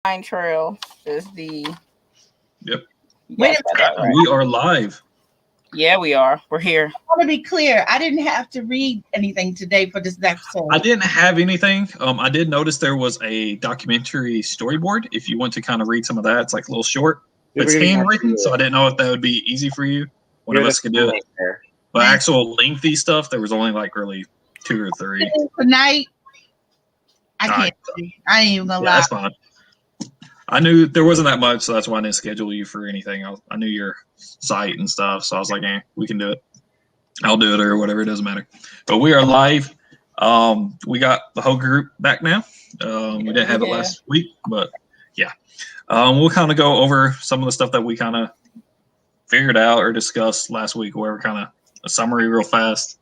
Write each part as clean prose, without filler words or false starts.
Pine Trail is the. Yep. Wait a minute. Right. We are live. Yeah, we are. We're here. I want to be clear. I didn't have to read anything today for this episode. I didn't have anything. I did notice there was a documentary storyboard. If you want to kind of read some of that, it's like a little short. It's handwritten, so I didn't know if that would be easy for you. One of us could do it. But actual lengthy stuff, there was only like really 2 or 3. Tonight, I can't. I ain't even gonna lie. That's fine. I knew there wasn't that much, so that's why I didn't schedule you for anything. I knew your site and stuff, so I was like, we can do it. I'll do it or whatever, it doesn't matter. But we are live. We got the whole group back now. We didn't have it last week, but yeah. We'll kind of go over some of the stuff that we kind of figured out or discussed last week, whatever, kind of a summary real fast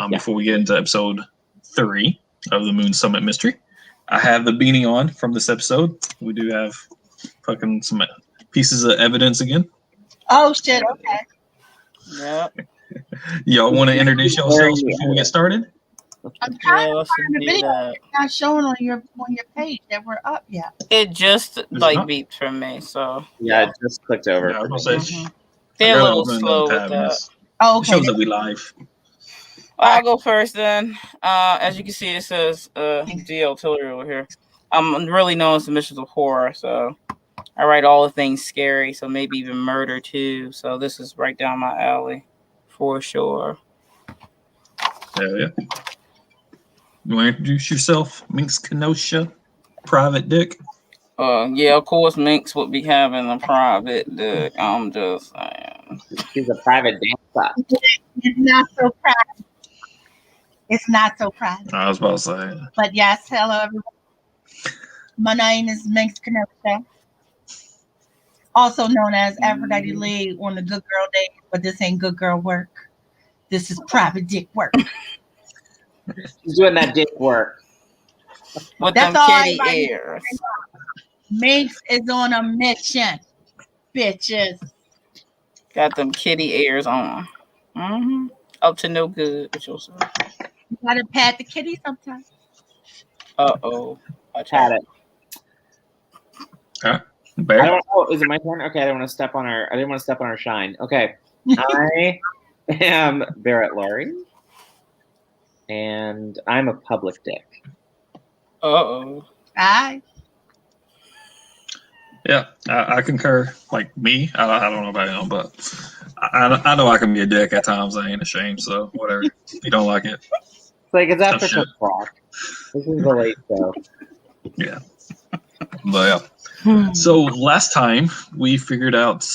before we get into episode 3 of the Moon Summit Mystery. I have the beanie on from this episode. We do have fucking some pieces of evidence again. Oh, shit. Okay. Yep. Y'all want to introduce yourselves before we get started? I'm trying to find the video. It's not showing on your page that we're up yet. It just beeped for me, so yeah, it just clicked over. Yeah, I was gonna say, they're a little slow with that. Oh, okay. It shows that we live. I'll go first then. As you can see, it says DL Tillery over here. I'm really known as the Missions of Horror, so I write all the things scary, so maybe even murder too. So this is right down my alley for sure. Hell yeah. You want to introduce yourself, Minx Kenosha, Private Dick? Yeah, of course, Minx would be having a private dick. I'm just saying. She's a private dancer. It's not so private. It's not so private. I was about to say. But yes, hello everyone. My name is Minx Kenosha, also known as Aphrodite Lee on the Good Girl Day, but this ain't good girl work. This is private dick work. She's doing that dick work. With That's them all kitty ears. Minx is on a mission, bitches. Got them kitty ears on. Up to no good. What you'll say. You gotta pat the kitty sometimes. Uh-oh. I had it. Huh? I don't know. Is it my turn? Okay, I didn't want to step on her shine. Okay. I am Barrett Laurie. And I'm a public dick. Uh-oh. Aye. Yeah, I concur. Like me, I don't know about him, but I know I can be a dick at times. I ain't ashamed, so whatever. You don't like it. It's like it's after 6 o'clock. This is the late show. Yeah. But yeah. So last time we figured out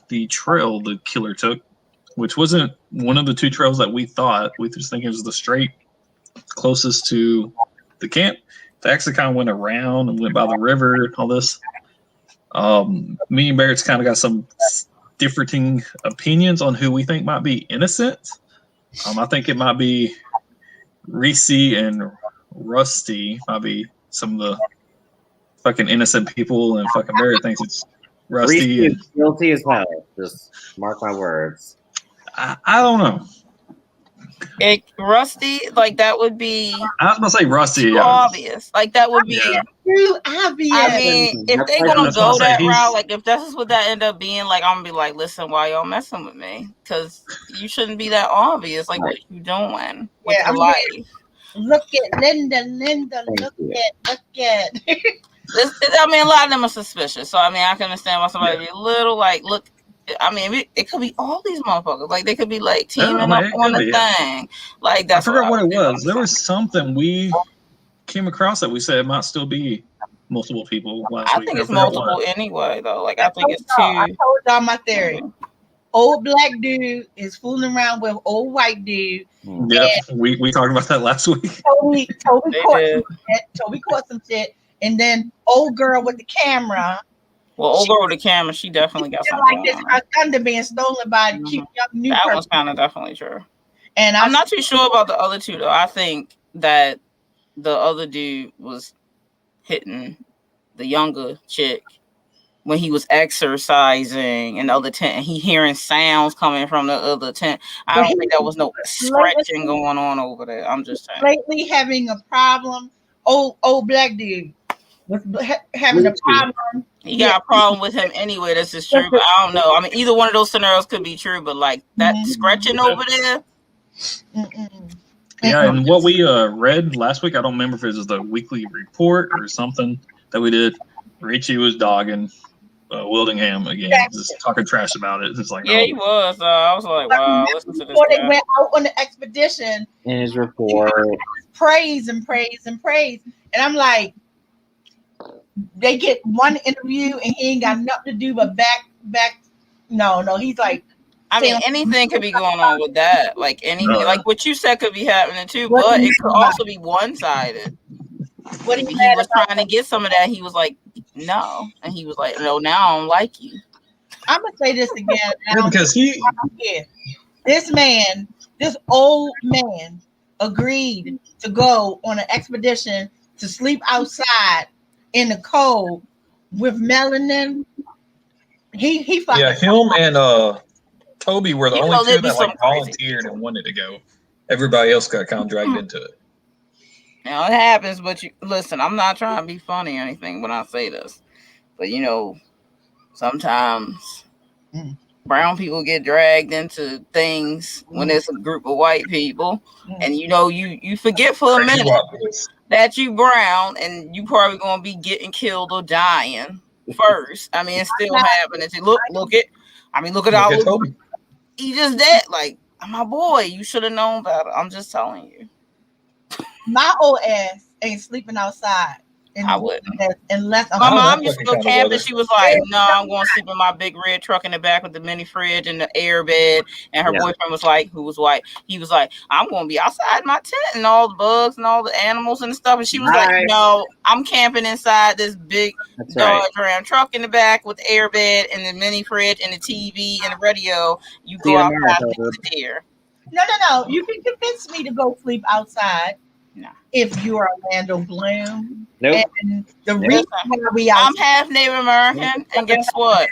the trail the killer took, which wasn't one of the 2 trails that we thought. We just think it was the straight closest to the camp. They actually kind of went around and went by the river and all this. Me and Barrett's kind of got some differing opinions on who we think might be innocent. I think it might be Reese and Rusty, might be some of the fucking innocent people, and fucking Barrett thinks it's Rusty. Reese is guilty as hell. Just mark my words. I don't know. Rusty, like that would be. I was gonna say Rusty. Too obvious. Like that would be too obvious. I mean, if they're gonna go that route, like if that's what that end up being, like I'm gonna be like, listen, why y'all messing with me? Because you shouldn't be that obvious. Like what you doing with your life? Look at Linda. Look at. I mean, a lot of them are suspicious, so I mean, I can understand why somebody be a little like, look. I mean, it could be all these motherfuckers. Like they could be like teaming up on the thing. Like that's. I forgot what it was. There was something we came across that we said it might still be multiple people. I think it's multiple anyway, though. Like I think it's 2. I told y'all my theory. Old black dude is fooling around with old white dude. Yeah, we talked about that last week. Toby caught some shit, and then old girl with the camera. Well, old girl with the camera, she definitely got something like this thunder being stolen by the cute young new person. That was kind of definitely true. And I'm not too sure about the other 2 though. I think that the other dude was hitting the younger chick when he was exercising in the other tent, and he hearing sounds coming from the other tent. I don't think there was no scratching going on over there. I'm just saying. Lately having a problem. Old black dude. was having a problem. He got a problem with him anyway. This is true, but I don't know. I mean, either one of those scenarios could be true, but like that scratching over there. Yeah, and what we read last week, I don't remember if it was the weekly report or something that we did. Richie was dogging Wildingham again, just talking trash about it. It's like, yeah, he was. I was like, wow, listen to this before guy. they went out on the expedition, in his report, praise and praise and praise, and I'm like, they get one interview and he ain't got nothing to do but back. No, he's like. I mean, anything could be going on with that. Like anything, like what you said could be happening too, but it could also be one-sided. What he was trying to get some of that. He was like, no, and he was like, no, now I don't like you. I'm gonna say this again. Yeah, because this old man, agreed to go on an expedition to sleep outside in the cold with melanin. He him and Toby were the only two that like volunteered crazy. And wanted to go. Everybody else got kind of dragged into it. Now it happens, but you listen. I'm not trying to be funny or anything when I say this, but you know, sometimes brown people get dragged into things when it's a group of white people, and you know, you forget for a minute that you brown, and you probably gonna be getting killed or dying first. I mean, it's still happening. Look at all. Toby. He just dead. Like, my boy, you should have known better. I'm just telling you. My old ass ain't sleeping outside. I wouldn't. Unless my mom used to go camping. She was like, no, I'm going to sleep in my big red truck in the back with the mini fridge and the air bed. And her boyfriend was like, who was white, he was like, I'm going to be outside my tent and all the bugs and all the animals and stuff. And she was like, no, I'm camping inside this big Dodge Ram truck in the back with the air bed and the mini fridge and the TV and the radio. You go outside with the deer. No. You can convince me to go sleep outside. No. If you're Orlando Bloom. Nope. And the reason why I'm half Native American, and guess what?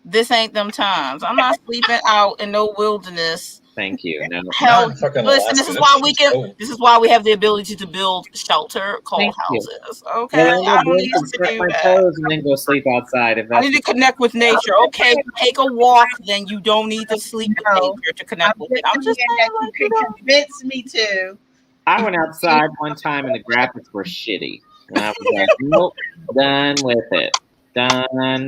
This ain't them times. I'm not sleeping out in no wilderness. Thank you. No. Hell, listen, this is why we can. This is why we have the ability to build shelter called houses. Okay, I don't need to do my toes and then go sleep outside. If I need to connect with nature. Okay, take a walk. Then you don't need to sleep with nature to connect with it. I'm just saying, like, you can convince me to. I went outside one time and the graphics were shitty. And I was like, nope, done with it. Done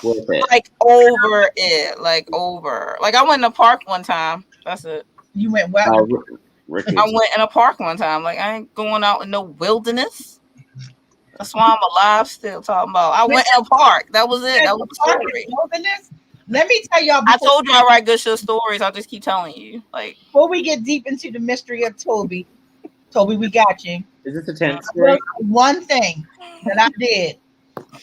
with it. Like over it. Like over. Like I went in a park one time. That's it. You went where? I went in a park one time. Like I ain't going out in no wilderness. That's why I'm alive still talking about. I went in a park. That was it. That was the story. Wilderness? Let me tell y'all. I told you I write good shit stories. I'll just keep telling you. Like before we get deep into the mystery of Toby, we got you. Is this a 10 story? One thing that I did,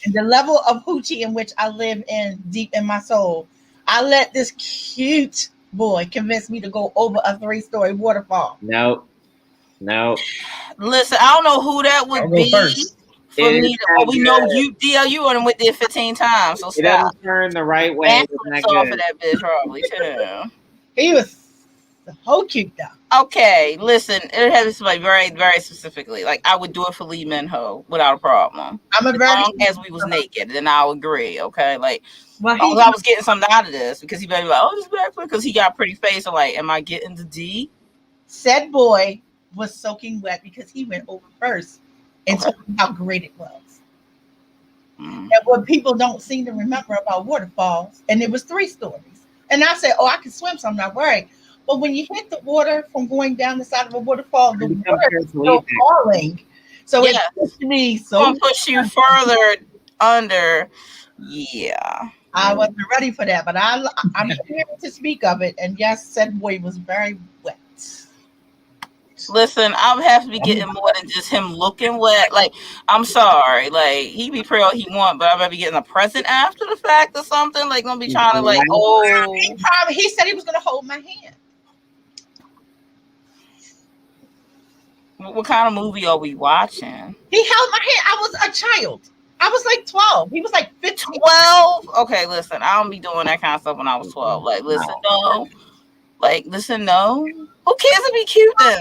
and the level of hoochie in which I live in deep in my soul, I let this cute boy convince me to go over a 3-story waterfall. No. Listen, I don't know who that would be. For me, we know you, DL, you on with there 15 times. So stop. It doesn't turn the right way. Off of that bitch, probably too. He was so cute though. Okay, listen, it has to be very, very specifically. Like I would do it for Lee Min-ho without a problem. As long as we was naked, then I'll agree. Okay, like I was getting something out of this because he better be like, oh, this black because he got a pretty face. I'm like, am I getting the D? Said boy was soaking wet because he went over first and told me how great it was. And what people don't seem to remember about waterfalls, and it was 3 stories. And I said, oh, I can swim, so I'm not worried. But when you hit the water from going down the side of a waterfall, the water is still falling. So it pushed me so gonna push you further under. Yeah. I wasn't ready for that, but I'm here to speak of it. And yes, said boy was very wet. Listen, I have to be getting more than just him looking wet. Like, I'm sorry. Like, he be pretty all he want, but I might be getting a present after the fact or something. Like, gonna be trying to like, oh. He said he was gonna hold my hand. What kind of movie are we watching? He held my hand. I was a child. I was like 12. He was like 15. 12? Okay, listen, I don't be doing that kind of stuff when I was 12. Like, listen, no. Like, listen, no. Who cares if he cute then?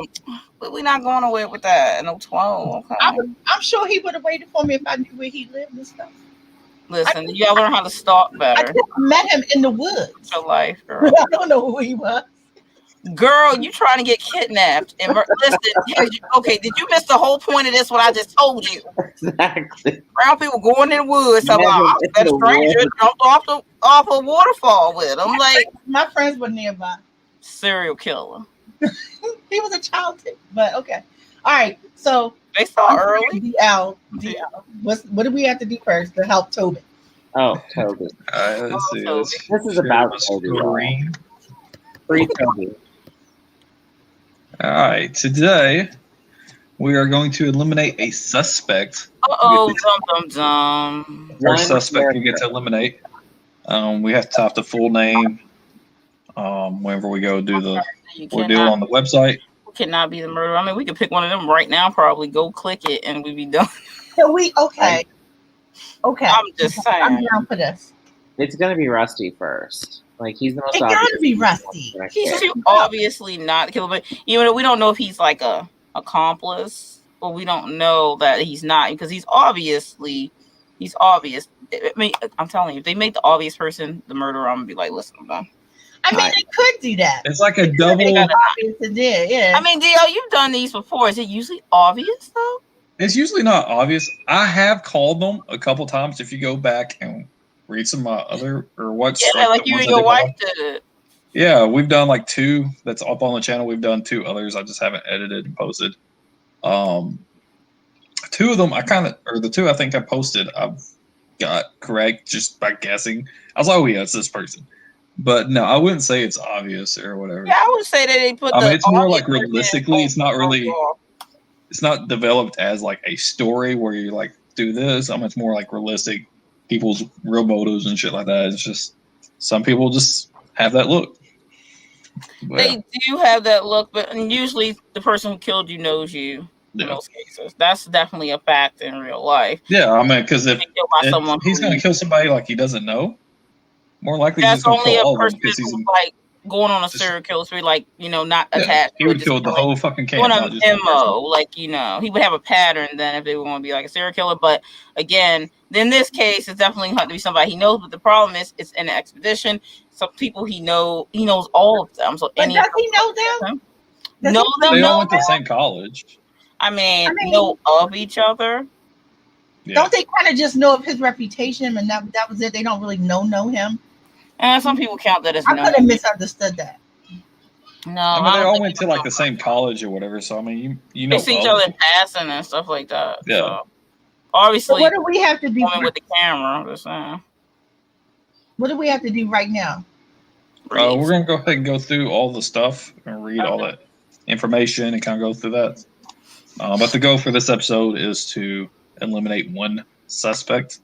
But we're not going away with that. No 12. Okay. I'm sure he would have waited for me if I knew where he lived and stuff. Listen, you gotta learn how to stalk I better. just met him in the woods. Your life, girl. I don't know who he was. Girl, you trying to get kidnapped. And listen, okay, did you miss the whole point of this, what I just told you? Exactly. Brown people going in the woods. So that stranger jumped off a waterfall with him. Like, my friends were nearby. Serial killer. He was a child too, but okay. All right, so they saw early. DL. What do we have to do first to help Tobin? Oh, Toby. Let's see. This is about Toby. Free Toby. All right, today we are going to eliminate a suspect. Dum. First suspect we get to eliminate. We have to type the full name. Whenever we go do the ordeal on the website. Cannot be the murderer. I mean, we could pick one of them right now, probably go click it and we'd be done. So okay. I'm just saying. I'm down for this. It's gonna be Rusty first. Like, he's the most obvious. It gotta be Rusty. He's too obviously not the killer, but even though we don't know if he's like a accomplice, or we don't know that he's not, because he's obvious. I mean, I'm telling you, if they make the obvious person the murderer, I'm gonna be like, listen, I'm done. I mean, they could do that. It's like a double. Yeah. I mean, DL, you've done these before. Is it usually obvious though? It's usually not obvious. I have called them a couple times. If you go back and read some other or what's like you and your wife did it. Yeah, we've done like 2 that's up on the channel. We've done 2 others. I just haven't edited and posted. 2 of them the 2 I think I posted, I've got correct just by guessing. I was like, oh yeah, it's this person. But no, I wouldn't say it's obvious or whatever. Yeah, I would say that they put. It's more like realistically. It's not really. It's not developed as like a story where you like do this. It's more like realistic people's real motives and shit like that. It's just some people just have that look. But, they do have that look, but usually the person who killed you knows you. In most cases, that's definitely a fact in real life. Yeah, I mean, because if he's going to kill somebody like he doesn't know, more likely that's he's going to only kill a person who's like going on a serial killer spree, like, not attached. He would kill the whole fucking camp. On a MO, like, he would have a pattern then if they were going to be like a serial killer. But again, in this case, it's definitely going to be somebody he knows. But the problem is, it's an expedition. Some people he knows all of them. So does he know them? They all went to the same college. I mean, know of each other. Yeah. Don't they kind of just know of his reputation and that was it? They don't really know him. And some people count that as. I could have misunderstood that. No, I mean, they all went to like the same college or whatever. So I mean, you know, they see each other in passing and stuff like that. Yeah. So, obviously, so what do we have to do with the camera? Just saying. What do we have to do right now? We're gonna go ahead and go through all the stuff and read all that information and kind of go through that. But the goal for this episode is to eliminate one suspect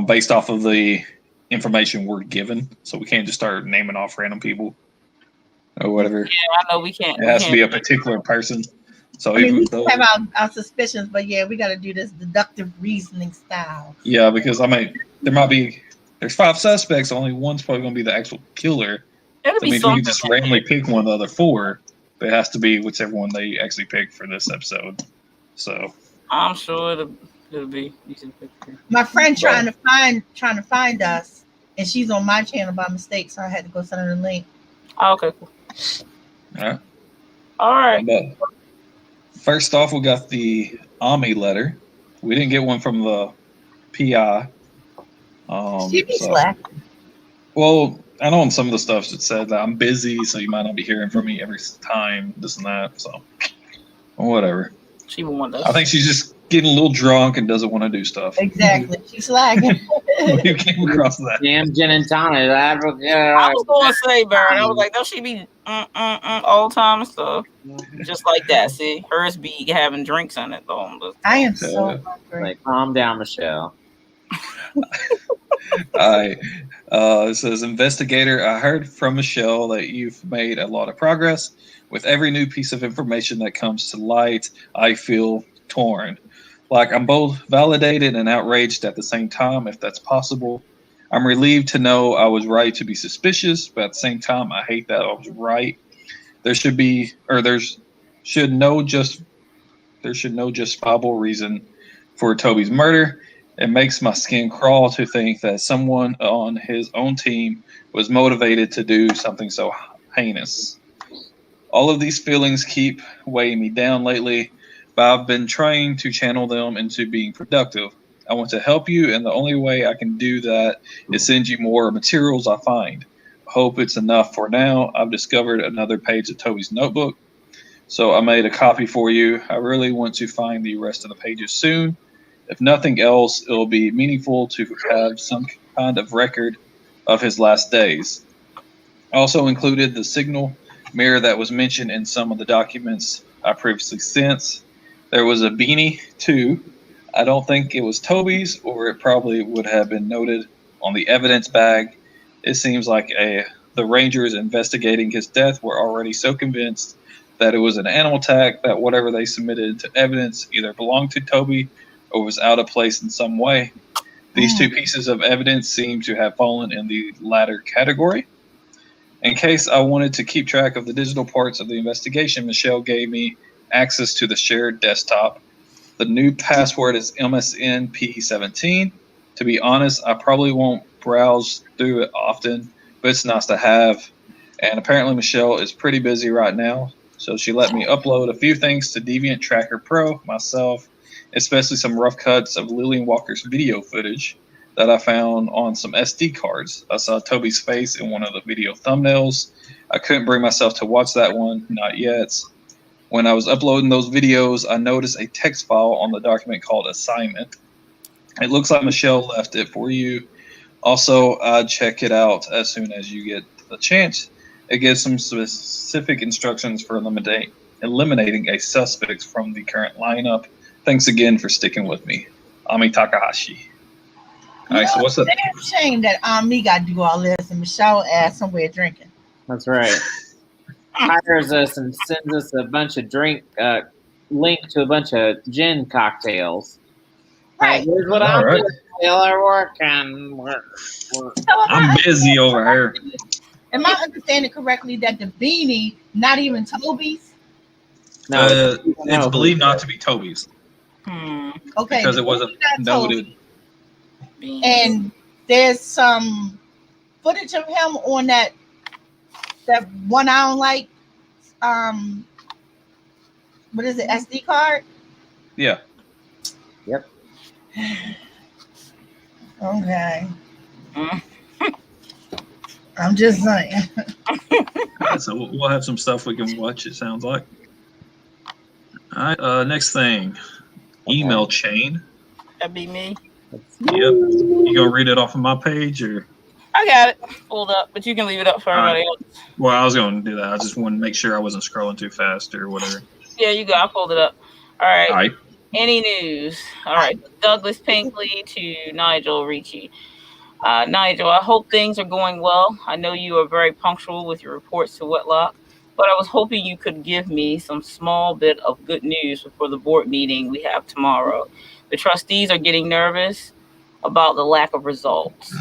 based off of the information we're given. So we can't just start naming off random people or whatever. Yeah, I know we can't. It has to be a particular person. So we have our suspicions, but yeah, we got to do this deductive reasoning style. Yeah, because I mean, there's 5 suspects. Only one's probably going to be the actual killer. It'll so I mean, we can just randomly pick one of the other 4. But it has to be whichever one they actually pick for this episode. So I'm sure it'll be. My friend trying to find us, and she's on my channel by mistake, so I had to go send her the link. Oh, okay, cool. All right. But first off, we got the AMI letter. We didn't get one from the PI. She'd be slacking. Well, I know on some of the stuff it said that I'm busy, so you might not be hearing from me every time, this and that. So, whatever. She won't want that. I think she's just getting a little drunk and doesn't want to do stuff. Exactly. She's slacking. You came across that. Damn gin and tonic. I was going to say, Baron. I was like, don't she be all the time and stuff? Just like that. See? Hers be having drinks in it, though. I am so hungry. Like, calm down, Michelle. It says, investigator, I heard from Michelle that you've made a lot of progress. With every new piece of information that comes to light, I feel torn. Like I'm both validated and outraged at the same time, if that's possible. I'm relieved to know I was right to be suspicious, but at the same time, I hate that I was right. There should be, or there's should no just there should no justifiable reason for Toby's murder. It makes my skin crawl to think that someone on his own team was motivated to do something so heinous. All of these feelings keep weighing me down lately, but I've been trying to channel them into being productive. I want to help you, and the only way I can do that is send you more materials I find. Hope it's enough for now. I've discovered another page of Toby's notebook, so I made a copy for you. I really want to find the rest of the pages soon. If nothing else, it'll be meaningful to have some kind of record of his last days. I also included the signal mirror that was mentioned in some of the documents I previously sent. There was a beanie, too. I don't think it was Toby's, or it probably would have been noted on the evidence bag. It seems like the Rangers investigating his death were already so convinced that it was an animal attack that whatever they submitted to evidence either belonged to Toby or was out of place in some way. These two pieces of evidence seem to have fallen in the latter category. In case I wanted to keep track of the digital parts of the investigation, Michelle gave me access to the shared desktop. The new password is MSNP17. To be honest, I probably won't browse through it often, but it's nice to have. And apparently Michelle is pretty busy right now, so she let me upload a few things to Deviant Tracker Pro myself, especially some rough cuts of Lillian Walker's video footage that I found on some SD cards. I saw Toby's face in one of the video thumbnails. I couldn't bring myself to watch that one, not yet. When I was uploading those videos, I noticed a text file on the document called assignment. It looks like Michelle left it for you. Also, I'd check it out as soon as you get the chance. It gives some specific instructions for eliminating a suspect from the current lineup. Thanks again for sticking with me. Ami Takahashi. All right, so what's up? Damn shame that me got to do all this and Michelle ass somewhere drinking. That's right. Hires us and sends us a bunch of link to a bunch of gin cocktails. Right. Like, here's what All I'm right. doing while I working. I'm busy over here. Am I understanding correctly that the beanie, not even Toby's? No, It's believed not to be Toby's Okay. because the it wasn't beanie not noted. Toby. And there's some footage of him on that one I don't like. What is it? SD card? Yeah. Yep. Okay. I'm just saying. All right, so we'll have some stuff we can watch, it sounds like. All right, next thing. Email chain. That'd be me. Yep. You gonna read it off of my page, or? I got it pulled up, but you can leave it up for everybody else. Well, I was going to do that. I just wanted to make sure I wasn't scrolling too fast or whatever. Yeah, you go. I pulled it up. All right. All right. Any news? All right. Douglas Pinkley to Nigel Ricci. Nigel, I hope things are going well. I know you are very punctual with your reports to Whitlock, but I was hoping you could give me some small bit of good news before the board meeting we have tomorrow. The trustees are getting nervous about the lack of results.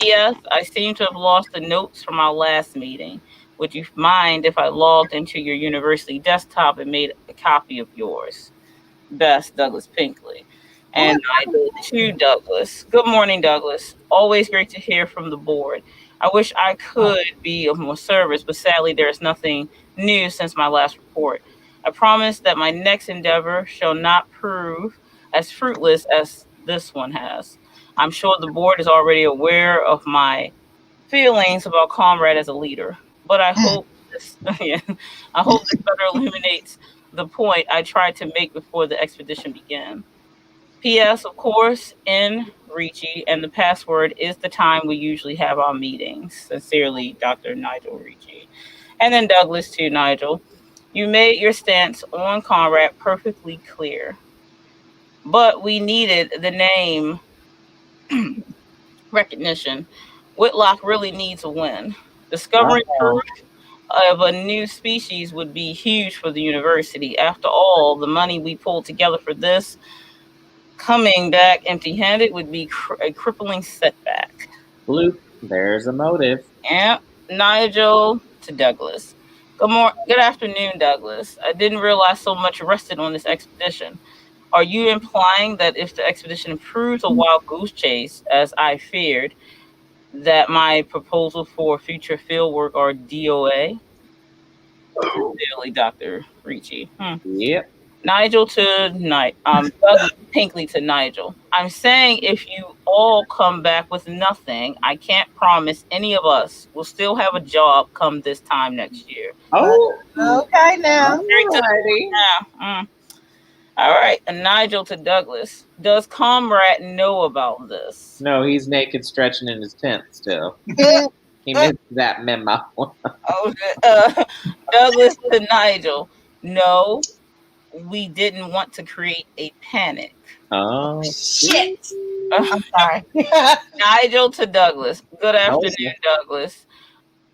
Yes, I seem to have lost the notes from our last meeting. Would you mind if I logged into your university desktop and made a copy of yours? Best, Douglas Pinkley. And I go to Douglas. Good morning, Douglas. Always great to hear from the board. I wish I could be of more service, but sadly there is nothing new since my last report. I promise that my next endeavor shall not prove as fruitless as this one has. I'm sure the board is already aware of my feelings about Comrade as a leader, but I hope this better illuminates the point I tried to make before the expedition began. P.S. Of course, in Ricci, and the password is the time we usually have our meetings. Sincerely, Dr. Nigel Ricci. And then Douglas to Nigel. You made your stance on Conrad perfectly clear, but we needed the name recognition. Whitlock really needs a win. Discovering proof of a new species would be huge for the university. After all, the money we pulled together for this, coming back empty-handed would be a crippling setback. Bloop. There's a motive. Yep. Nigel to Douglas. Good afternoon, Douglas. I didn't realize so much rested on this expedition. Are you implying that if the expedition proves a wild goose chase, as I feared, that my proposal for future fieldwork are DOA? Sincerely, Dr. Ricci. Yep. Nigel to Douglas Pinkley to Nigel. I'm saying if you all come back with nothing, I can't promise any of us will still have a job come this time next year. Oh, Okay, now. alrighty. All right, and Nigel to Douglas. Does Comrade know about this? No, he's naked, stretching in his tent still. He missed that memo. Douglas to Nigel. No, we didn't want to create a panic. Oh, Shit. I'm sorry. Nigel to Douglas. Good afternoon, Douglas.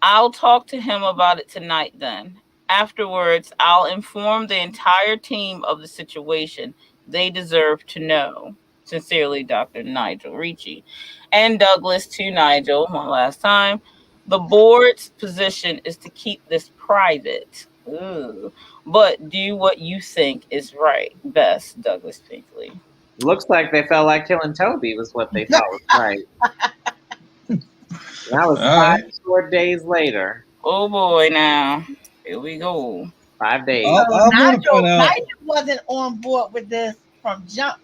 I'll talk to him about it tonight then. Afterwards, I'll inform the entire team of the situation. They deserve to know. Sincerely, Dr. Nigel Ricci. And Douglas to Nigel, one last time. The board's position is to keep this private. Ooh. But do what you think is right. Best, Douglas Pinkley. looks like they felt like killing Toby was what they thought was right. That was 5 short days later. Oh boy, now. Here we go. 5 days. Nigel wasn't on board with this from jump.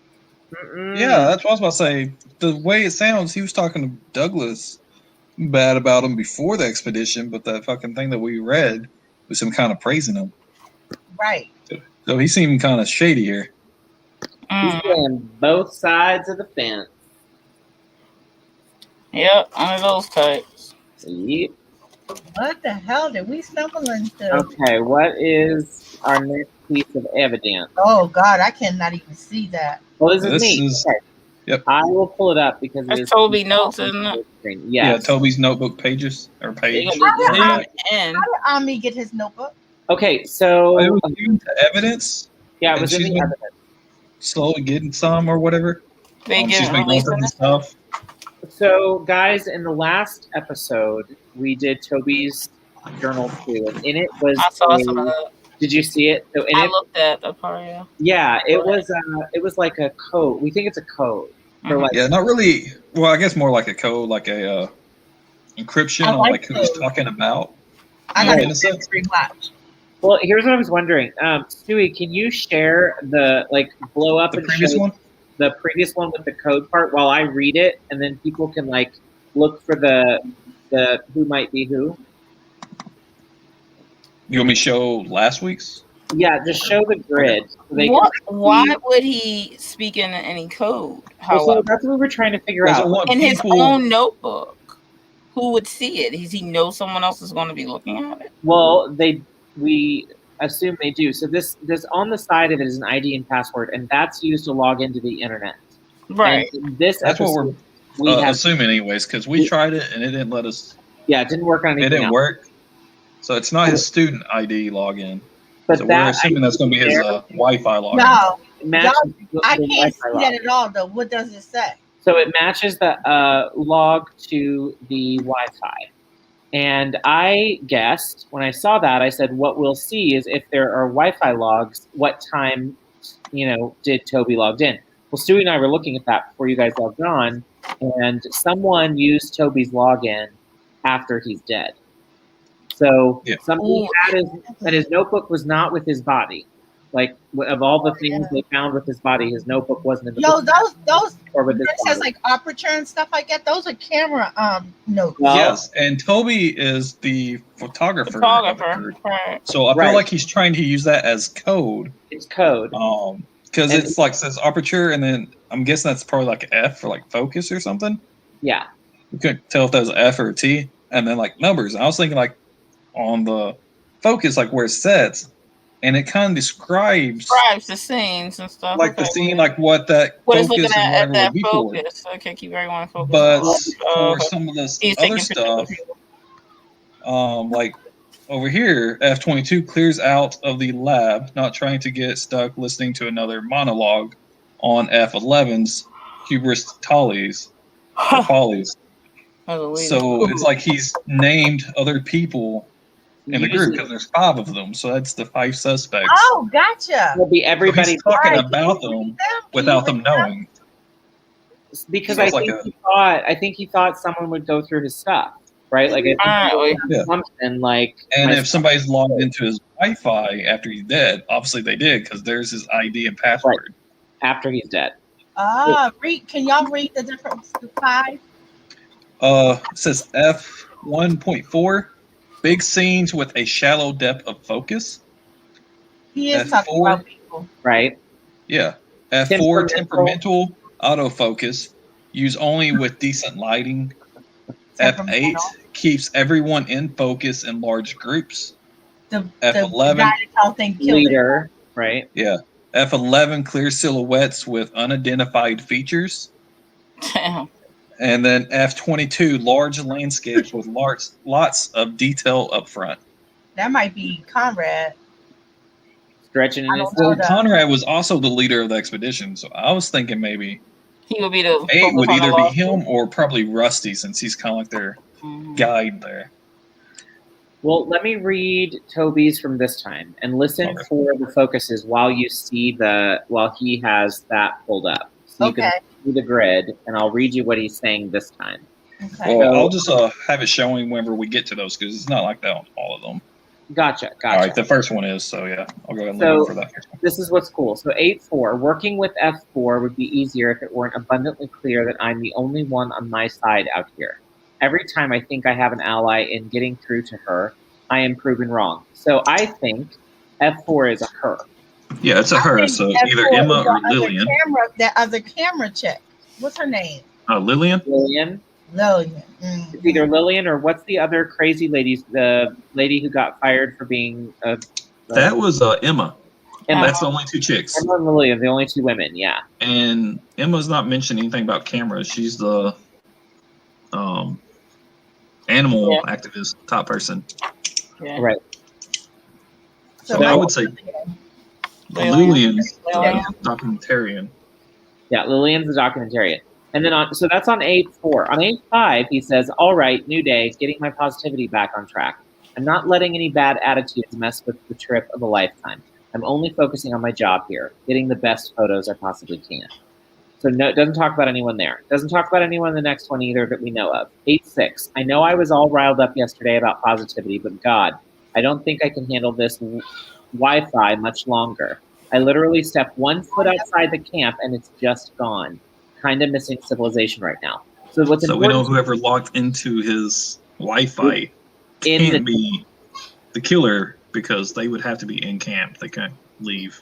Yeah, that's what I was about to say. The way it sounds, he was talking to Douglas bad about him before the expedition, but that fucking thing that we read was him kind of praising him. Right. So he seemed kind of shady here. He's playing both sides of the fence. Yep, one of those types. Yep. What the hell did we stumble into? Okay, what is our next piece of evidence? Oh God, I cannot even see that. Well, this is me. Okay. Yep. I will pull it up because That's Toby notes, isn't it? Yes. Yeah, Toby's notebook pages or page. How did Ami get his notebook? Okay, so it was given to evidence. Yeah, it was in the evidence. Slowly getting some or whatever. She's been going through the stuff. So, guys, in the last episode, we did Toby's journal too, and in it was. I saw some of that. Did you see it? So I looked at the part. Yeah. Yeah, it was like a code. We think it's a code. For like, yeah, not really. Well, I guess more like a code, like a encryption on like who he's talking about. I got it rewatch. Well, here's what I was wondering. Stewie, can you share blow up the previous one? The previous one with the code part while I read it, and then people can like look for the who might be who. You want me to show last week's? Yeah, just show the grid. So why would he speak in any code? So that's what we were trying to figure out. In his own notebook, who would see it? Does he know someone else is going to be looking at it? Well, we assume they do. So this on the side of it is an ID and password, and that's used to log into the internet. Right. That's what we're assuming anyways, because we tried it and it didn't let us. Yeah, it didn't work on anything. It didn't else. work. So it's not his student ID login. But so we're assuming that's going to be his Wi-Fi login. No, I can't see that at all, though. What does it say? So it matches the log to the Wi-Fi. And I guessed, when I saw that, I said, what we'll see is if there are Wi-Fi logs, what time, did Toby logged in? Well, Stewie and I were looking at that before you guys logged on, and someone used Toby's login after he's dead. So something that his notebook was not with his body. Like, of all the things they found with his body, his notebook wasn't in the book. those or with his says like aperture and stuff like that. Those are camera notes. Well, yes, and Toby is the photographer. Right. So I feel like he's trying to use that as code. It's code. Because it's like says aperture, and then I'm guessing that's probably like F for like focus or something. Yeah. You couldn't tell if that was F or a T, and then like numbers. I was thinking like on the focus, like where it sets. And it kind of describes the scenes and stuff. Like the scene, like what that focus looking and at that would focus. So okay, keep everyone focused. But for some of this other stuff, like over here, F-22 clears out of the lab, not trying to get stuck listening to another monologue on F-11's hubris follies. As a leader. So it's like he's named other people in the group because there's 5 of them. So that's the 5 suspects. Oh, gotcha. Will be So everybody he's talking Right. about them without them knowing. because So I it's like think he thought someone would go through his stuff, right? Like I think Apparently. Yeah. something like And my if somebody's logged into his Wi-Fi after he's dead, obviously they did because there's his ID and password. after he's dead. Can y'all read the difference to 5? It says F1.4, big scenes with a shallow depth of focus. He is F4. talking about people. Right? Yeah. F4, temperamental autofocus, use only with decent lighting. F8, Temperamental. keeps everyone in focus in large groups. The F11, guy that y'all think killed him. Leader, right? yeah. F11, clear silhouettes with unidentified features. Damn. And then F22, large landscapes with lots of detail up front. That might be Conrad. Stretching in I his don't know. Well, that. Conrad was also the leader of the expedition, so I was thinking maybe He would be the 8 would focus on either the be lost him or probably Rusty, since he's kind of like their Mhm. guide there. Well, let me read Toby's from this time and listen Okay. for the focuses while he has that pulled up. So you Okay. can see the grid, and I'll read you what he's saying this time. Okay. Well, So- I'll just have it showing whenever we get to those, because it's not like that on all of them. Gotcha. All right, the first one is, so yeah, I'll go ahead and leave it for that first one. This is what's cool. So 8-4, working with F4 would be easier if it weren't abundantly clear that I'm the only one on my side out here. Every time I think I have an ally in getting through to her, I am proven wrong. So I think F4 is a her. Yeah, it's a her, so either F4 Emma is or the other Lillian. That other camera chick. What's her name? Lillian? Lillian. Lillian. It's either Lillian or what's the other crazy lady? The lady who got fired for being That was Emma. Emma. That's the only 2 chicks. Emma and Lillian, the only 2 women. Yeah. And Emma's not mentioned anything about cameras. She's the animal activist top person. Yeah. Right. So I would say Lillian's Lillian. documentarian. Yeah, Lillian's the documentarian. And then so that's on 8-4. On 8-5, he says, all right, new day, getting my positivity back on track. I'm not letting any bad attitudes mess with the trip of a lifetime. I'm only focusing on my job here, getting the best photos I possibly can. So no, it doesn't talk about anyone there. Doesn't talk about anyone in the next one either that we know of. 8-6, I know I was all riled up yesterday about positivity, but God, I don't think I can handle this Wi-Fi much longer. I literally stepped 1 foot outside the camp and it's just gone. Kind of missing civilization right now. So what's So we know important? whoever logged into his Wi-Fi In can't the- be the killer, because they would have to be in camp. They can't leave.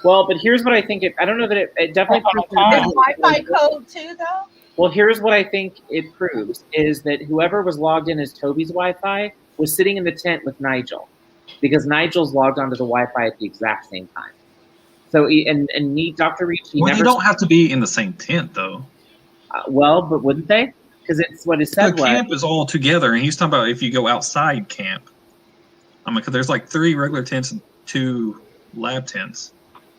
Well, but here's what I think. I don't know that it definitely proves. Is Wi-Fi code too, though? Well, here's what I think it proves is that whoever was logged in as Toby's Wi-Fi was sitting in the tent with Nigel, because Nigel's logged onto the Wi-Fi at the exact same time. So Dr. Ricci Well, never. they don't have to be in the same tent, though. Well, but wouldn't they? Because it's what it The said was. camp is all together, and he's talking about if you go outside camp. I mean, because there's like 3 regular tents and 2 lab tents.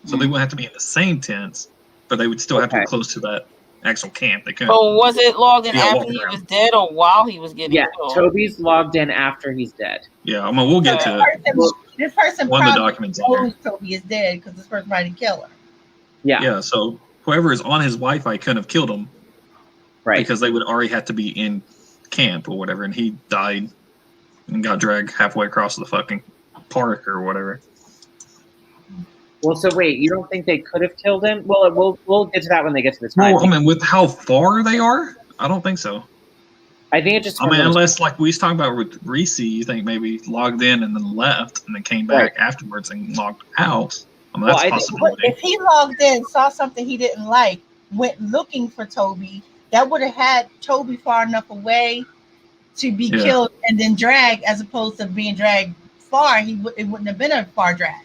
So they wouldn't have to be in the same tents, but they would still have to be close to that actual camp. They couldn't. So was it logged in Yeah, after walk he around. was dead or while he was getting Yeah, killed? Toby's logged in after he's dead. Yeah, I mean, we'll get to it. This person One of the probably documents on there. knows Toby is dead because this person might kill her. Yeah, Yeah, so whoever is on his Wi-Fi couldn't have killed him, right. because they would already have to be in camp or whatever, and he died and got dragged halfway across the fucking park or whatever. Well, so wait, you don't think they could have killed him? Well, we'll get to that when they get to the time. Well, I mean, with how far they are, I don't think so. I think it just. I mean, unless like we was talking about with Reese, you think maybe logged in and then left and then came back afterwards and logged out. I mean, that's a possibility. If he logged in, saw something he didn't like, went looking for Toby, that would have had Toby far enough away to be killed and then dragged, as opposed to being dragged far. It wouldn't have been a far drag.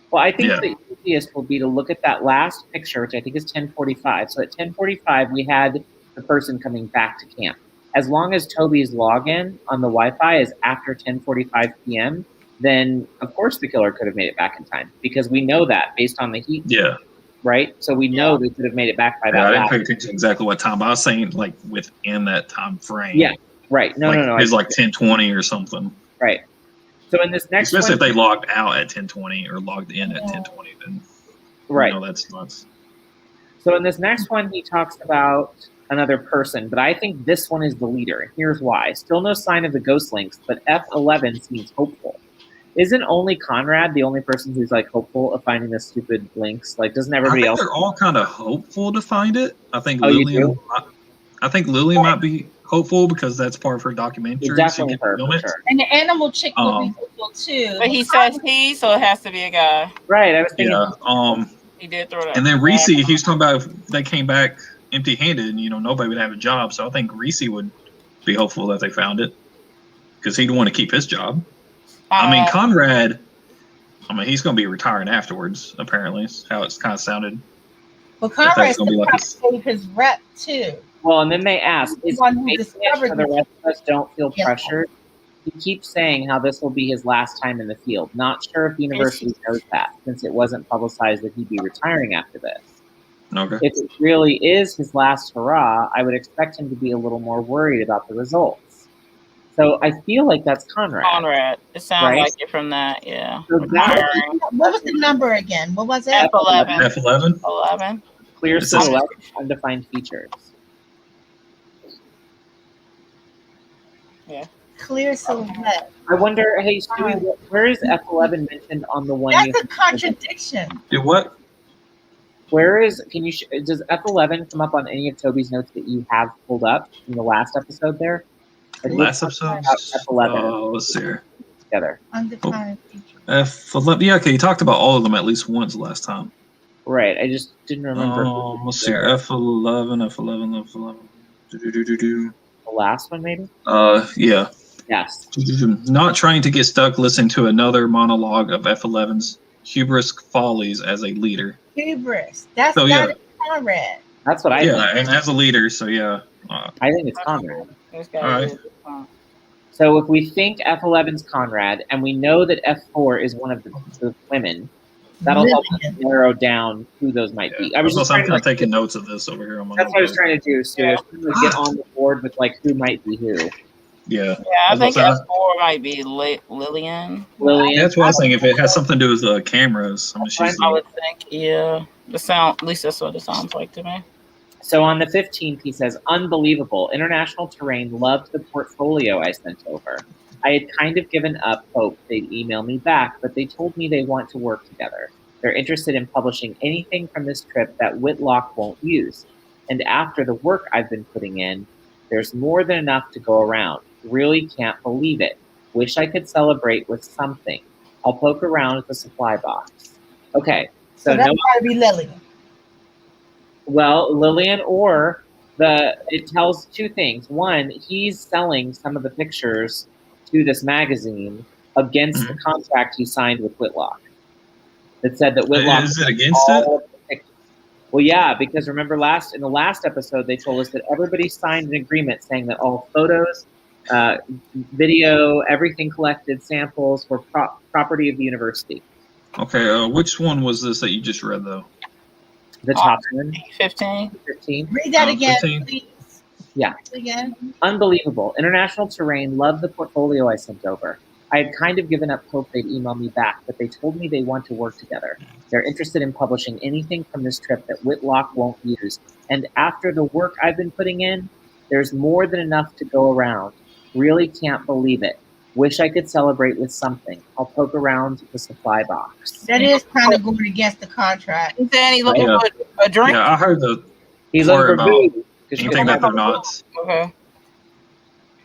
Well, I think the easiest will be to look at that last picture, which I think is 10:45. So at 10:45, we had the person coming back to camp. As long as Toby's login on the Wi-Fi is after 10:45 p.m., then of course the killer could have made it back in time, because we know that based on the heat. Yeah. right? So we know they could have made it back by Yeah, that. I didn't pay attention to exactly what time, but I was saying like within that time frame. Yeah, right. No, no. It's like 10:20 or something. Right. So in this next Especially one, if they logged out at 10:20 or logged in at 10:20, then right. That's nuts. So in this next one, he talks about another person, but I think this one is the leader. And here's why. Still no sign of the ghost links, but F11 seems hopeful. Isn't only Conrad the only person who's like hopeful of finding the stupid links? Like, doesn't everybody else? They're all kind of hopeful to find it. I think You Lillian. do? I think Lillian might be hopeful because that's part of her documentary. It's definitely her, for sure. And the animal chick will be hopeful too. But he says he, so it has to be a guy. Right. I was thinking. Yeah. He did throw that. And then Reese, he's talking about if they came back empty-handed, nobody would have a job. So I think Reese would be hopeful that they found it because he'd want to keep his job. I mean, Conrad, he's going to be retiring afterwards, apparently. That's how it's kind of sounded. Well, Conrad's going to be like save his rep, too. Well, and then they ask, is one who the discovered rest of us don't feel pressured? He keeps saying how this will be his last time in the field. Not sure if the university knows that, since it wasn't publicized that he'd be retiring after this. Okay. If it really is his last hurrah, I would expect him to be a little more worried about the results. So I feel like that's Conrad. Conrad. It sounds like it from that, yeah. So what was the number again? What was it? F11. F11? 11. Clear silhouette, undefined features. Yeah. Clear silhouette. I wonder, hey, Stewie, where is F11 mentioned on the one? That's a contradiction. Do what? Where is, does F11 come up on any of Toby's notes that you have pulled up in the last episode there? Last episode? F11. Let's see here. Together. Undefined features. F11. Yeah, okay. You talked about all of them at least once last time. Right. I just didn't remember. Let's see here. F11. The last one, maybe? Yeah. Yes. Not trying to get stuck listening to another monologue of F11's hubris follies as a leader. Hubris. That's So, not Conrad. That's what I think. Yeah, and as a leader, so yeah. I think it's Conrad. All right. So if we think F11's Conrad, and we know that F4 is one of the women, that'll help us narrow down who those might be. I was just kind of taking notes of this over here. That's what I was trying to do. So get on the board with like who might be who. Yeah. Yeah, I think F4 might be Lillian. That's what I was thinking. If it has something to do with the cameras, I would think, yeah. At least that's what it sounds like to me. So on the 15th, he says, unbelievable. International Terrain loved the portfolio I sent over. I had kind of given up hope they'd email me back, but they told me they want to work together. They're interested in publishing anything from this trip that Whitlock won't use. And after the work I've been putting in, there's more than enough to go around. Really can't believe it. Wish I could celebrate with something. I'll poke around with the supply box. Okay. So that's gotta be Lillian. Well, Lillian it tells two things. One, he's selling some of the pictures to this magazine against the contract he signed with Whitlock. That said that Whitlock is it against it? Well, yeah, because remember in the last episode they told us that everybody signed an agreement saying that all photos, video, everything collected, samples were property of the university. Okay, which one was this that you just read though? The top one. 15. Read that again, 15? please. Yeah. Again. Unbelievable. International Terrain loved the portfolio I sent over. I had kind of given up hope they'd email me back, but they told me they want to work together. They're interested in publishing anything from this trip that Whitlock won't use. And after the work I've been putting in, there's more than enough to go around. Really can't believe it. Wish I could celebrate with something. I'll poke around the supply box. That is kind of going against the contract. He's saying he's looking for a drink. Yeah, I heard he's looking for food. Anything that they're not. Okay.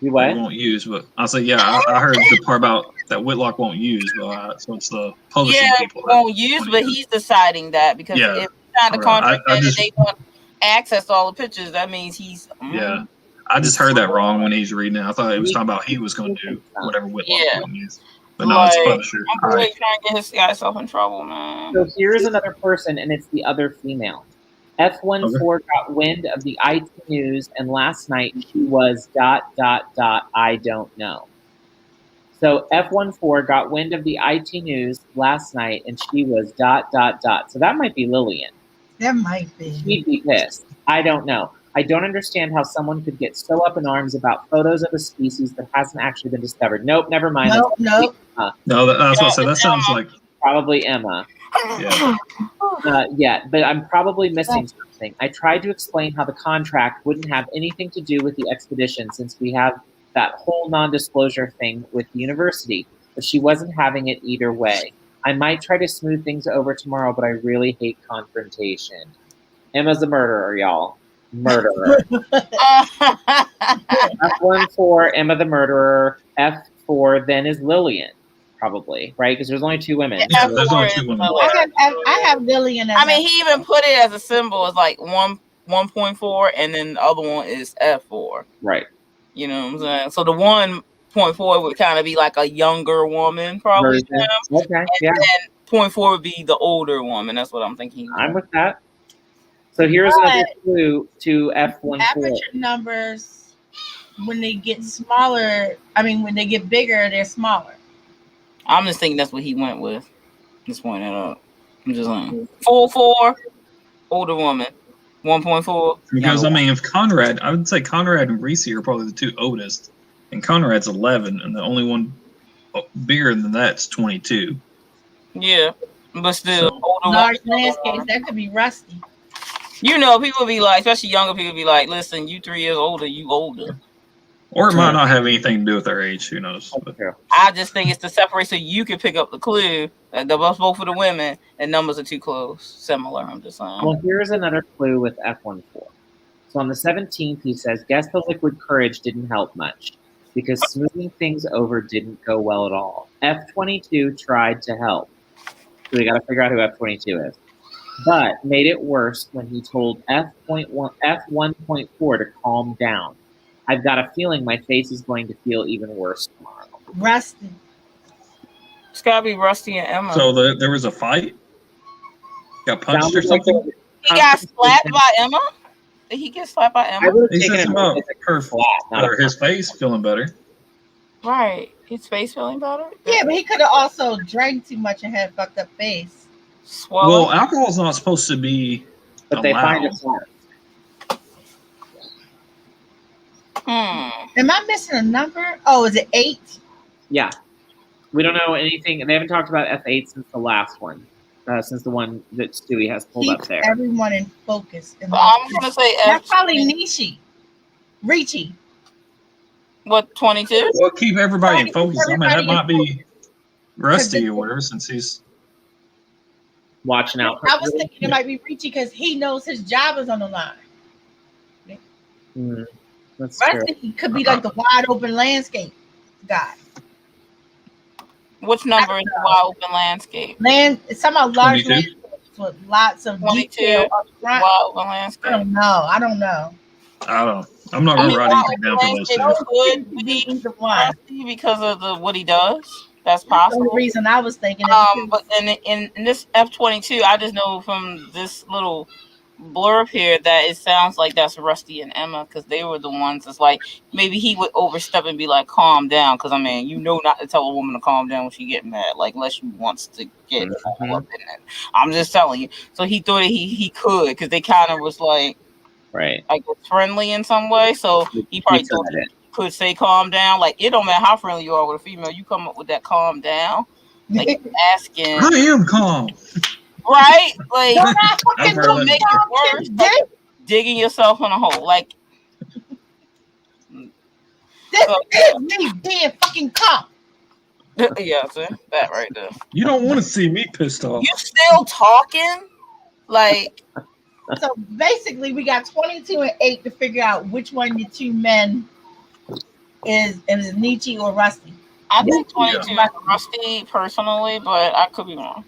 You what? Won't use, but I said, yeah, I heard the part about that Whitlock won't use, but so it's the publishing people. Won't use, but he's deciding that because if he signed the contract and they want access to all the pictures, that means he's. Yeah. I just heard that wrong when he's reading it. I thought it was talking about he was going to do whatever Whitlock wouldn't use. But no, it's publisher. I'm really trying to get himself in trouble, man. So here's another person, and it's the other female. F14 got wind of the IT news, and last night she was ... I don't know. So F14 got wind of the IT news last night, and she was ... So that might be Lillian. There might be. She'd be pissed. I don't know. I don't understand how someone could get so up in arms about photos of a species that hasn't actually been discovered. Nope, never mind. Nope. No, that's what I said. That sounds like Probably Emma. yeah. But I'm probably missing something. I tried to explain how the contract wouldn't have anything to do with the expedition since we have that whole non-disclosure thing with the university, but she wasn't having it either way. I might try to smooth things over tomorrow, but I really hate confrontation. Emma's a murderer, y'all. Murderer. F1 for Emma the murderer. F4 then is Lillian, probably, right? Because there's only two women. Yeah, there's only two women. I have Lillian. I mean, he even put it as a symbol as like 1.4, and then the other one is F4. Right. You know what I'm saying? So the 1.4 would kind of be like a younger woman, probably. Okay. And Yeah. then 0.4 would be the older woman. That's what I'm thinking. I'm with that. So here's another clue to F14. Aperture numbers, when they get smaller, when they get bigger, they're smaller. I'm just thinking that's what he went with. Just pointing it out. I'm just saying. 4.4, older woman. 1.4. Because I mean, if Conrad, I would say Conrad and Reese are probably the two oldest, and Conrad's 11, and the only one bigger than that's 22. Yeah, but still, older Large woman. landscapes, that could be Rusty. You know, people be like, especially younger people, be like, "Listen, you 3 years older, you older." Or it might not have anything to do with their age. Who knows? I just think it's to separate so you can pick up the clue that the both for the women and numbers are too close, similar. I'm just saying. Well, here's another clue with F14. So on the 17th, he says, guess the liquid courage didn't help much because smoothing things over didn't go well at all. F22 tried to help. So we got to figure out who F22 is. But made it worse when he told F1.4 to calm down. I've got a feeling my face is going to feel even worse tomorrow. Rusty. It's gotta be Rusty and Emma. So there was a fight? Got punched or something? He got slapped by Emma? Did he get slapped by Emma? He says about her or his face feeling better. Right. His face feeling better? Yeah, but he could have also drank too much and had fucked up face. Swallow. Well, alcohol's not supposed to be But they find it hard. Am I missing a number? Oh, is it 8? Yeah. We don't know anything. They haven't talked about F8 since the last one. Since the one that Stewie has pulled up there. Everyone in focus. I'm going to say That's probably Nishi. Richie. What, 22? Well, keep everybody in focus. I mean, that might be Rusty or whatever since he's watching out. I was thinking it might be Richie because he knows his job is on the line. That's Rusty true. could be like the wide open landscape guy. Which number is the wide open landscape? It's talking about large 22? landscapes with lots of 22 detail up front. wide open landscape. I don't know. I don't know. I'm not gonna write anything down for those two. Could be Rusty because of what he does. That's possible. That's the reason I was thinking. But in this F22, I just know from this little blurb here that it sounds like that's Rusty and Emma because they were the ones that's like maybe he would overstep and be like calm down because I mean you know not to tell a woman to calm down when she get mad like unless she wants to get up in it. I'm just telling you. So he thought that he could because they kind of was like right I guess friendly in some way. So he probably thought he could say calm down. Like it don't matter how friendly you are with a female, you come up with that calm down. Like asking I am calm. Right? Like, don't make it worse. Like, digging yourself in a hole. Like, this is me being fucking calm. Yeah, see? That right there. You don't want to see me pissed off. You still talking? Like. So basically, we got 22 and 8 to figure out which one of the two men is Nietzsche or Rusty. I think 22 is Rusty personally, but I could be wrong.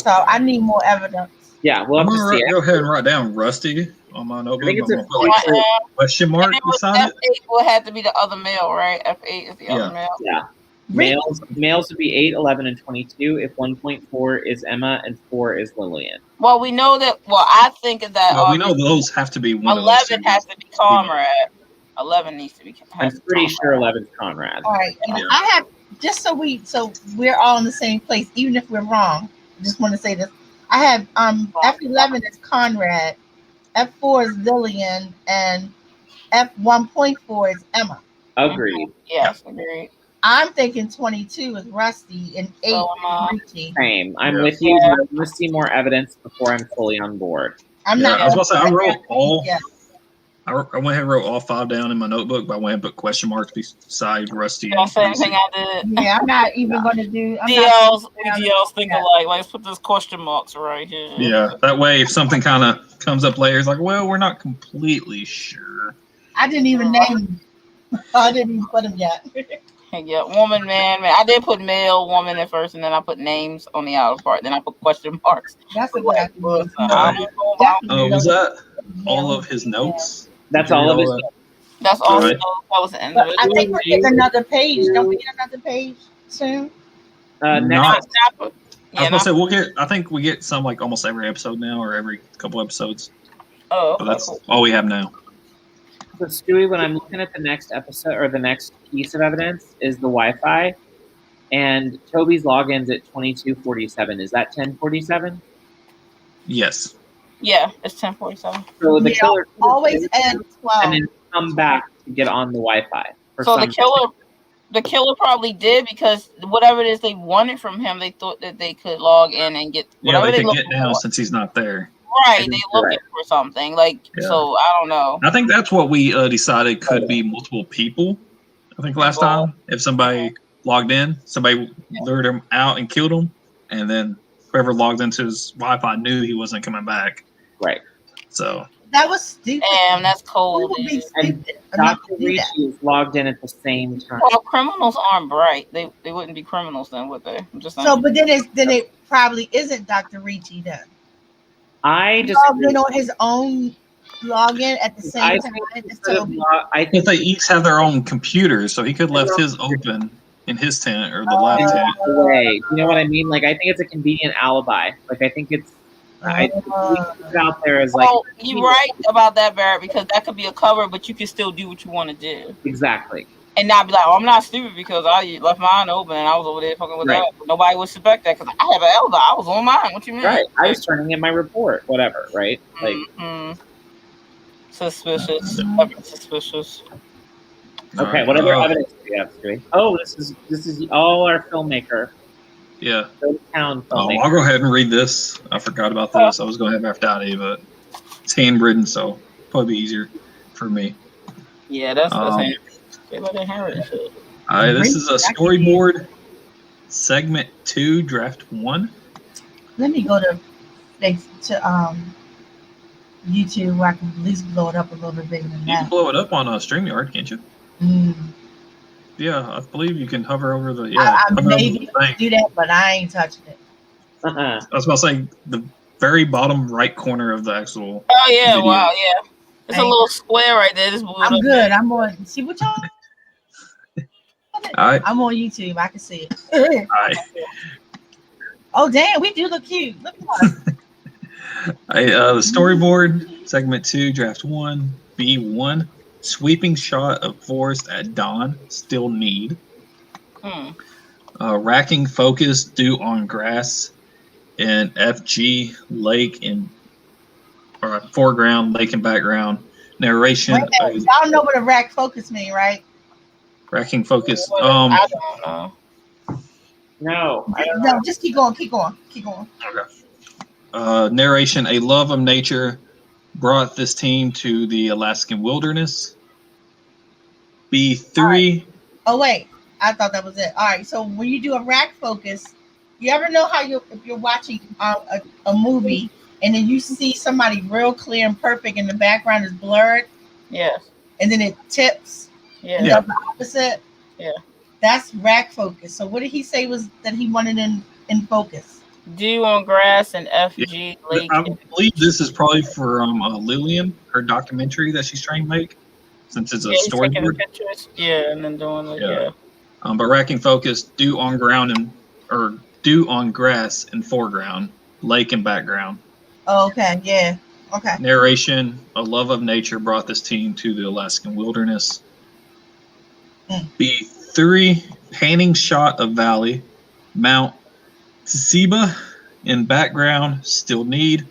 So I need more evidence. Yeah, we'll have to see. Go ahead and write down Rusty on my notebook. I think it's I'm gonna put like question mark beside it. F8 will have to be the other male, right? F8 is the other male. Yeah. Males would be 8, 11, and 22. If 1.4 is Emma and 4 is Lillian. Well, we know that. Well, I think that. Well, we know those have to be one 11 has to be Conrad. 11 needs to be. I'm pretty sure 11 is Conrad. All right. I have just so we're all in the same place, even if we're wrong. Just want to say this. I have F11 is Conrad, F4 is Lillian, and F1.4 is Emma. Agreed. Yes, agreed. I'm thinking 22 is Rusty and 8 So, is Richie. Same. I'm Yeah. with you. But I want to see more evidence before I'm fully on board. I'm Yeah, not. I was about to say, I wrote all. Yeah. I went ahead and wrote all 5 down in my notebook, but I went and put question marks beside Rusty. You know, same thing I did. Yeah, I'm not even going to do. DLs think alike. Let's put this question marks right here. Yeah, that way if something kind of comes up later, it's like, well, we're not completely sure. I didn't even name them. I didn't even put them yet. Yeah, woman, man. I did put male, woman at first, and then I put names on the outer part. Then I put question marks. That's a good idea. Was that all of his notes? That's all of his. That's all. Right. That was the end But of it. I think we're getting another page. Don't we get another page soon? Not- Yeah, I was about to say we'll get. I think we get some like almost every episode now, or every couple episodes. Oh, But that's all we have now. So Stewie, when I'm looking at the next episode or the next piece of evidence is the Wi-Fi, and Toby's login's at 2247. Is that 1047? Yes. yeah, it's 10:47. So the killer Always add 12. and then come back to get on the Wi-Fi. for So some the killer probably did because whatever it is they wanted from him, they thought that they could log in and get Yeah, whatever they could looked get now for. since he's not there. Right, they looking for something like. Yeah. So I don't know. I think that's what we decided could be multiple people. I think last time, if somebody logged in, somebody lured him out and killed him, and then whoever logged into his Wi-Fi knew he wasn't coming back. Right. So That was stupid. Damn, that's cold. We would be And stupid enough Dr. to do that. Ricci is logged in at the same time. Well, criminals aren't bright. They wouldn't be criminals then, would they? I'm just saying. So, but then it probably isn't Dr. Ricci then. I He just logged in on his own login at the same I time. think as instead of Toby. I if think they each have their own computers, so he could left his open in his tent or the lab tent. way. You know what I mean? Like I think it's a convenient alibi. Like I think it's I we put it out there as like well, you're right about that, Barrett, because that could be a cover, but you can still do what you want to do. exactly. And not be like, oh, I'm not stupid because I left mine open and I was over there fucking with Right. that. Nobody would suspect that because I have an alibi. I was on mine. What you mean? Right. I was turning in my report, whatever, right? Like Suspicious. Ever suspicious. okay, whatever evidence do you have, Stewie? Oh, this is all our filmmaker. Yeah. Town Oh, filmmaker. I'll go ahead and read this. I forgot about this. I was going to have Daddy, but it's handwritten, so probably be easier for me. Yeah, that's they let it handwritten shit. All right, this is a storyboard segment 2, draft 1. Let me go to YouTube where I can at least blow it up a little bit bigger than You can that. blow it up on StreamYard, can't you? Mm. Yeah, I believe you can hover over the I hover over maybe the thing. do that, but I ain't touching it. Uh-uh. I was about to say the very bottom right corner of the actual. Oh yeah, video. wow, yeah. It's a little square right there. Just blew it I'm up. good. I'm on. See what y'all? All right, I'm on YouTube. I can see it. all right. Oh damn, we do look cute. Look at us. The storyboard segment 2, draft 1, B1. Sweeping shot of forest at dawn. Still need. Racking focus due on grass and FG lake and or foreground, lake and background. Narration. Wait a minute. Y'all know what a rack focus mean, right? Racking focus. I don't know. No. I don't No, just keep going. Keep going. Keep going. Okay. Narration. A love of nature brought this team to the Alaskan wilderness. B3. Oh wait, I thought that was it. All right. So when you do a rack focus, you ever know how if you're watching a movie and then you see somebody real clear and perfect and the background is blurred, Yes. and then it tips Yeah. Yeah. the opposite. Yeah. That's rack focus. So what did he say was that he wanted in focus? Dew on grass and FG lake. I believe this is probably from Lillian, her documentary that she's trying to make, since it's a He's taking the storyboard. pictures. Yeah, and then doing the Yeah. But racking focus, dew on ground or dew on grass in foreground, lake and background. Oh, okay. Yeah. Okay. Narration, a love of nature brought this team to the Alaskan wilderness. B3, panning shot of valley, Mount Tseba In background, still need.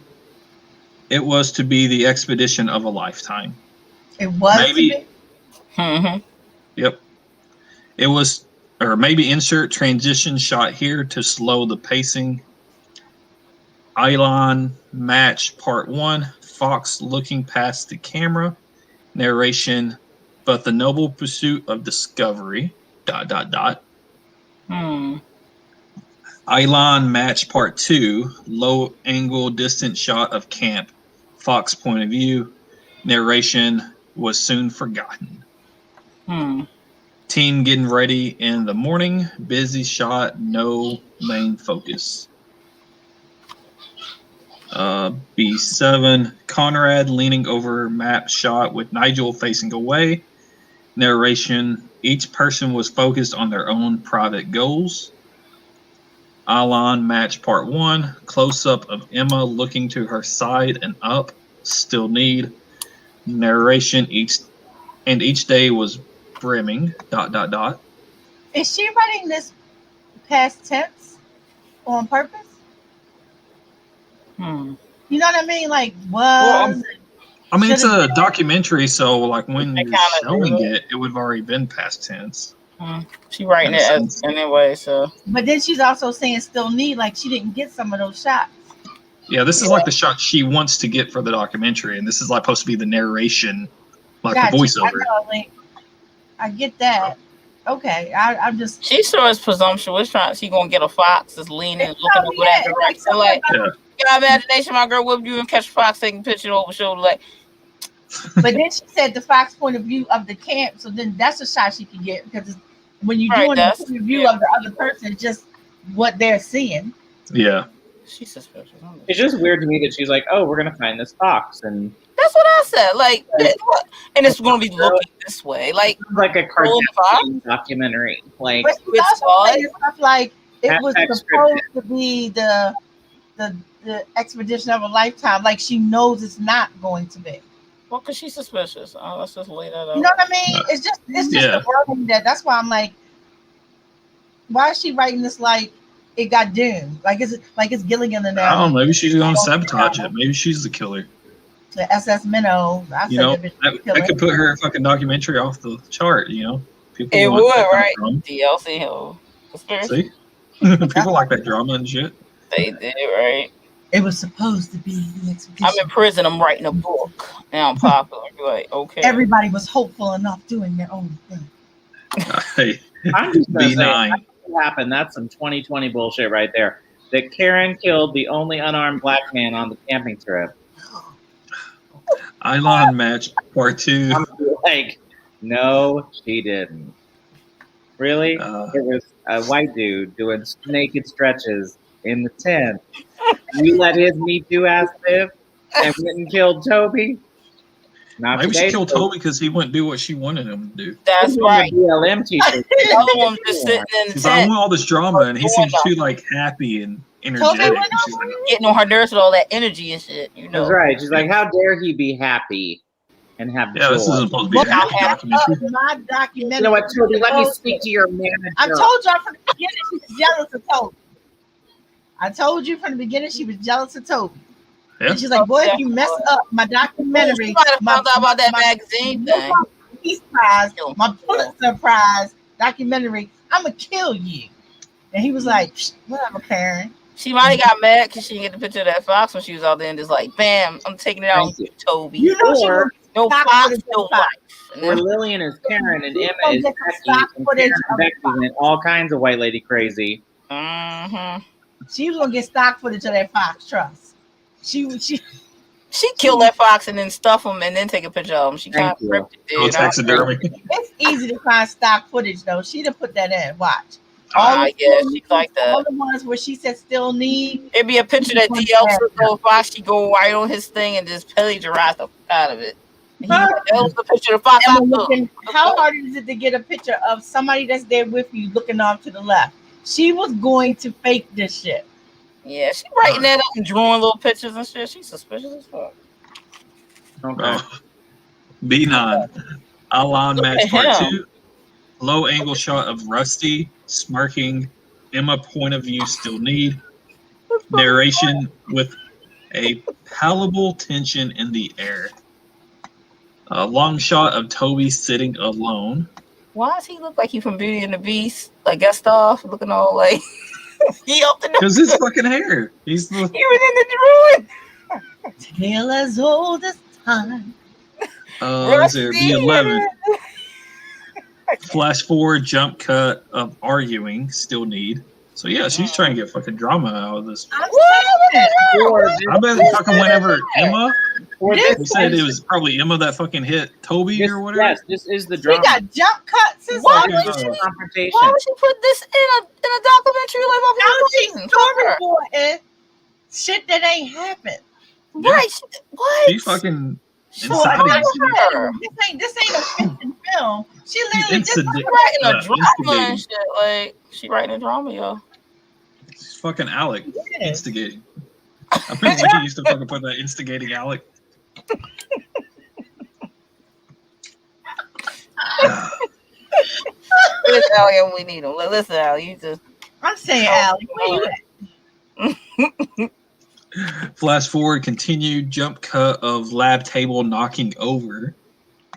It was to be the expedition of a lifetime. It was Maybe. to be? Mm-hmm. Yep. It was, or maybe insert transition shot here to slow the pacing. Elan match part 1. Fox looking past the camera. Narration, but the noble pursuit of discovery. ... Elan match part 2. Low angle distant shot of camp. Fox point of view. Narration was soon forgotten. Team getting ready in the morning. Busy shot. No main focus. B7. Conrad leaning over map shot with Nigel facing away. Narration. Each person was focused on their own private goals. Elan match part 1. Close up of Emma looking to her side and up. Still need. Narration. Each day was brimming. ... Is she writing this past tense on purpose? You know what I mean? Like, was. I mean, it's should've a documentary, so like when They you're kinda showing do it, it would have already been past tense. She writing it as anyway, so. But then she's also saying still need, like she didn't get some of those shots. Yeah, this is like the shot she wants to get for the documentary, and this is like supposed to be the narration, like Gotcha. the voiceover. I get that. Okay, I'm just. She sure is presumptuous. She gonna get a fox that's leaning, looking over that direction. Like, Yeah. your imagination, my girl, whip you and catch a fox, taking a picture over shoulder. Like, But then she said the fox point of view of the camp, so then that's a shot she can get because when you're doing the point of view of the other person, it's just what they're seeing. Yeah. She's suspicious. It's just weird to me that she's like, "Oh, we're gonna find this fox," and that's what I said. Like, and it's gonna be looking this way, like a cartoon documentary. Like, but she's also saying stuff like it was supposed to be the expedition of a lifetime. Like she knows it's not going to be. Well, because she's suspicious. Let's just lay that out. You know what I mean? It's just the wording that's why I'm like, why is she writing this like it got doomed? Like it's Gilligan and I don't know. Maybe she's going to sabotage it. Maybe she's the killer. The SS Minnow. That could put her fucking documentary off the chart. You know, people it would, right? DLC Hill. See, people like that drama and shit. They did, right? It was supposed to be the expedition. I'm in prison. I'm writing a book. Now I'm popular. You're like, okay. Everybody was hopeful enough doing their own thing. Hey, I'm just gonna say, that happened. That's some 2020 bullshit right there. That Karen killed the only unarmed black man on the camping trip. Elan match part 2. I'm like, no, she didn't. Really? It was a white dude doing naked stretches in the tent. You let his Me Too ass live and went and killed Toby? Maybe she killed Toby because he wouldn't do what she wanted him to do. That's right. BLM teacher. The other one just sitting in the tent. I want all this drama, and he seems too like happy and energetic. She's like, getting on her nerves with all that energy and shit. You know. That's right. She's like, how dare he be happy and have joy? This isn't supposed to be a documentary. My documentary. You know what, Toby? Let me speak to your manager. I told y'all from the beginning she was jealous of Toby. I told you from the beginning she was jealous of Toby. Yeah. And she's like, boy, if you mess up my documentary, found out about that magazine thing. Peace Prize, my Pulitzer Prize documentary, I'm gonna kill you. And he was like, whatever, Karen. She might have got mad because she didn't get the picture of that fox when she was out there and just like, bam, I'm taking it out on you, Toby. You know, no fox, no life. Where Lillian is Karen and Emma is Becky, and Karen and Becky went all kinds of white lady crazy. She was gonna get stock footage of that fox trust. She killed that fox and then stuff him and then take a picture of him. She kind of ripped it, dude. It's easy to find stock footage though. She done put that in. Watch. Yeah, she's like that. All the ones where she said still need. It'd be a picture that DL took of fox. She go right on his thing and just plagiarize the out of it. That was the picture of fox. How hard is it to get a picture of somebody that's there with you looking off to the left? She was going to fake this shit. Yeah, she's writing that up and drawing little pictures and shit. She's suspicious as fuck. Okay. B9. Elan match part 2. Low angle shot of Rusty smirking. Emma point of view still need. Narration with a palpable tension in the air. A long shot of Toby sitting alone. Why does he look like he from Beauty and the Beast? Like Gustav, looking all like he up the Because his fucking hair. He's the he was in the drawing. Tale as old as time. is there the 11th. Flash forward, jump cut of arguing, still need. So yeah, she's trying to get fucking drama out of this. I bet fucking whenever Emma, they said it was probably Emma that fucking hit Toby or whatever. Yes, this is the drama. We got jump cuts and Why stuff. would she, Confrontation. why would she put this in a documentary like Now she's my storyboarding shit that ain't happened. Right? What? She fucking So inciting I shit. her. This ain't a fiction film. She literally just Incident- She writing a drama instigating. and shit. Like she writing a drama, y'all. She's fucking Alec Yes. instigating. I bet he used to fucking put that instigating Alec. Listen, Al, yeah, we need him. Listen, Al, you just I'm saying, Alec, where you at? Flash forward, continued jump cut of lab table knocking over.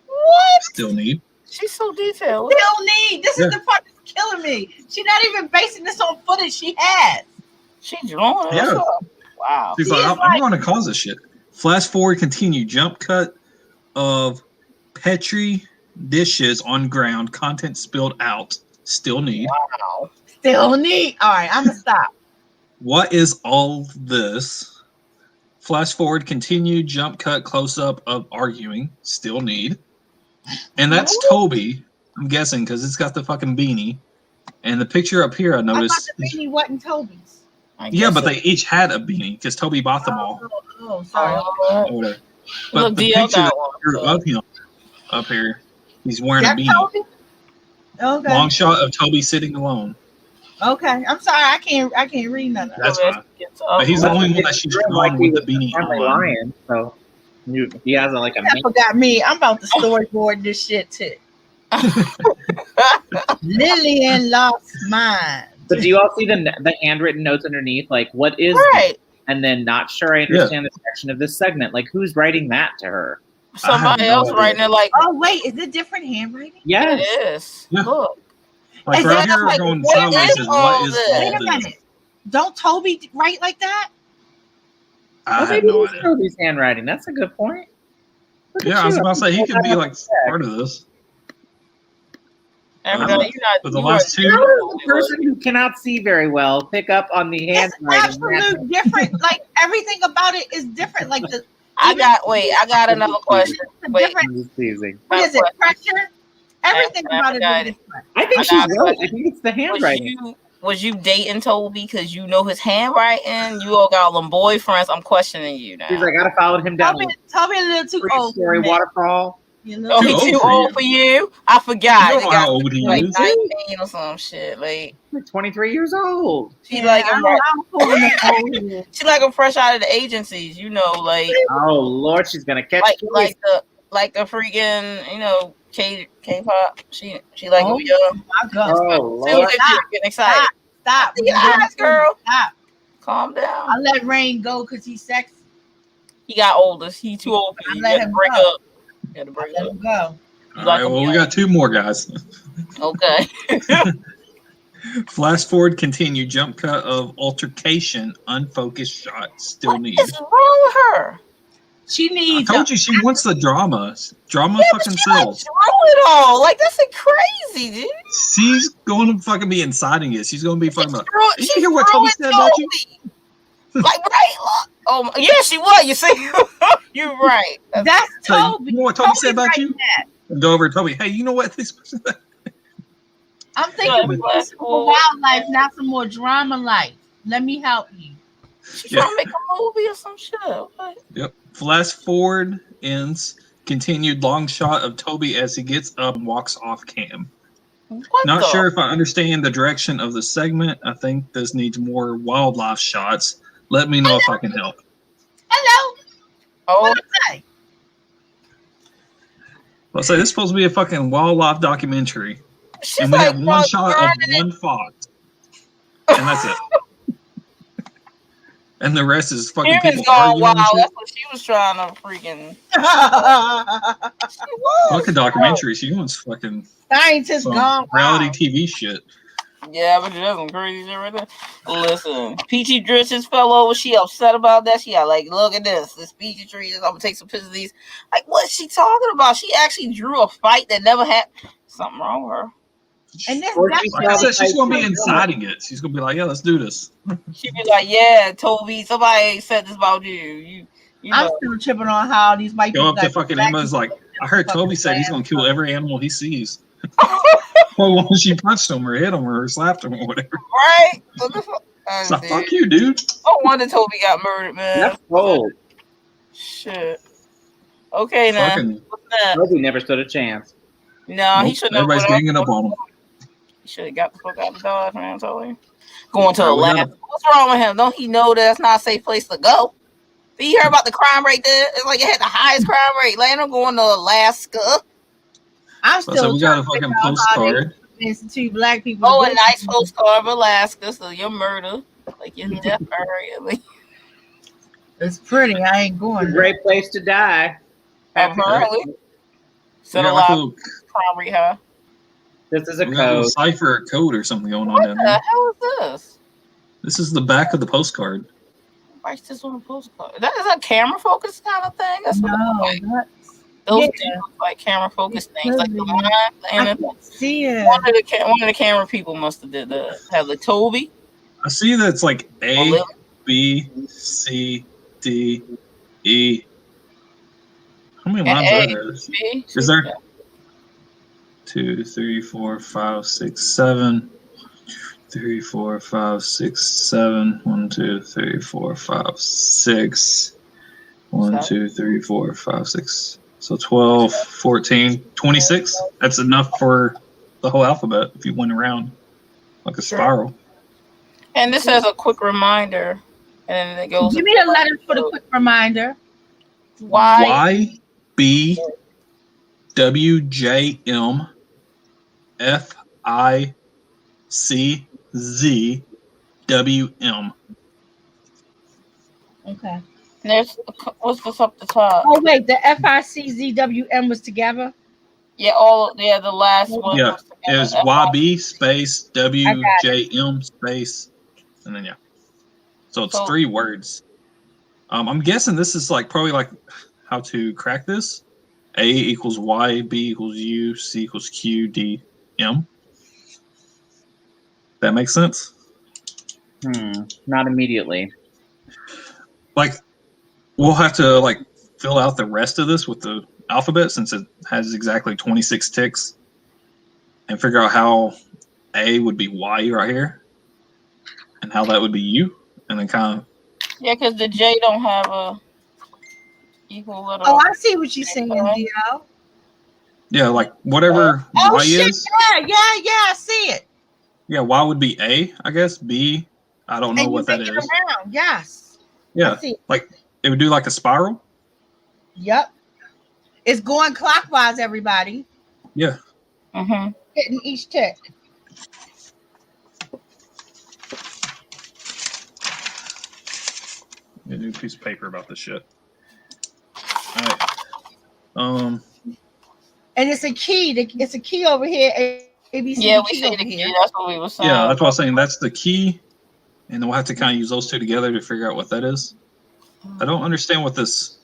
what? Still need. She's so detailed. Still need. This is the part that's killing me. She's not even basing this on footage she has. She drawing. Yeah. Yeah. Wow. She's She like, is I'm going to cause this shit. Flash forward, continue jump cut of Petri dishes on ground, content spilled out. Still need. Wow. Still need. All right, I'm going to stop. What is all this? Flash forward, continue jump cut close up of arguing. Still need. And that's Toby, I'm guessing, because it's got the fucking beanie. And the picture up here, I I thought noticed. the beanie wasn't Toby's. Yeah, but they each had a beanie because Toby bought them all. Oh, sorry. Or whatever. But Look, the DL picture got one. of him up here, he's wearing a That's beanie. Toby? Okay. Long shot of Toby sitting alone. Okay. I'm sorry. I can't read none of that. That's fine. But he's the only one that she's drawn with the beanie Friendly on. lion, so he has like a That forgot me. I'm about to storyboard this shit too. Lillian lost mine. But do you all see the handwritten notes underneath? Like, what is right. and then not sure I understand the section of this segment. Like, who's writing that to her? Somebody else no writing it like Oh wait, is it different handwriting? Yes. it is. Yeah. Look. Like Is right that here like, going what sideways is says, all what is this? all Wait a this? minute. Don't Toby write like that? I have maybe no it's idea. Toby's handwriting. That's a good point. Look Yeah, at I was you. about to say he could be like part of this. Everybody, you're not. But the you last are- two- You're the person who cannot see very well pick up on the It's handwriting. absolute different. Like everything about it is different. Like the I got another question. the Wait. different. It's pleasing. What is it? Pressure. Everything about it Aphrodite. is different. I think I she's got a right. I question. think it's the handwriting. Was you dating Toby because you know his handwriting? You all got all them boyfriends. I'm questioning you now. She's like, I gotta follow him down. Toby a little too old. for Three-story me. waterfall. You Oh, know? he Too too old old for for you? I forgot. You They know got how old he like is. 19 or some shit. Like Like 23 years old. she like him. I'm cool enough old here. She like him fresh out of the agencies. You know, like Oh Lord, she's gonna catch like the freaking K-pop. She like Oh, him young. My God. Oh See, Lord. you're getting excited. Stop. See your eyes, girl. Stop. Calm down. I let Rain go because he's sexy. He got older. He too old for I you. let You gotta him break go. up. You gotta break Let up. him go. All like right, him well, we young. got two more guys. Okay. Flash forward, continue jump cut of altercation, unfocused shot, still What need. is wrong with her? She I needs. told you she wants the drama. Drama Yeah, but fucking she like sells. throw it all. Like that's crazy, dude. She's going to fucking be inciting it. She's going to be fucking like, you She hear what Toby said about you? Like right, look. Oh my, yeah, she was. You see, you're right. That's Hey, Toby. you know what Toby said about you? That. And go over to Toby. Hey, you know what this person said? I'm thinking Yeah, we but- need some more wildlife, not some more drama life. Let me help you. She's trying to make a movie or some shit. What? Yep. Flash forward ends. Continued long shot of Toby as he gets up and walks off cam. What Not the? sure if I understand the direction of the segment. I think this needs more wildlife shots. Let me know if I can help. Hello. Oh, What I say? Let's say this is supposed to be a fucking wildlife documentary. she's And we like have one shot of burning it. one fox. And that's it. and the rest is fucking Kieran's people gone arguing wild. and shit. That's what she was trying to freaking. She was. Fucking documentary. She wants fucking Scientists some gone reality wild. TV shit. Yeah, but that's some crazy shit right there. Listen, Peachy Drishes fell over. She upset about that. She got like, look at this Peachy tree. I'm gonna take some pictures of these. Like, what's she talking about? She actually drew a fight that never happened. Something wrong with her. And this, Or that's she Like I said, she's gonna be Like, inciting it. She's gonna be like, yeah, let's do this. She'd be like, yeah, Toby, somebody said this about you. You I'm know. still tripping on how these white Go people up to got fucking black Emma's people like, I heard fucking Toby said he's land. gonna kill every animal he sees. Well, when she punched him or hit him or slapped him or whatever. Right? What the fuck? It's like, fuck you, dude. No wonder Toby got murdered, man. That's cold. Shit. Okay, now. Fucking What's that? Toby never stood a chance. No, he nope, shouldn't have. everybody's ganging up on him. He should have got the fuck out of Dodge, man. Totally. Going to All right, we Alaska. gotta- What's wrong with him? Don't he know that's not a safe place to go? Did you hear about the crime rate there? It's like it had the highest crime rate. Like, I'm going to Alaska. I'm So still we got a trying to fucking figure out how they postcard. institute black people. Oh, to a go nice to- postcard of Alaska. So your murder, like your death area. Like, It's pretty. I ain't going there. Great place to die. apparently. So We a got like lot a of crime rate high. This is a we got a little code. cipher or code or something going on What down the there. hell is this? This is the back of the postcard. Why's this on a postcard? That is a camera focus kind of thing. That's what it No, looks like. that's, Those yeah. do look like camera focus It things, like could the be. line. I And can't see it. one of the camera people must have did that. Have the Toby. I see that it's like A, Lily. B, C, D, E. How many And lines A, are there? B, Is there 2, 3, 4, 5, 6, 7? 3, 4, 5, 6, 7. 1, 2, 3, 4, 5, 6. 1, 2, 3, 4, 5, 6. So 12, 14, 26. That's enough for the whole alphabet if you went around like a Sure. spiral. And this has a quick reminder, and then it goes. Give me the letters for the quick reminder. Y. Y, B, W, J, M, F, I, C, Z, W, M. Okay. There's what's this up the top? Oh wait, the FICZWM was together. Yeah, the last one. Yeah, was it was together. YB space W, I got J, M space, and then yeah. So it's So- 3 words. I'm guessing this is like probably like how to crack this. A equals Y, B equals U, C equals Q, D, M. That makes sense? Not immediately. Like, we'll have to like fill out the rest of this with the alphabet since it has exactly 26 ticks and figure out how A would be Y right here and how that would be U, and then kind of Yeah, because the J don't have a equal letter. Oh, I see what you're saying, Dio. yeah, like whatever Oh Y shit! is. Yeah, I see it. Yeah, Y would be A, I guess. B, I don't know And what you that make it is. around. Yes. Yeah, I see. like it would do like a spiral. Yep. It's going clockwise, everybody. Yeah. Mm-hmm. Hitting each tick. Get a new piece of paper about this shit. All right. And it's a key. It's a key over here. ABC Yeah, we key say over the key. here. That's what we were saying. Yeah, that's what I was saying. That's the key, and then we'll have to kind of use those two together to figure out what that is. I don't understand what these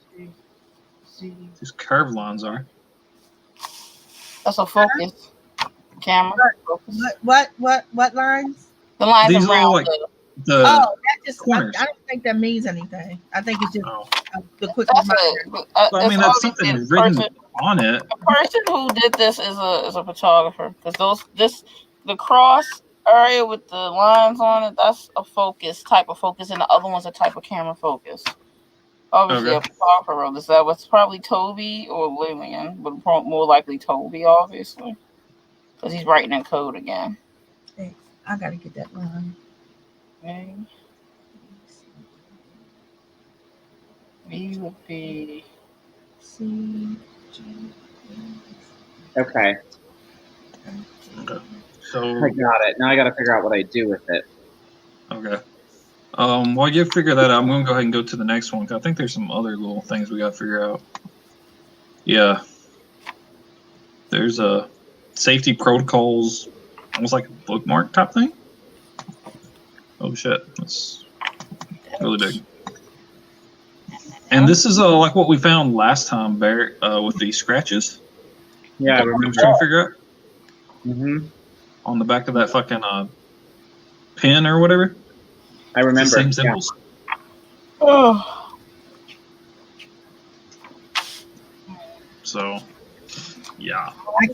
curved lines are. That's a focus. Camera. Focus. What lines? The lines These around are like the the. Oh, that just I corners. don't think that means anything. I think it's just Oh. the quick That's reminder. a, I mean, that's something written on it. The person who did this is a photographer, because the cross area with the lines on it, that's a focus type of focus, and the other one's a type of camera focus. Obviously, Okay. a photographer wrote this. That was probably Toby or Lillian, but more likely Toby, obviously, because he's writing in code again. I gotta get that line. Okay. B would be C, G, Okay, Okay. So I got it. Now I got to figure out what I do with it. okay. While you figure that out, I'm going to go ahead and go to the next one. 'Cause I think there's some other little things we got to figure out. Yeah. There's a safety protocols, almost like a bookmark type thing. Oh shit, that's really big. And this is like what we found last time, Barrett, with the scratches. Yeah, I remember. Trying to figure out Mm-hmm. on the back of that fucking pen or whatever. I remember. Same symbols. Oh. So, yeah. I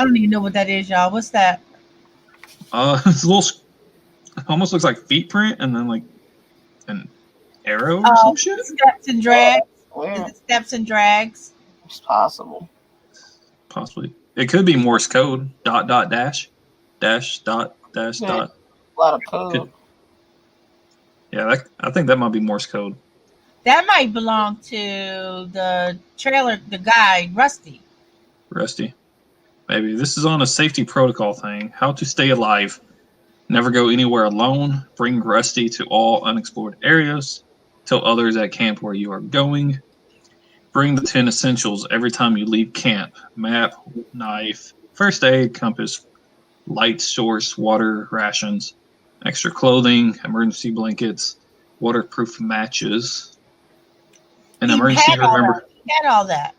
don't even know what that is, y'all. What's that? It's a little. Almost looks like feet print, and then like an arrow or some shit. Steps and drags. Where? Is it steps and drags? It's possible. Possibly. It could be Morse code. Dot dot dash, dash dot dash Yeah. dot. A lot of code. Yeah, I think that might be Morse code. That might belong to the trailer, the guy, Rusty. Rusty. Maybe. This is on a safety protocol thing. How to stay alive. Never go anywhere alone. Bring Rusty to all unexplored areas. Tell others at camp where you are going. Bring the 10 essentials every time you leave camp. Map, knife, first aid, compass, light source, water, rations, extra clothing, emergency blankets, waterproof matches. An emergency, remember. He had all that.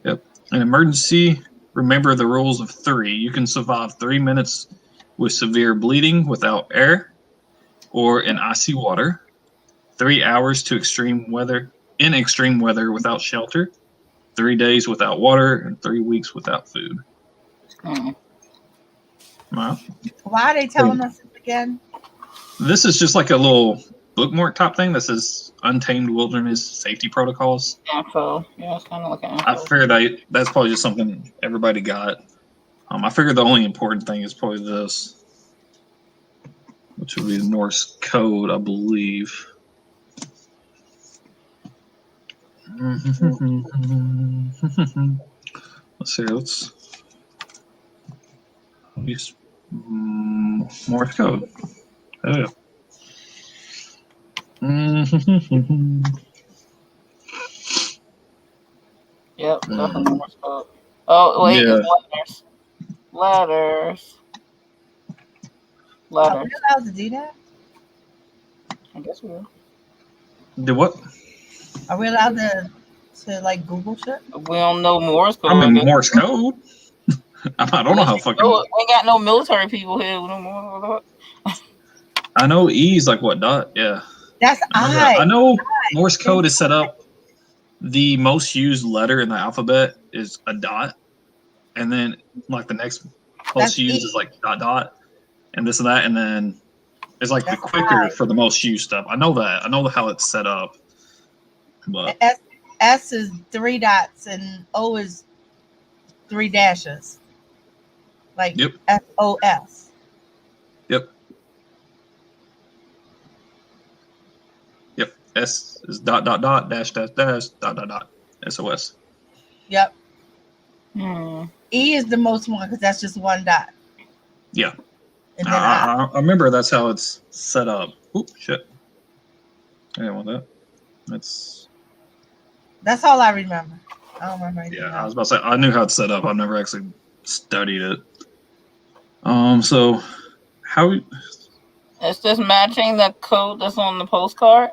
Yep. An emergency, remember the rules of 3. You can survive 3 minutes with severe bleeding without air or in icy water. 3 hours to extreme weather without shelter. 3 days without water and 3 weeks without food. Wow. Why are they telling us this again? This is just like a little bookmark type thing that says Untamed Wilderness Safety Protocols. Info. Yeah, it's kind of like an info. I figured that's probably just something everybody got. I figured the only important thing is probably this, which would be the Morse code, I believe. Let's see. Let's use Morse code. Oh, yeah. Yep, definitely Morse code. Oh, wait, Yeah. it's letters. Are we allowed to do that? I guess we will. Do what? Are we allowed to like Google shit? We don't know Morse code. I mean, Morse code. I don't know how fucking. We ain't got no military people here. We don't know. I know E's like what dot? Yeah. That's I know Morse code is set up. The most used letter in the alphabet is a dot, and then like the next most used is like dot dot, and this and that, and then it's like the quicker for the most used stuff. I know that. I know how it's set up. But S is 3 dots and O is 3 dashes. Like Yep. SOS. Yep. S is dot dot dot dash dash dash dot dot dot SOS. Yep. Hmm. E is the most one because that's just 1 dot. Yeah. And then I remember that's how it's set up. Oop, shit. I didn't want that. that's all I remember. I don't remember anything Yeah, I was else. about to say I knew how it's set up. I've never actually studied it. So how It's just matching the code that's on the postcard.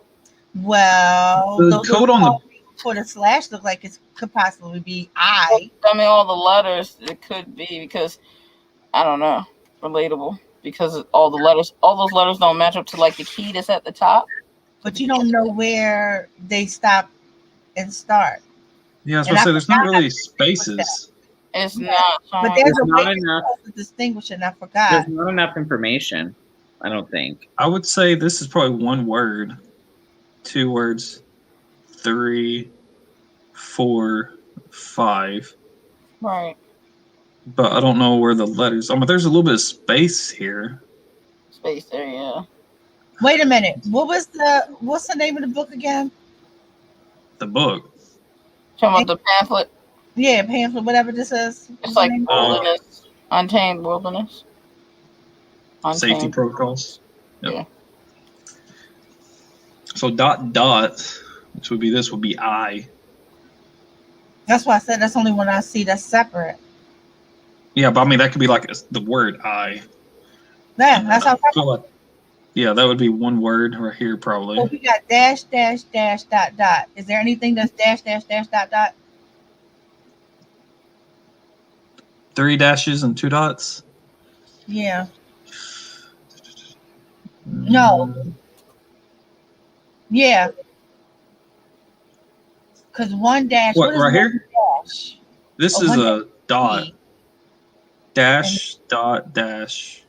Well, the those code on the for the slash look like it could possibly be I. I mean, all the letters it could be because I don't know, relatable because all those letters don't match up to like the key that's at the top. But you don't know where they stop and start. Yeah, I was about to say there's not really spaces. It's not. But there's a not way enough. to distinguish it, and I forgot. There's not enough information, I don't think. I would say this is probably 1 word, 2 words, 3, 4, 5. Right. But I don't know where the letters. But there's a little bit of space here. Space there, yeah. Wait a minute. What's the name of the book again? The book. Talking about the pamphlet. Yeah, pamphlet, whatever this is. It's like wilderness, untamed wilderness. Safety protocols. Yep. Yeah. So dot dot, which would be this, would be I. That's why I said that's the only one I see that's separate. Yeah, but I mean that could be like the word I. Yeah, that's how. Yeah, that would be one word right here probably. So we got dash dash dash dot dot. Is there anything that's dash dash dash dot dot? 3 dashes and 2 dots. Yeah. No. Yeah. Because one dash. What, is right here? one dash? This Oh, is one a dot. dash. Dash, dot, dash,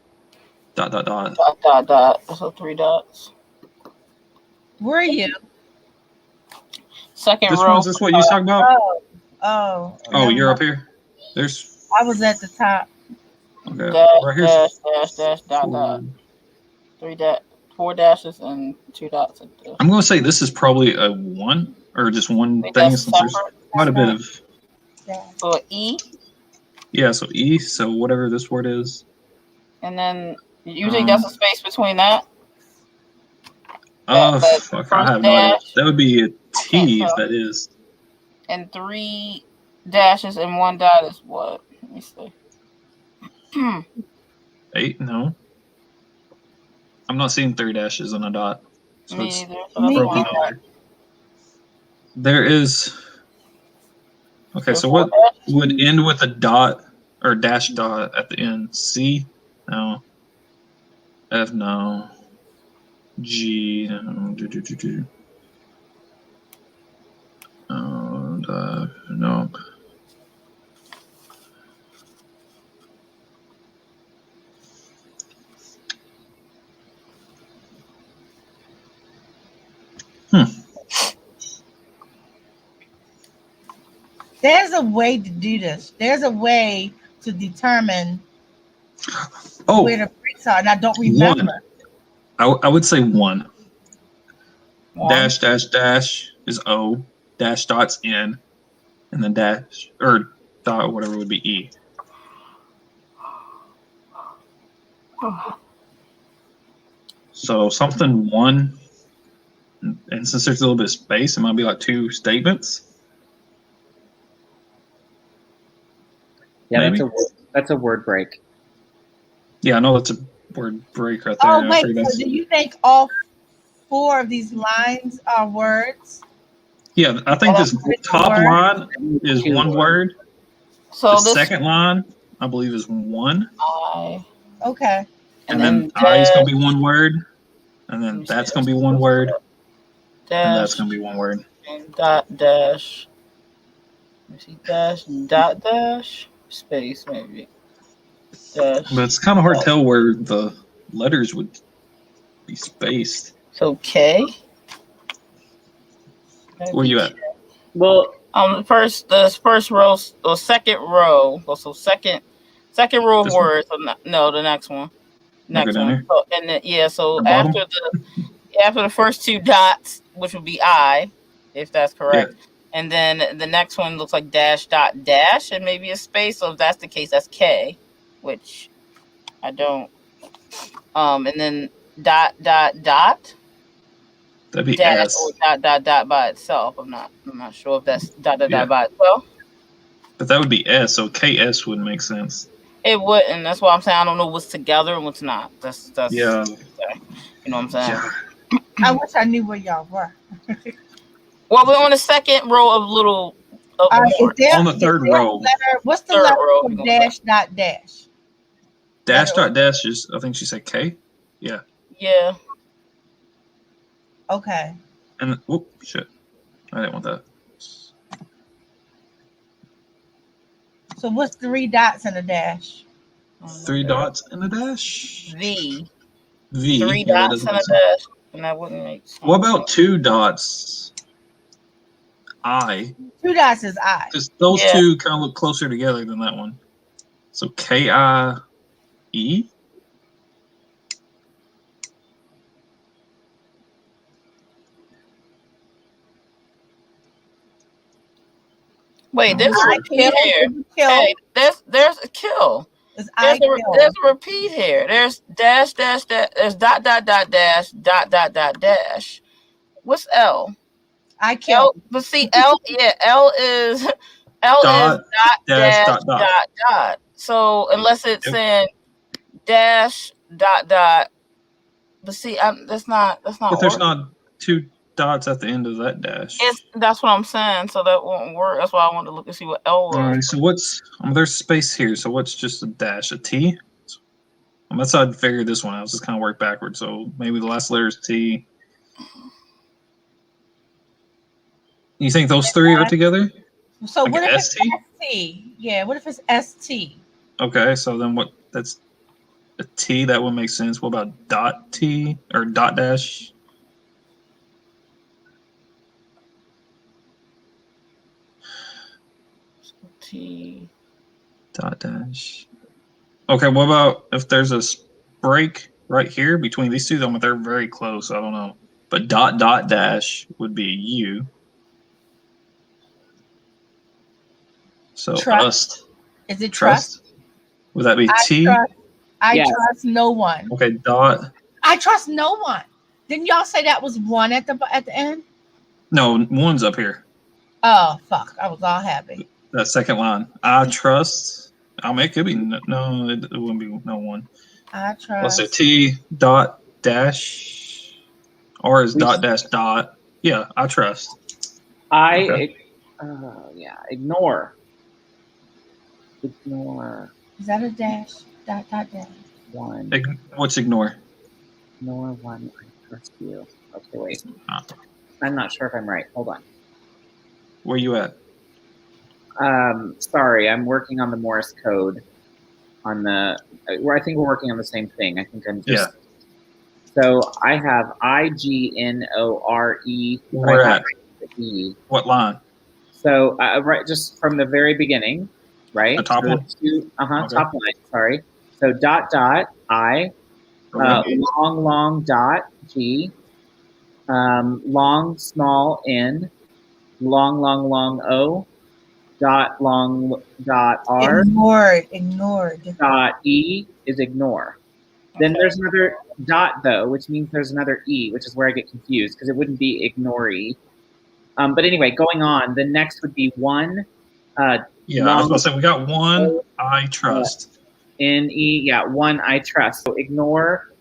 dot, dot, dot. Dot, dot, dot. So 3 dots. Where are you? Second This row. one's this what you was talking about? Oh. Oh, you're up here? There's I was at the top. okay. Dash, Right here's dash, dot, dot. 4 dashes and 2 dots. I'm gonna say this is probably a 1 or just one Wait, thing that's since there's separate? quite a bit of So E, yeah, so E, so whatever this word is. and then usually that's a space between that. Fuck, I have no idea. That would be a T if that is. And 3 dashes and 1 dot is what? Let me see. 8, no. I'm not seeing 3 dashes and a dot. So Me it's either. broken out there. There is. Okay, so what would end with a dot or dash dot at the end? C? No. F? No. G? No. No. There's a way to do this. There's a way to determine where the breaks are, and I don't remember. I would say 1. Dash, dash, dash is O. Dash dot's N. And then dash, or dot, or whatever would be E. So something 1. And since there's a little bit of space, it might be like 2 statements. Yeah, Maybe. that's a word break. Yeah, I know that's a word break right there. Oh, wait, so do you think all 4 of these lines are words? Yeah, I think this top line is 1 word. So the this second line, I believe, is 1. I. Okay. And then I is going to be 1 word. And then that's going to be 1 word. Dash, and that's going to be 1 word. And dot dash. Let me see. Dash, dot dash. Space, maybe. Dash. But it's kind of hard to tell where the letters would be spaced. So K. Where you at? Well, the first row, or second row. So second row of words. No, the next one. Next one. So, and then, so after the first 2 dots, which would be I, if that's correct. Yeah. And then the next one looks like dash dot dash and maybe a space. So if that's the case, that's K, which I don't. And then dot dot dot. That'd be dash S. Or dot dot dot by itself. I'm not sure if that's dot dot dot by itself. But that would be S, so KS wouldn't make sense. It wouldn't. That's why I'm saying I don't know what's together and what's not. That's yeah. You know what I'm saying? Yeah. I wish I knew where y'all were. Well, we're on the second row of little. On the third row. What's the letter for dash dot dash? Dash dot dash is, I think she said K. Yeah. Yeah. Okay. And whoop, shit. I didn't want that. So what's 3 dots and a dash? 3 dots and a dash? V. 3 dots and a dash. And that wouldn't make sense. What about 2 dots? I. 2 dots is I. Because those 2 kind of look closer together than that one. So K-I-E? Wait, there's a repeat here. Hey, there's a kill. There's a repeat here. There's dash dash dash. There's dot dot dot dash dot dot dot dash. What's L? I L, killed. but see, L is Dot, dot dash, dash dot. dot. So unless it's Yep. saying dash dot, but see, that's not But there's working. not 2 dots at the end of that dash. That's what I'm saying. So that won't work. That's why I wanted to look and see what L was. All right, so what's there's space here. So what's just a dash? A T? That's how I'd figure this one out. Just kind of work backwards. So maybe the last letter is T. You think those 3 are together? So Like what if it's ST? ST? Yeah, what if it's ST? Okay, so then what? That's a T. That would make sense. What about dot T or dot dash? T. Dot dash. Okay, what about if there's a break right here between these two? Then they're very close. I don't know. But dot dash would be a U. So Trust. Is it trust? Would that be T? I Yes. trust no one. Okay, dot. I trust no one. Didn't y'all say that was 1 at the end? No, 1's up here. Oh fuck! I was all happy. That second line. I trust. I mean, it could be no. It wouldn't be no 1. I trust. Let's say T dot dash, or is dot dash dot? Yeah, I trust. Okay. Ignore. Ignore. Is that a dash? Dot dash. 1. What's ignore? Ignore 1. I trust you. Okay, wait. I'm not sure if I'm right. Hold on. Where you at? Sorry, I'm working on the Morse code. On the, where I think we're working on the same thing. I think I'm just. Yeah. So I have IGNORE. Where at? E. What line? So right, just from the very beginning, right? The top one. Okay. Okay. Top line. Sorry. So dot I. Okay. Long dot G. Long small N. Long O. Dot long dot R. Ignored. Dot E is ignore. Then there's another dot though, which means there's another E, which is where I get confused because it wouldn't be ignore-y. But anyway, going on, the next would be 1. Yeah, I was going to say we got 1. I trust. N-E, yeah, 1. I trust. So ignore.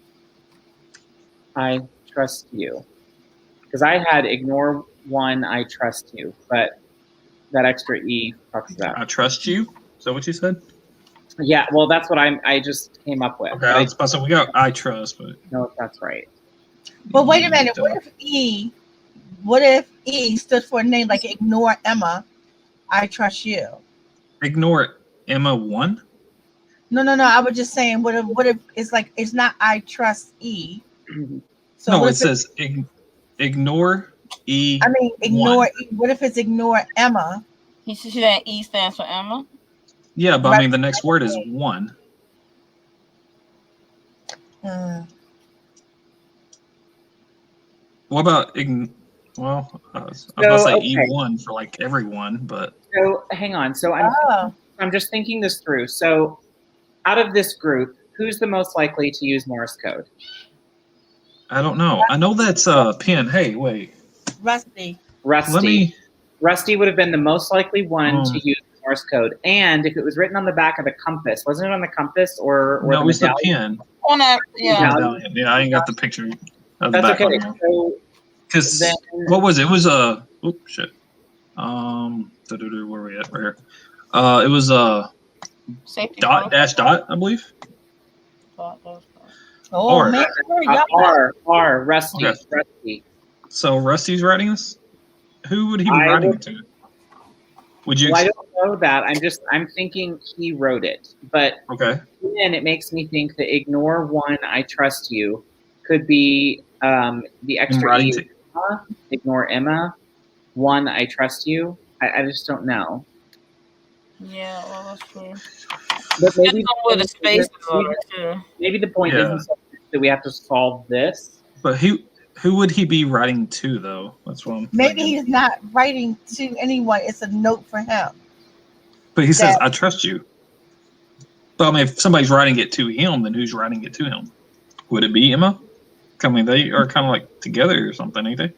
I trust you. Because I had ignore 1. I trust you, but that extra E fucks it up. I trust you. Is that what you said? Yeah, well, that's what I just came up with. Okay, I was about to say we got I trust, but no, that's right. But wait a minute. What if E stood for a name like ignore Emma? I trust you. Ignore Emma 1? No. I was just saying. What if it's like it's not I trust E? So no, it says ignore E. I mean, ignore E. What if it's ignore Emma? He said that E stands for Emma. Yeah, but I mean the next word is 1. What about well, I was about to say E1 for like everyone, but so hang on. So I'm just thinking this through. So out of this group, who's the most likely to use Morse code? I don't know. I know that's Pen. Hey, wait. Rusty. Rusty would have been the most likely one to use Morse code. And if it was written on the back of the compass, wasn't it on the compass or no, the it's the pen. On that, yeah. Yeah, I ain't got the picture of the That's back. okay. So because what was it? It was oops, shit. Where are we at? Right here. It was Safety dot dash dot, I believe. Oh, man. R. Rusty. Okay. Rusty. So Rusty's writing this. Who would he be writing it to? Would you? Well, I don't know that. I'm thinking he wrote it, but okay. Then it makes me think that ignore 1. I trust you could be the extra E. Ignore Emma. 1. I trust you. I just don't know. Yeah, well, that's true. But maybe with the space too. Maybe the point isn't that we have to solve this. But who would he be writing to though? That's what I'm Maybe thinking. he's not writing to anyone. It's a note for him. But he says, "I trust you." But I mean, if somebody's writing it to him, then who's writing it to him? Would it be Emma? I mean, they are kind of like together or something, ain't they?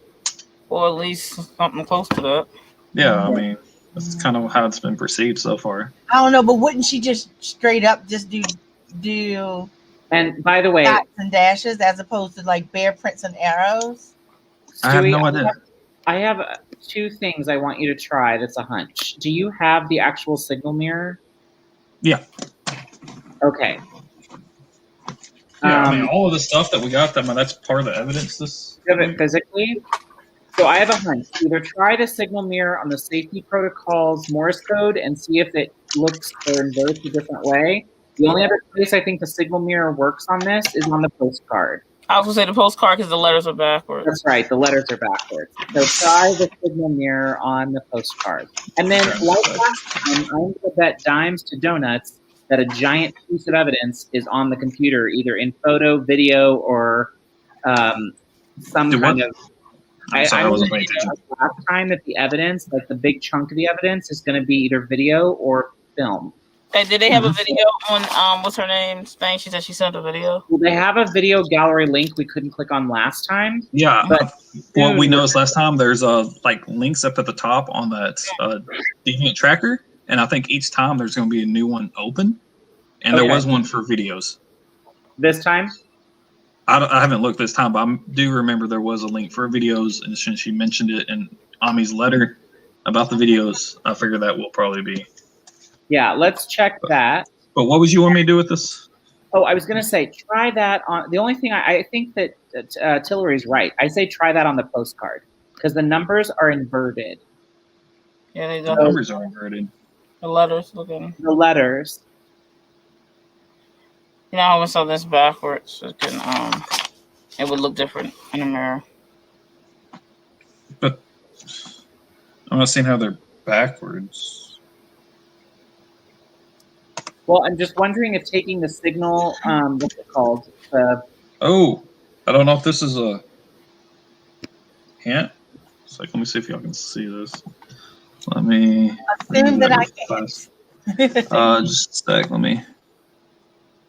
or at least something close to that. Yeah, I mean, that's kind of how it's been perceived so far. I don't know, but wouldn't she just straight up just do And by the way, dots and dashes as opposed to like bare prints and arrows? I have Stewie, no idea. I have two things I want you to try. That's a hunch. Do you have the actual signal mirror? Yeah. Okay. Yeah, I mean, all of the stuff that we got, that's part of the evidence. You have it physically? So I have a hunch. Either try the signal mirror on the safety protocols Morse code and see if it looks or inverts a different way. The only other place I think the signal mirror works on this is on the postcard. I was gonna say the postcard because the letters are backwards. That's right. The letters are backwards. So try the signal mirror on the postcard. And then, like last time, I'm going to bet dimes to donuts that a giant piece of evidence is on the computer, either in photo, video, or some kind of. I'm sorry, I wasn't paying thinking attention. last time that the evidence, like the big chunk of the evidence, is going to be either video or film. Hey, did they have a video on what's her name's thing? She said she sent a video. Well, they have a video gallery link we couldn't click on last time. Yeah, But what we noticed last time, there's like links up at the top on that deviant tracker, and I think each time there's going to be a new one open, and there Okay. was one for videos. This time? I haven't looked this time, but I do remember there was a link for videos, and since she mentioned it in Ami's letter about the videos, I figured that will probably be. Yeah, let's check that. But what would you want me to do with this? Oh, I was going to say, try that on. The only thing I think that Tillery's right. I say try that on the postcard because the numbers are inverted. Yeah, they The don't. numbers are inverted. The letters looking. The letters. You know how when something's backwards, it would look different in the mirror. But I'm not seeing how they're backwards. Well, I'm just wondering if taking the signal, what's it called? Oh, I don't know if this is a hint. It's like, let me see if y'all can see this. Let me Assume that I fast. Just a sec. Let me.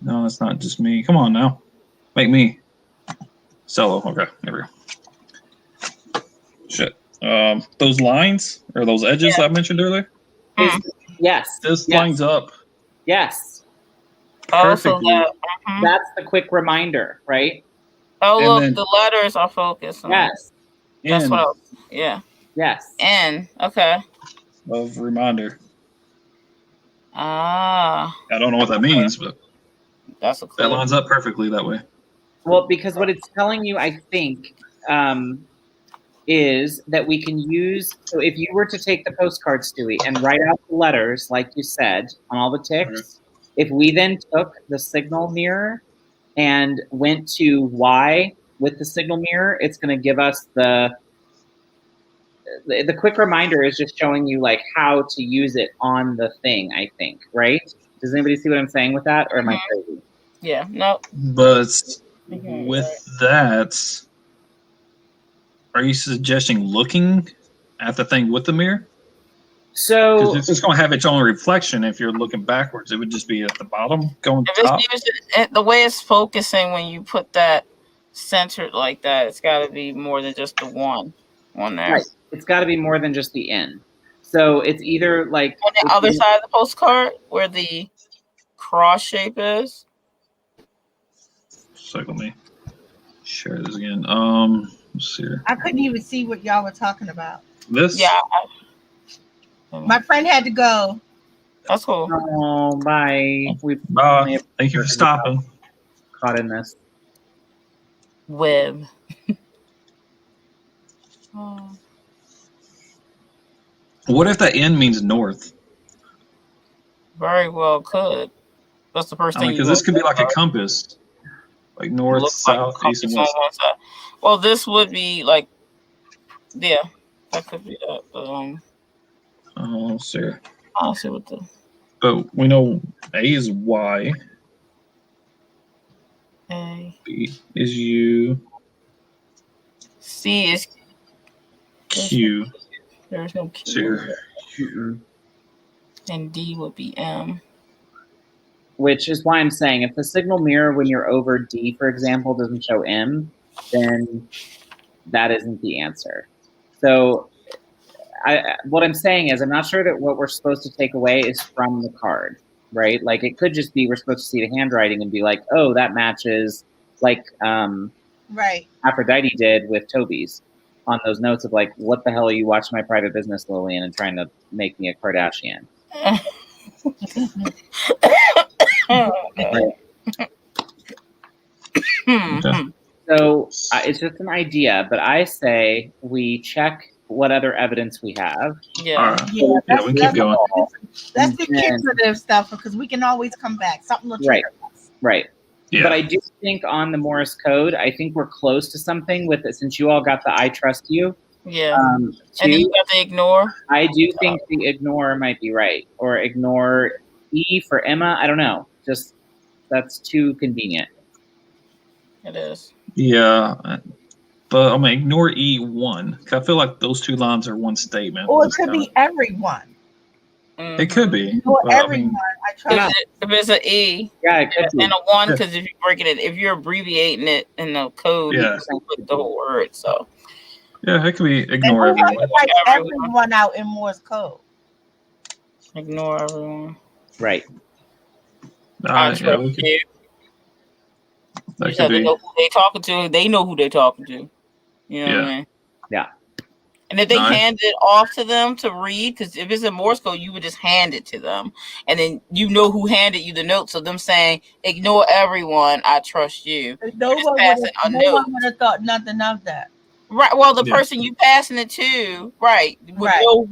No, it's not just me. Come on now, make me solo. Okay, there we go. Shit. Those lines or those edges I mentioned earlier. Yes. This yes. lines up. Yes. Oh, so Perfectly. That's the quick reminder, right? Oh, And look, then- the letters are focused. Yes. That's End what I was, yeah. Yes. N. Okay. of reminder. Ah, I don't know what that means, but that's a that clue. lines up perfectly that way. Well, because what it's telling you, I think, is that we can use. So if you were to take the postcard, Stewie, and write out the letters, like you said, on all the ticks, if we then took the signal mirror and went to Y with the signal mirror, it's going to give us the quick reminder is just showing you like how to use it on the thing, I think, right? Does anybody see what I'm saying with that, or am I crazy? Yeah. Nope. But Okay, with that, are you suggesting looking at the thing with the mirror? So Because it's just going to have its own reflection. If you're looking backwards, it would just be at the bottom, going If top. it's used, the way it's focusing when you put that centered like that, it's got to be more than just the one on there. right, it's got to be more than just the N. So it's either like On the other side of the postcard, where the cross shape is. So let me share this again. Let's see here. I couldn't even see what y'all were talking about. This? Yeah. My friend had to go. That's cool. oh, bye. We Thank you for stopping. caught in this. Web. Oh. What if that N means north? Very well could. That's the first thing. Because this could be like a compass, like north, south, east, and west. Well, this would be like, yeah, that could be that. But, Oh, see. I'll see what the But we know A is Y, A, B is U, C is Q. there's no Q, Sure. and D would be M. Which is why I'm saying if the signal mirror when you're over D, for example, doesn't show M, then that isn't the answer. So what I'm saying is I'm not sure that what we're supposed to take away is from the card, right? Like it could just be we're supposed to see the handwriting and be like, oh, that matches, like Right. Aphrodite did with Toby's on those notes of like, what the hell are you watching my private business, Lillian, and trying to make me a Kardashian? Right. Okay. So it's just an idea, but I say we check what other evidence we have. Yeah. All right. Yeah, Yeah, we can keep going. That's the And- sensitive stuff because we can always come back. Something will Right. trigger us. Right. Yeah. But I do think on the Morse code, I think we're close to something with it since you all got the I trust you. Yeah. And then Two, you got to ignore. I do think the ignore might be right. Or ignore E for Emma. I don't know. Just that's too convenient. It is. Yeah. But I'm going to ignore E1. I feel like those two lines are one statement. Or it Just could kinda- be everyone. It could be. Or but, I everyone. mean, I trust. If it's an E Yeah, it could be. and a 1, Yeah. because if you're breaking it, if you're abbreviating it in the code, you Yeah. can put the whole word. So yeah, it could be And ignore who has everyone. to write Everyone. everyone out in Morse code? ignore everyone. Right. I Yeah, trust we could, you. You that just have could to be. know who they talking to. They know who they're talking to. You know what I mean? Yeah. And if they Nice. hand it off to them to read, because if it's in Morse code, you would just hand it to them. And then you know who handed you the note. So them saying, ignore everyone, I trust you. No Just one pass would it a no note. one would have thought nothing of that. Right. Well, the Yeah. person you passing it to, right, would Right. know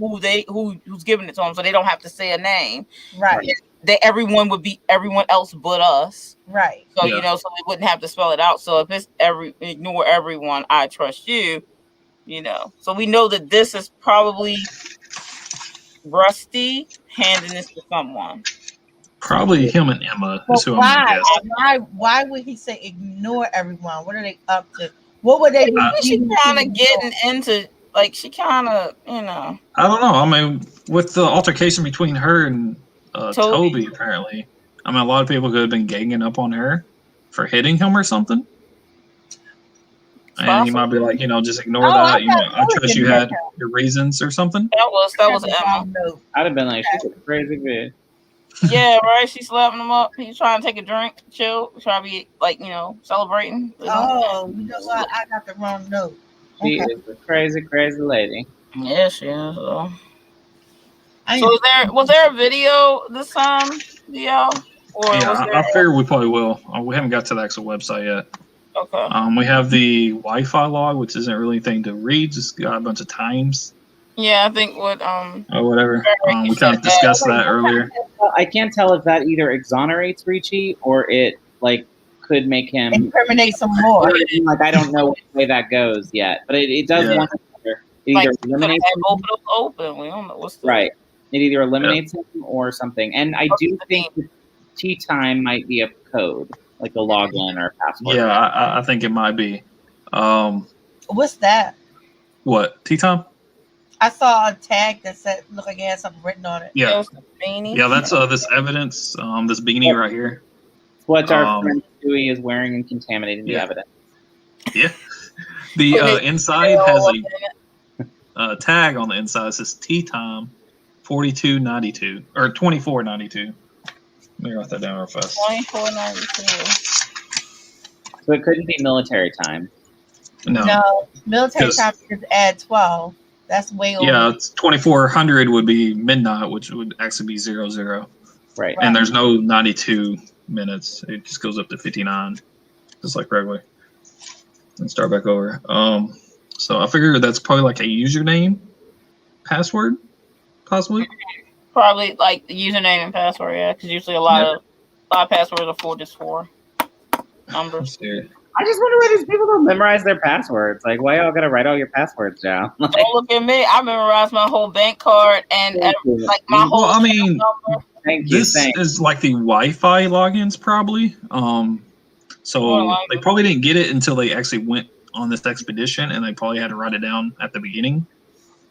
who's giving it to them, so they don't have to say a name. Right. Everyone would be everyone else but us. Right. So Yeah. you know, so they wouldn't have to spell it out. So if it's ignore everyone, I trust you. You know, so we know that this is probably Rusty handing this to someone. Probably him and Emma But is who I'm going to why? guess. Why would he say ignore everyone? What are they up to? What would they be? She doing kind to of getting into like she kind of I don't know. I mean, with the altercation between her and Toby. Toby, apparently, I mean, a lot of people could have been ganging up on her for hitting him or something. And he might be like, just ignore that. I trust you had your reasons or something. That was That's a Emma. wrong note. I'd have been like, she's a crazy bitch. Yeah, right. She slapping him up. He's trying to take a drink, chill, trying to be like, celebrating. Oh, you know what? I got the wrong note. She Okay. is a crazy, crazy lady. Yeah, she is. So I was there a video this time, Leo? Or Yeah, was I there? figure we probably will. We haven't got to the actual website yet. Okay. We have the Wi-Fi log, which isn't really anything to read. Just got a bunch of times Yeah, I think what or whatever. You We kind said of discussed that earlier. Well, I can't tell if that either exonerates Ricci or it could make him incriminate some more. I don't know which way that goes yet, but it does Yeah. one or the other. It like either could have eliminates him, open. We don't know what's the right. It either eliminates him or something. And I do Okay. think that tea time might be a code, like a login or a password. Yeah, I think it might be. What's that? What? Tea time? I saw a tag that said, look like it had something written on it. Yeah. beanie. Yeah, that's this evidence, this beanie right here. What our Um, friend Stewie is wearing and contaminating the yeah. evidence. Yeah. The inside has a tag on the inside that says tea time 42.92 or 24.92. Let me write that down real fast. 24.92. So it couldn't be military time. No, military 'Cause- time is add 12. That's way over. Yeah, it's 2400 would be midnight, which would actually be 00. Right. And there's no 92 minutes. It just goes up to 59, just like regular. And start back over. So I figure that's probably like a username, password, possibly. Probably like the username and password, yeah, because usually a lot of passwords are just four numbers. Let's see. I just wonder why these people don't memorize their passwords. Like, why y'all gotta write all your passwords down? Like, Don't look at me. I memorized my whole bank card and Thank you. like my whole Well, I mean, number. thank you. this Thanks. is like the Wi-Fi logins, probably. So they probably didn't get it until they actually went on this expedition, and they probably had to write it down at the beginning.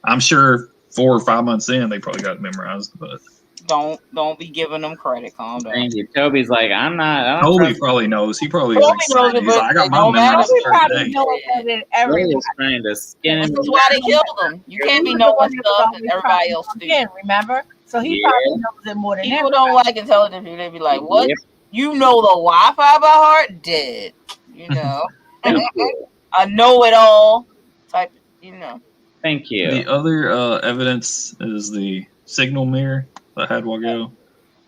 I'm sure 4 or 5 months in, they probably got it memorized, but Don't be giving them credit. Calm down. Thank you. Toby's like, I'm not. I don't Toby trust probably knows. He probably Toby like knows said it, it. He's but like, I got it my don't matter. memories We for probably today. know it than Ray everyone. is trying to skin This him. is why they killed him. You can't be knowing stuff and everybody else do. Again, remember? So he Yeah. probably knows it more than People everybody. don't like intelligent people. They be like, "What? Yep. You know the Wi-Fi by heart? Dead. You know, Thank you. I know it all." Type. You know. Thank you. The other evidence is the signal mirror that had Wago,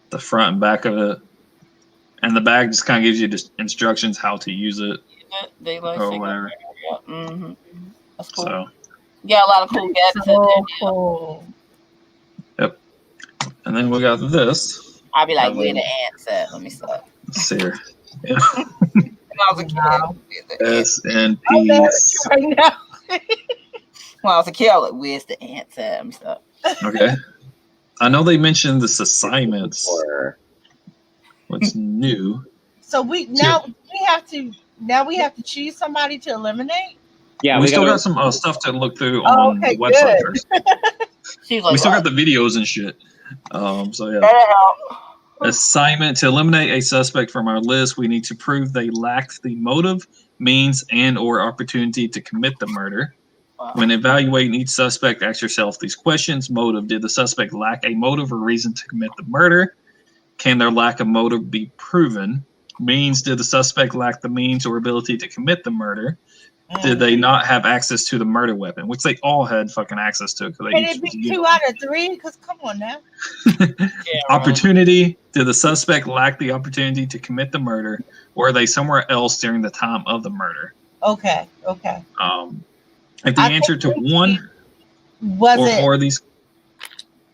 the front and back of it, and the bag just kind of gives you just instructions how to use it They like or signal. whatever. Yeah. Mm-hmm. That's cool. So, Yeah, a lot of cool gadgets in there. So cool. and then we got this. I'll be like, where the ants at? Let me stop. Let's see here. When I was a kid, Wow. where's the ants? S and I'm there P's. with you right now. When I was a kid, I was like, where's the ants at? Let me stop. Okay. I know they mentioned this assignments. Or- What's new? So we have to choose somebody to eliminate. Yeah, we still gotta- got some stuff to look through on okay, the website good. first. She was like, We still what? got the videos and shit. So yeah. Better help. Assignment: to eliminate a suspect from our list, we need to prove they lacked the motive, means, and or opportunity to commit the murder. Wow. When evaluating each suspect, ask yourself these questions. Motive: did the suspect lack a motive or reason to commit the murder? Can their lack of motive be proven? Means: did the suspect lack the means or ability to commit the murder? Did they not have access to the murder weapon, which they all had fucking access to? Can it be 2 out of 3? Because come on now. Opportunity: did the suspect lack the opportunity to commit the murder, or are they somewhere else during the time of the murder? Okay. If the answer to one Was or it? more of these,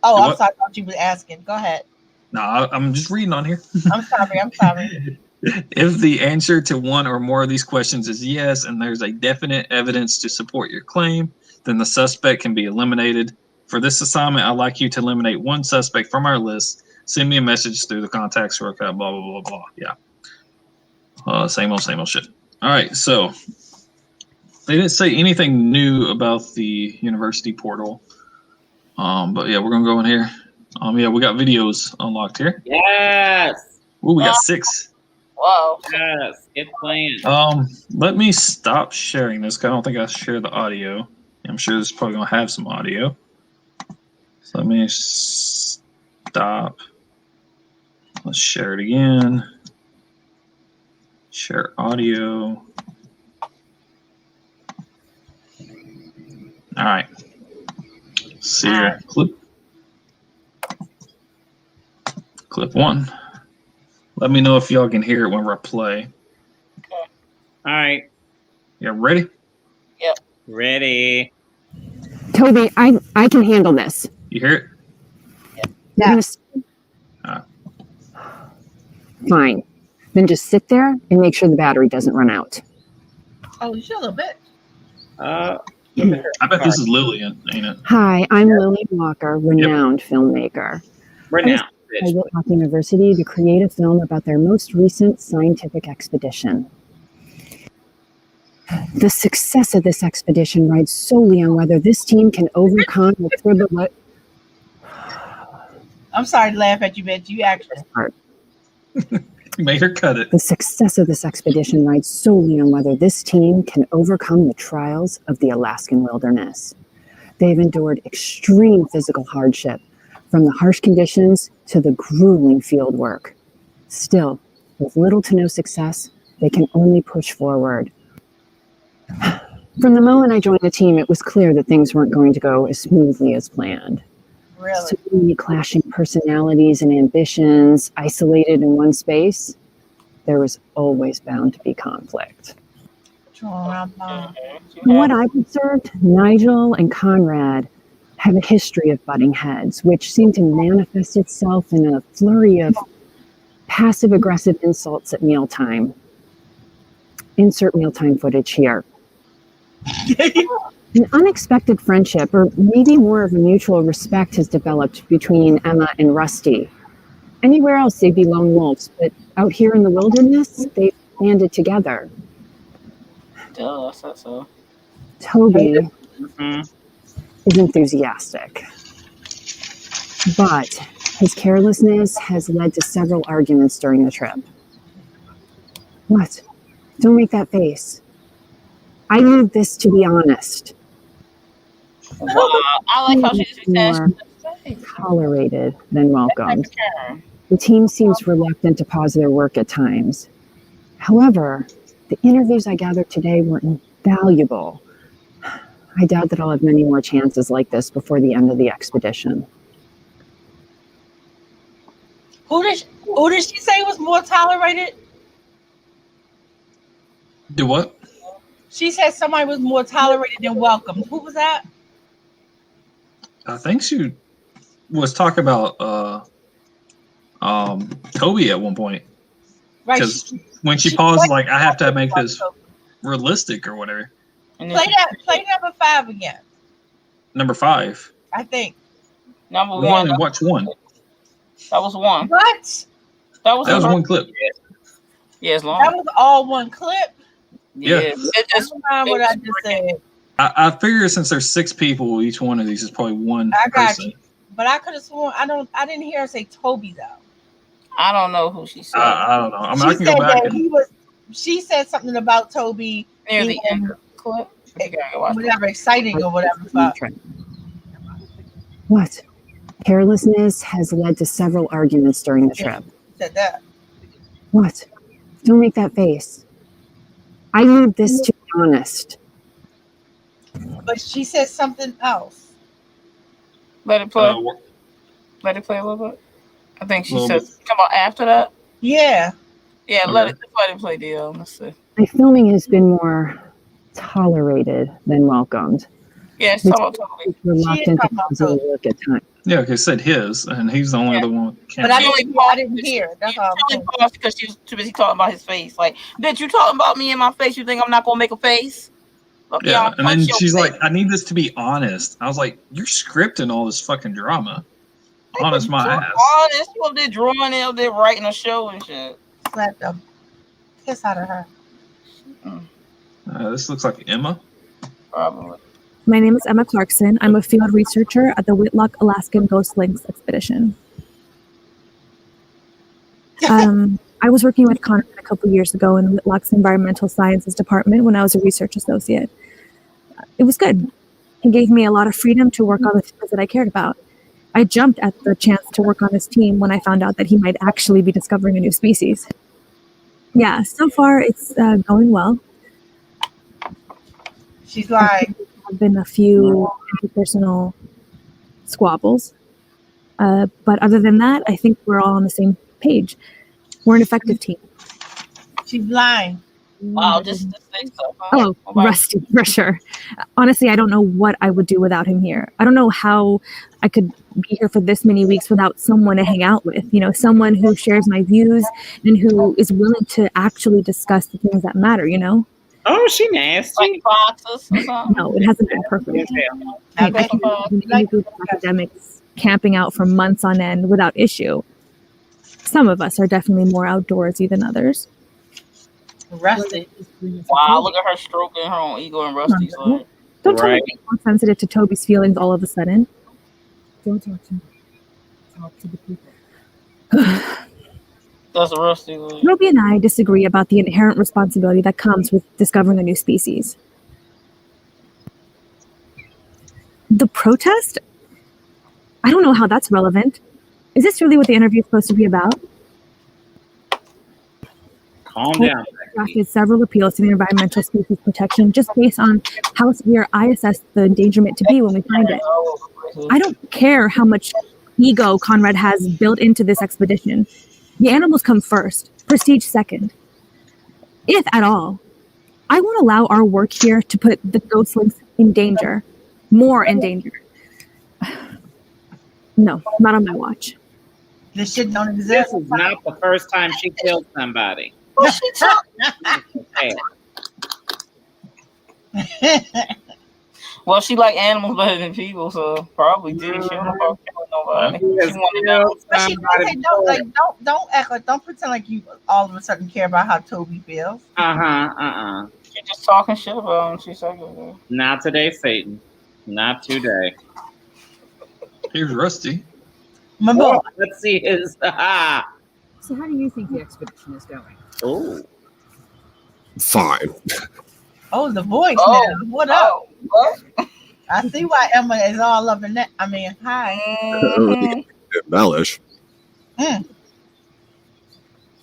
Oh, I'm what? sorry. I thought you were asking. Go ahead. no, I'm just reading on here. I'm sorry. If the answer to one or more of these questions is yes, and there's a definite evidence to support your claim, then the suspect can be eliminated. For this assignment, I'd like you to eliminate one suspect from our list. Send me a message through the contacts shortcut, blah, blah, blah, blah. Yeah. Same old shit. All right, so they didn't say anything new about the university portal. But yeah, we're going to go in here. Yeah, we got videos unlocked here. Yes. Ooh, we got 6. Whoa. Yes. Get playing. Let me stop sharing this because I don't think I shared the audio. I'm sure this is probably gonna have some audio. So let me stop. Let's share it again. Share audio. All right. See here. Clip 1. Let me know if y'all can hear it whenever I play. Okay. All right. Yeah, ready? Yep. Ready. Toby, I can handle this. You hear it? Yes. Fine. Then just sit there and make sure the battery doesn't run out. Oh, you should a little bit. I bet this is Lillian, ain't it? Hi, I'm Lillian Walker, renowned filmmaker. Renowned. I went to University to create a film about their most recent scientific expedition. The success of this expedition rides solely on whether this team can overcome the tribulation. I'm sorry to laugh at you, but you actually. You made her cut it. The success of this expedition rides solely on whether this team can overcome the trials of the Alaskan wilderness. They've endured extreme physical hardship, from the harsh conditions to the grueling field work. Still, with little to no success, they can only push forward. From the moment I joined the team, it was clear that things weren't going to go as smoothly as planned. Really? So many clashing personalities and ambitions isolated in one space. There was always bound to be conflict. From what I've observed, Nigel and Conrad have a history of butting heads, which seemed to manifest itself in a flurry of passive-aggressive insults at mealtime. Insert mealtime footage here. An unexpected friendship, or maybe more of a mutual respect, has developed between Emma and Rusty. Anywhere else, they'd be lone wolves, but out here in the wilderness, they've banded together. Duh, I thought so. Toby is enthusiastic, but His carelessness has led to several arguments during the trip. What? Don't make that face. I need this to be honest. Wow, I like how she's More tolerated than welcomed. The team seems reluctant to pause their work at times. However, the interviews I gathered today were invaluable. I doubt that I'll have many more chances like this before the end of the expedition. Who did she say was more tolerated? Do what? She said somebody was more tolerated than welcomed. Who was that? I think she was talking about Toby at one point. Right. Because when she paused, like, I have to make this realistic or whatever. Play number 5 again. Number 5. I think. Number We one. only watched one. That was one. What? That was one clip. Yeah, it's long. That was all one clip. Yeah. It just Never mind what I just said. I figure since there's 6 people, each one of these is probably one I got person. you. But I could have sworn I didn't hear her say Toby though. I don't know who she said. I don't know. I mean, She I can go said back that and she said something about Toby Near the being end of the clip. You gotta watch that. whatever exciting or whatever. Fuck. What? Carelessness has led to several arguments during the trip. Said that. What? Don't make that face. I need this to be honest. But she said something else. Let it play. Let it play a little bit. I think she Little said, come on, after that. Yeah. Yeah, Okay. let it play, deal. Let's see. My filming has been more tolerated than welcomed. Yeah, it's talking about Toby. Reluctant to talking about pause their Toby. work at times. yeah, okay, said his, and he's the only other one. But I She didn't hear it. That's all I'm She saying. only paused because she was too busy talking about his face. Like, bitch, you talking about me in my face? You think I'm not gonna make a face? Look, Yeah, I'll and then punch your she's face. like, I need this to be honest. I was like, you're scripting all this fucking drama. Honest my ass. Honest, you up there drawing it, up there writing a show and shit. Slap the piss out of her. This looks like Emma. Probably. My name is Emma Clarkson. I'm a field researcher at the Whitlock Alaskan Ghost Links expedition. I was working with Conrad a couple years ago in Whitlock's environmental sciences department when I was a research associate. It was good. He gave me a lot of freedom to work on the things that I cared about. I jumped at the chance to work on his team when I found out that he might actually be discovering a new species. Yeah, so far it's going well. She's like, There have been a few interpersonal squabbles. But other than that, I think we're all on the same page. We're an effective team. she's lying. Wow, just to say so. Huh? Oh, Wow. Rusty, for sure. Honestly, I don't know what I would do without him here. I don't know how I could be here for this many weeks without someone to hang out with, someone who shares my views and who is willing to actually discuss the things that matter, Oh, she nasty. Like foxes or something. No, it hasn't been perfect. I Okay. can imagine any group of academics camping out for months on end without issue. Some of us are definitely more outdoorsy than others. Rusty. Wow, look at her stroking her own ego and Rusty's like. Don't tell me Right. to be more sensitive to Toby's feelings all of a sudden. Don't talk to me. Talk to the people. That's a Rusty. Like. Toby and I disagree about the inherent responsibility that comes with discovering a new species. The protest? I don't know how that's relevant. Is this really what the interview is supposed to be about? Calm down. Drafted several appeals to the environmental species protection just based on how severe I assess the endangerment to be when we find it. I don't care how much ego Conrad has built into this expedition. The animals come first, prestige second. If at all, I won't allow our work here to put the ghost links in danger, more in danger. No, not on my watch. This shit don't This exist. is not the first time she killed somebody. What's she talking? Okay. Well, she like animals better than people, so probably did. She don't know about killing nobody. She wanted to But she did say don't act like, don't pretend like you all of a sudden care about how Toby feels. She just talking shit about him. She said, Not today, Satan. Not today. Here's Rusty. My boy. Let's see his. So how do you think the expedition is going? Oh, Fine. Oh, the voice Oh, now. What up? What? I see why Emma is all up in that. I mean, hi. Mhm. Embellish. Mm.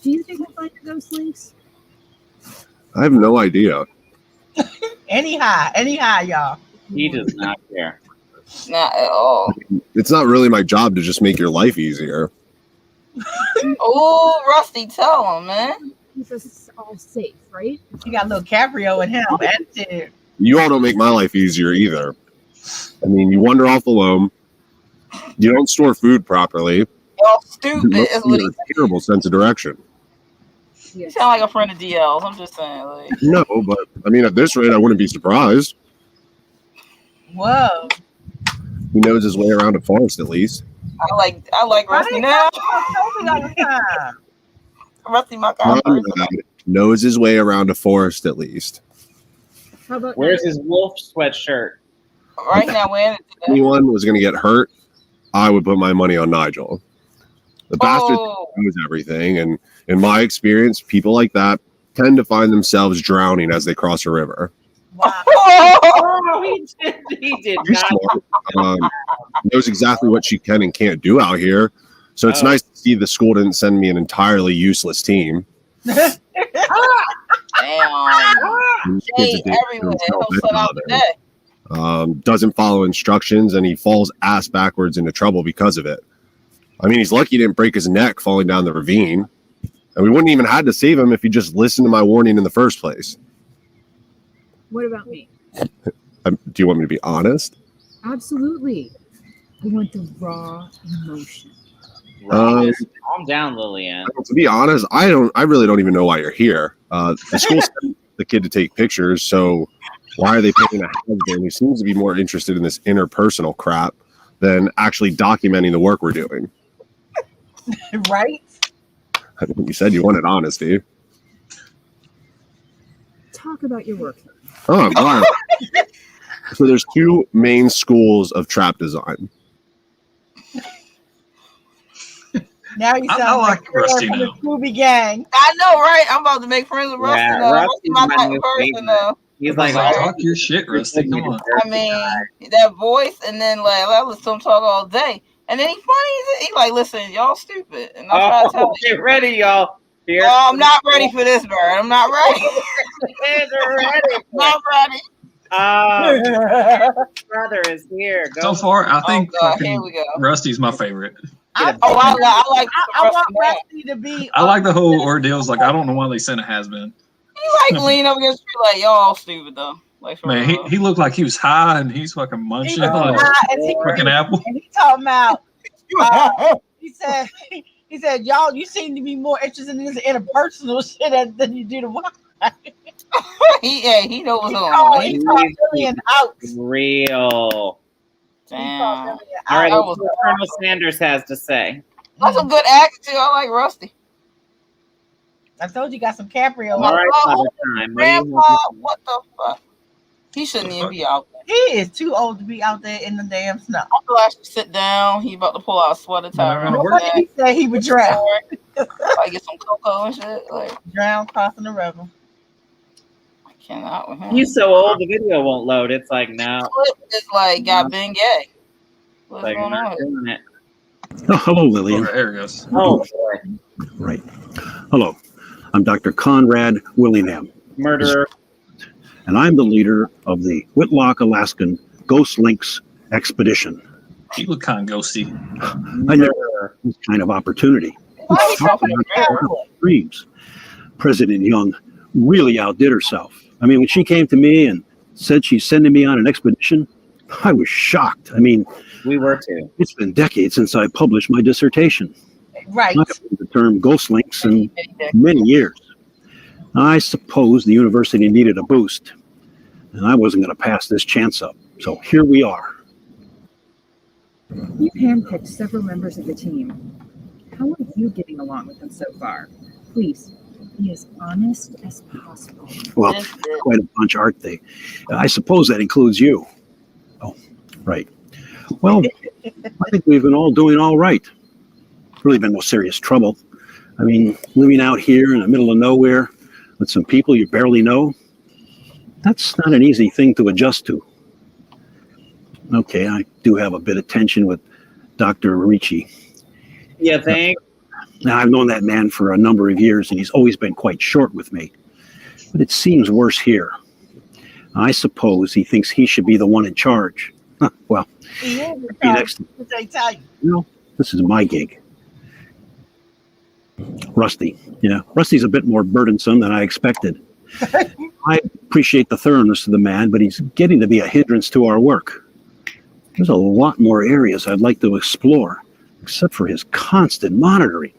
Do you think we'll find the ghost links? I have no idea. Anyhow, y'all. he does not care. Not at all. It's not really my job to just make your life easier. Oh, Rusty, tell him, man. Keep us all safe, right? You got a little Caprio in him. Attitude. You all don't make my life easier either. I mean, you wander off alone. You don't store food properly. Y'all stupid. You Is what he have a terrible sense of direction. You sound like a friend of DL's. I'm just saying. Like, No, but I mean, at this rate, I wouldn't be surprised. Whoa. He knows his way around a forest, at least. I like Rusty now. Toby all the time. Rusty, my guy. Conrad knows his way around a forest, at least. How about Where's his wolf sweatshirt? Right now, we're in it If today. anyone was going to get hurt, I would put my money on Nigel. The bastard Oh, knows everything, and in my experience, people like that tend to find themselves drowning as they cross a river. Wow. Oh, he did She's not. smart. Knows exactly what she can and can't do out here. So it's Oh. nice to see the school didn't send me an entirely useless team. damn. And kids Shade that did everywhere. themselves He'll set out better. today. Doesn't follow instructions, and he falls ass backwards into trouble because of it. I mean, he's lucky he didn't break his neck falling down the ravine. And we wouldn't even had to save him if he just listened to my warning in the first place. what about me? Do you want me to be honest? Absolutely. I want the raw emotion. Um, Calm down, Lillian. To be honest, I really don't even know why you're here. The school sent the kid to take pictures, so why are they paying a husband who seems to be more interested in this interpersonal crap than actually documenting the work we're doing? Right? I mean, you said you wanted honesty. Talk about your work. Oh, wow. So there's two main schools of trap design. Now you I sound like you're Rusty from the now. Scooby Gang. I know, right? I'm about to make friends with Rusty Yeah, now. Rusty's Rusty's my my type new of person favorite. now. He's I was like, like, oh, talk your shit, Rusty. Come on. I mean, that voice, and then like I listen to him talk all day, and then he funny. He like, listen, y'all stupid, and I try to tell oh, you. get ready, y'all. Here, Oh, I'm not ready for this, Bird. I'm not ready. It's ready. Not ready. Brother is here. Go. So far, I think God, fucking here we go. Rusty's my favorite. I like. want Rusty now. Rusty to be. I like the whole ordeals. Like, I don't know why they sent a has-been. He like lean up against the tree, like y'all all stupid though. Like for Man, real. he looked like he was high and he's fucking munching He on was a high as he fucking apple. And he talking about. He said, y'all, you seem to be more interested in this interpersonal shit than you do the one. he knows what's He going called on. Lillian out. Real. Damn. All right, That let's was see what Colonel Sanders has to say. That's a good attitude. I like Rusty. I told you got some Caprio. All right, Oh, Father Time. What do you Grandpa, want? what the fuck? He shouldn't even be out there. He is too old to be out there in the damn snow. I feel like I should sit down. He about to pull out a sweater tie around his What neck. did he say he would drown? Like get some cocoa and shit. Like Drown crossing the river. I cannot with him. He's so old, the video won't load. It's like, no. It's like got been gay. What's Like, going we're not on? doing it. Oh, hello, Lillian. Oh, there it goes. Oh, boy. Right. Hello. I'm Dr. Conrad Willingham, Murderer. and I'm the leader of the Whitlock, Alaskan Ghost Links expedition. He looked kind of ghosty. I never had this kind of opportunity. Why are you talking to Mary? Dreams. President Young really outdid herself. I mean, when she came to me and said she's sending me on an expedition, I was shocked. I mean, We were too. it's been decades since I published my dissertation. Right. I haven't heard the term ghost links in many years. I suppose the university needed a boost, and I wasn't going to pass this chance up. So here we are. You've handpicked several members of the team. How are you getting along with them so far? Please, be as honest as possible. Well, quite a bunch, aren't they? I suppose that includes you. Oh, right. Well, I think we've been all doing all right. really been no serious trouble. I mean, living out here in the middle of nowhere with some people you barely know, that's not an easy thing to adjust to. Okay, I do have a bit of tension with Dr. Ricci. You think? Now, I've known that man for a number of years, and he's always been quite short with me. But it seems worse here. I suppose he thinks he should be the one in charge. Huh, well, He is be next. they tell you. No, this is my gig. Rusty. Yeah, Rusty's a bit more burdensome than I expected. I appreciate the thoroughness of the man, but he's getting to be a hindrance to our work. There's a lot more areas I'd like to explore, except for his constant monitoring.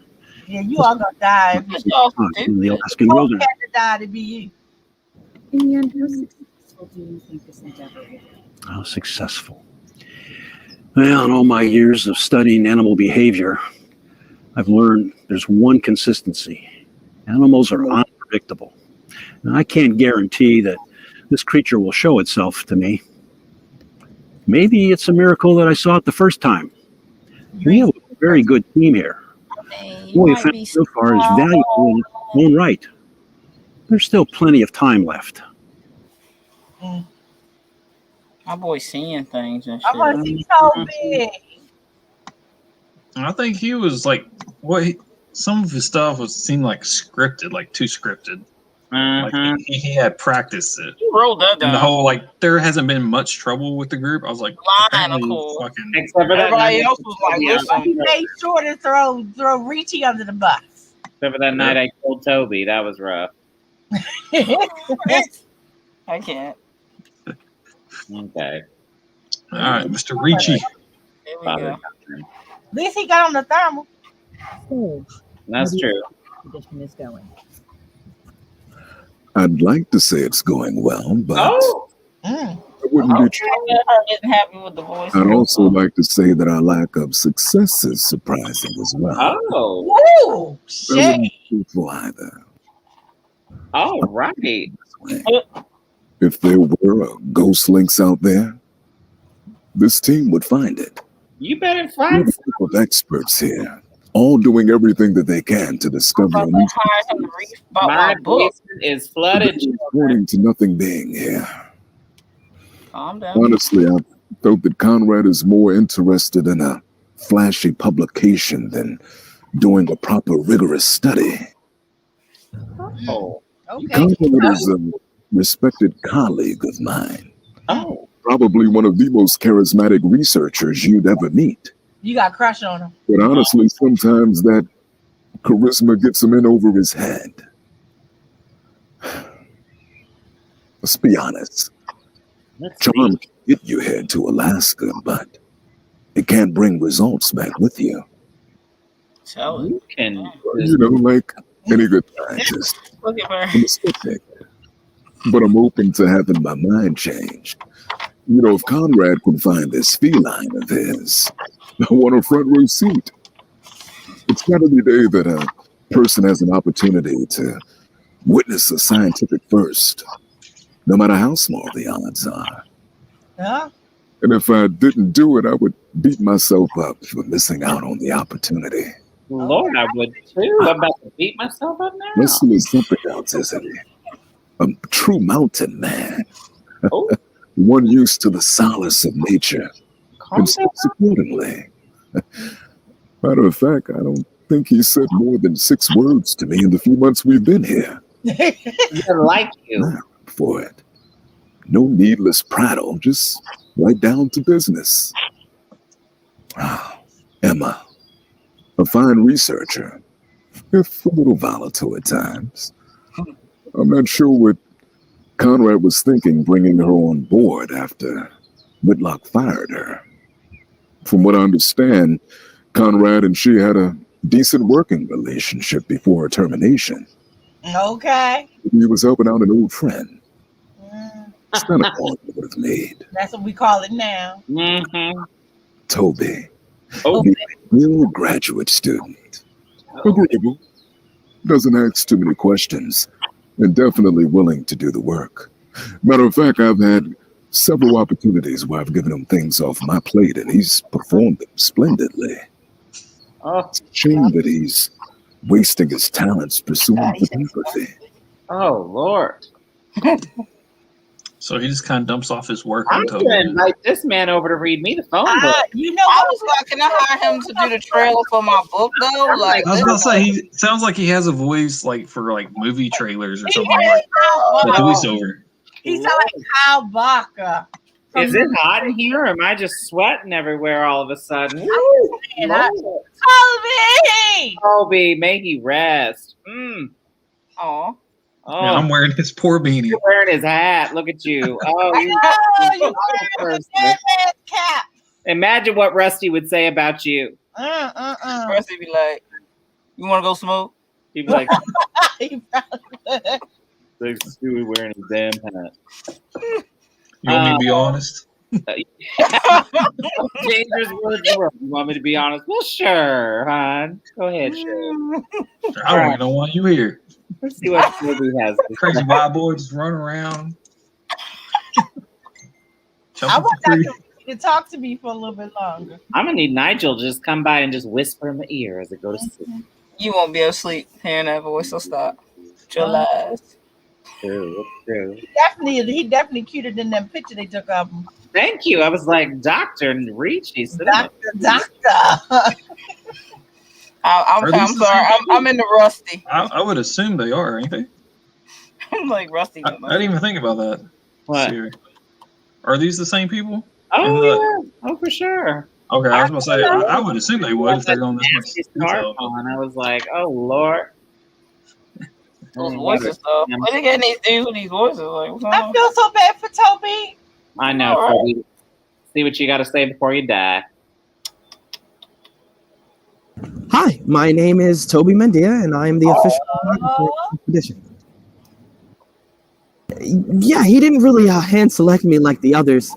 Yeah, you all gonna die. In the Alaskan wilderness. Had to die to be you. In the end, how successful do you think this endeavor will be? How successful? Well, in all my years of studying animal behavior, I've learned there's one consistency. Animals are unpredictable. Now, I can't guarantee that this creature will show itself to me. Maybe it's a miracle that I saw it the first time. We have a very good team here. What we found so far is valuable in its own right. There's still plenty of time left. My boy's seeing things and I shit. want to see Toby. I think he was like, some of his stuff seemed like scripted, like too scripted. Like he had practiced it. You wrote that And down. the whole there hasn't been much trouble with the group. I was like, Line, of apparently course. fucking Except for that Everybody night, else was like, listen. He made sure to throw Ricci under the bus. except for that night I killed Toby. That was rough. I can't. Okay. all right, Mr. Ricci. Here we Father go. Catherine. At least he got on the thermal. That's true. Tradition is going. I'd like to say it's going well, but Oh, Mm. I wouldn't I'm be. getting happy with the voice. I'd also like to say that our lack of success is surprising as well. oh, Woo! I Shit. wouldn't be truthful either. all right. If there were a ghost links out there, this team would find it. You better We have find a group of experts here, all doing everything that they can to discover a new About my my book. basement is flooded. according to nothing being here. Calm down. Honestly, I felt that Conrad is more interested in a flashy publication than doing a proper rigorous study. Oh, Okay. Conrad is a respected colleague of mine, oh, probably one of the most charismatic researchers you'd ever meet. You got a crush on him. But honestly, sometimes that charisma gets him in over his head. Let's be honest. let's Charm see. can get you here to Alaska, but it can't bring results back with you. Tell it. You can. You know, like any good scientist, Look at her. I'm a skeptic. But I'm open to having my mind changed. You know, if Conrad can find this feline of his, I want a front row seat. It's not every day that a person has an opportunity to witness a scientific first, no matter how small the odds are. Huh? And if I didn't do it, I would beat myself up for missing out on the opportunity. Lord, I would too. I'm about to beat myself up now. Russell is something else, isn't he? A true mountain man. Oh, One used to the solace of nature. calm And down. steps accordingly. Matter of fact, I don't think he said more than 6 words to me in the few months we've been here. I like you. Now, for it. No needless prattle, just right down to business. Ah, Emma, a fine researcher, if a little volatile at times. I'm not sure what Conrad was thinking bringing her on board after Whitlock fired her. From what I understand, Conrad and she had a decent working relationship before her termination. Okay. He was helping out an old friend. Mm, It's not a call he would have made. that's what we call it now. Mm-hmm. Toby, Oh, he's a real graduate student. Agreeable. Doesn't ask too many questions, and definitely willing to do the work. Matter of fact, I've had several opportunities where I've given him things off my plate, and he's performed them splendidly. Oh, It's a shame that he's wasting his talents pursuing photography. oh Lord. So he just kind of dumps off his work I'm on going to Toby. invite this man over to read me the phone book. You know I what? was like, can I hire him to do the trailer for my book though? Like, I was about to say, he sounds like he has a voice like for like movie trailers or He something like the voiceover. He sounds like Kyle Barker. Is it hot in here, or am I just sweating everywhere all of a sudden? Toby! Toby, may he rest. Aw. Oh, Yeah, I'm wearing his poor beanie. you're wearing his hat. Look at you. Oh, You wearing a dead man's cap. Imagine what Rusty would say about you. Rusty be like, you want to go smoke? He'd be like, He probably would. "Thanks, Stewie wearing his damn hat." You want me to be honest? Dangerous words. You want me to be honest? Well, sure, hon. Go ahead, sure. I don't even know why you here. Let's see what Toby has. Crazy white boy just running around. I Jumping want for free. Dr. to talk to me for a little bit longer. I'm gonna need Nigel to just come by and just whisper in my ear as I go to sleep. You won't be able to sleep hearing that voice, so stop. Chill lies. True, true. He definitely cuter than that picture they took of him. Thank you. I was like, Dr. Ricci. Doctor. I'm sorry. I'm in the Rusty. I would assume they are, ain't they? I'm like Rusty. I didn't even think about that. What? Siri. Are these the same people? Oh, yeah. Oh, for sure. Okay, I was going to say, I would assume they would if they're going this much Nasty detail. scarf on. I was like, oh, Lord. Those voices, though. Why they getting these dudes with these voices? Like, what's going I on? feel so bad for Toby. I know, All right. Toby. See what you got to say before you die. Hi, my name is Toby Mendia, and I am the official photographer of the expedition. Yeah, he didn't really hand select me like the others.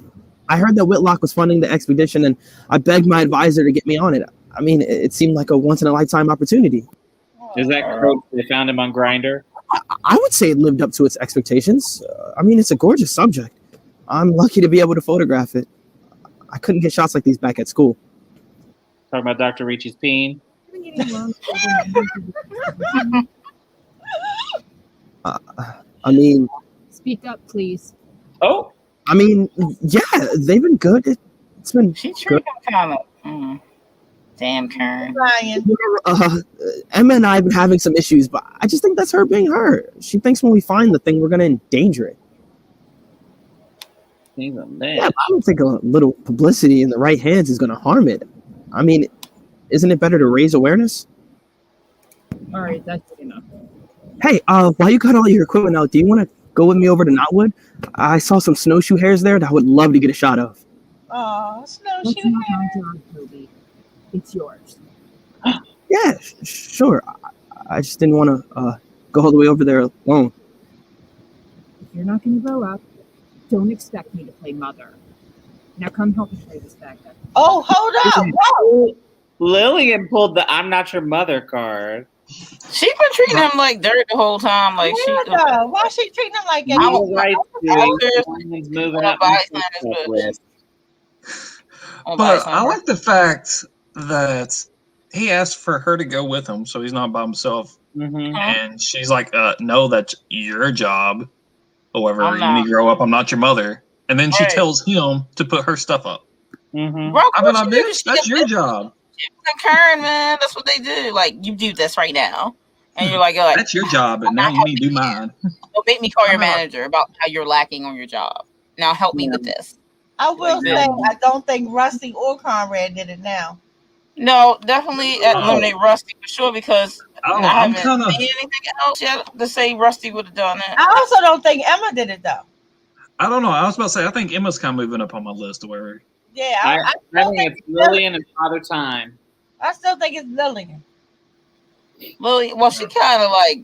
I heard that Whitlock was funding the expedition, and I begged my advisor to get me on it. I mean, it seemed like a once-in-a-lifetime opportunity. Is that correct? They found him on Grindr? I would say it lived up to its expectations. I mean, it's a gorgeous subject. I'm lucky to be able to photograph it. I couldn't get shots like these back at school. Talking about Dr. Ricci's peen? I mean... Speak up, please. Oh! I mean, yeah, they've been good. It's been She good. treated him kind of. Damn, Karen. Emma and I have been having some issues, but I just think that's her being her. She thinks when we find the thing, we're going to endanger it. He's a man. Yeah, but I don't think a little publicity in the right hands is going to harm it. I mean, isn't it better to raise awareness? All right, that's enough. Hey, while you got all your equipment out, do you want to go with me over to Knotwood? I saw some snowshoe hares there that I would love to get a shot of. Oh, snowshoe That's not hair. my job, Toby. It's yours. Yeah, sure. I just didn't want to go all the way over there alone. If you're not going to grow up, don't expect me to play mother. Now come help me play this back up. Oh, hold up. Whoa. Lillian pulled the I'm not your mother card. She been treating him like dirt the whole time. Like Yeah, why she treating him like I that? was right, Lillian's moving up. But I like the fact that he asked for her to go with him, so he's not by himself. Mm-hmm. And she's like, no, that's your job. However, I'm you not. need to grow up. I'm not your mother. And then she Right. tells him to put her stuff up. Mm-hmm. Bro, I mean, I bitch, that's your job. Karen, man, that's what they do. Like, you do this right now, and you're like, oh, That's your job, but now you need to do mine. don't make me call your manager about how you're lacking on your job. Now help me with this. I will Like say, that. I don't think Rusty or Conrad did it now. No, definitely eliminate Rusty for sure because I don't know, I I'm haven't kinda- seen anything else yet to say Rusty would have done it. I also don't think Emma did it though. I don't know. I was about to say, I think Emma's kind of moving up on my list. Where Yeah, I I think still think it's Lillian and Father Time. I still think it's Lillian. Well, she kind of like.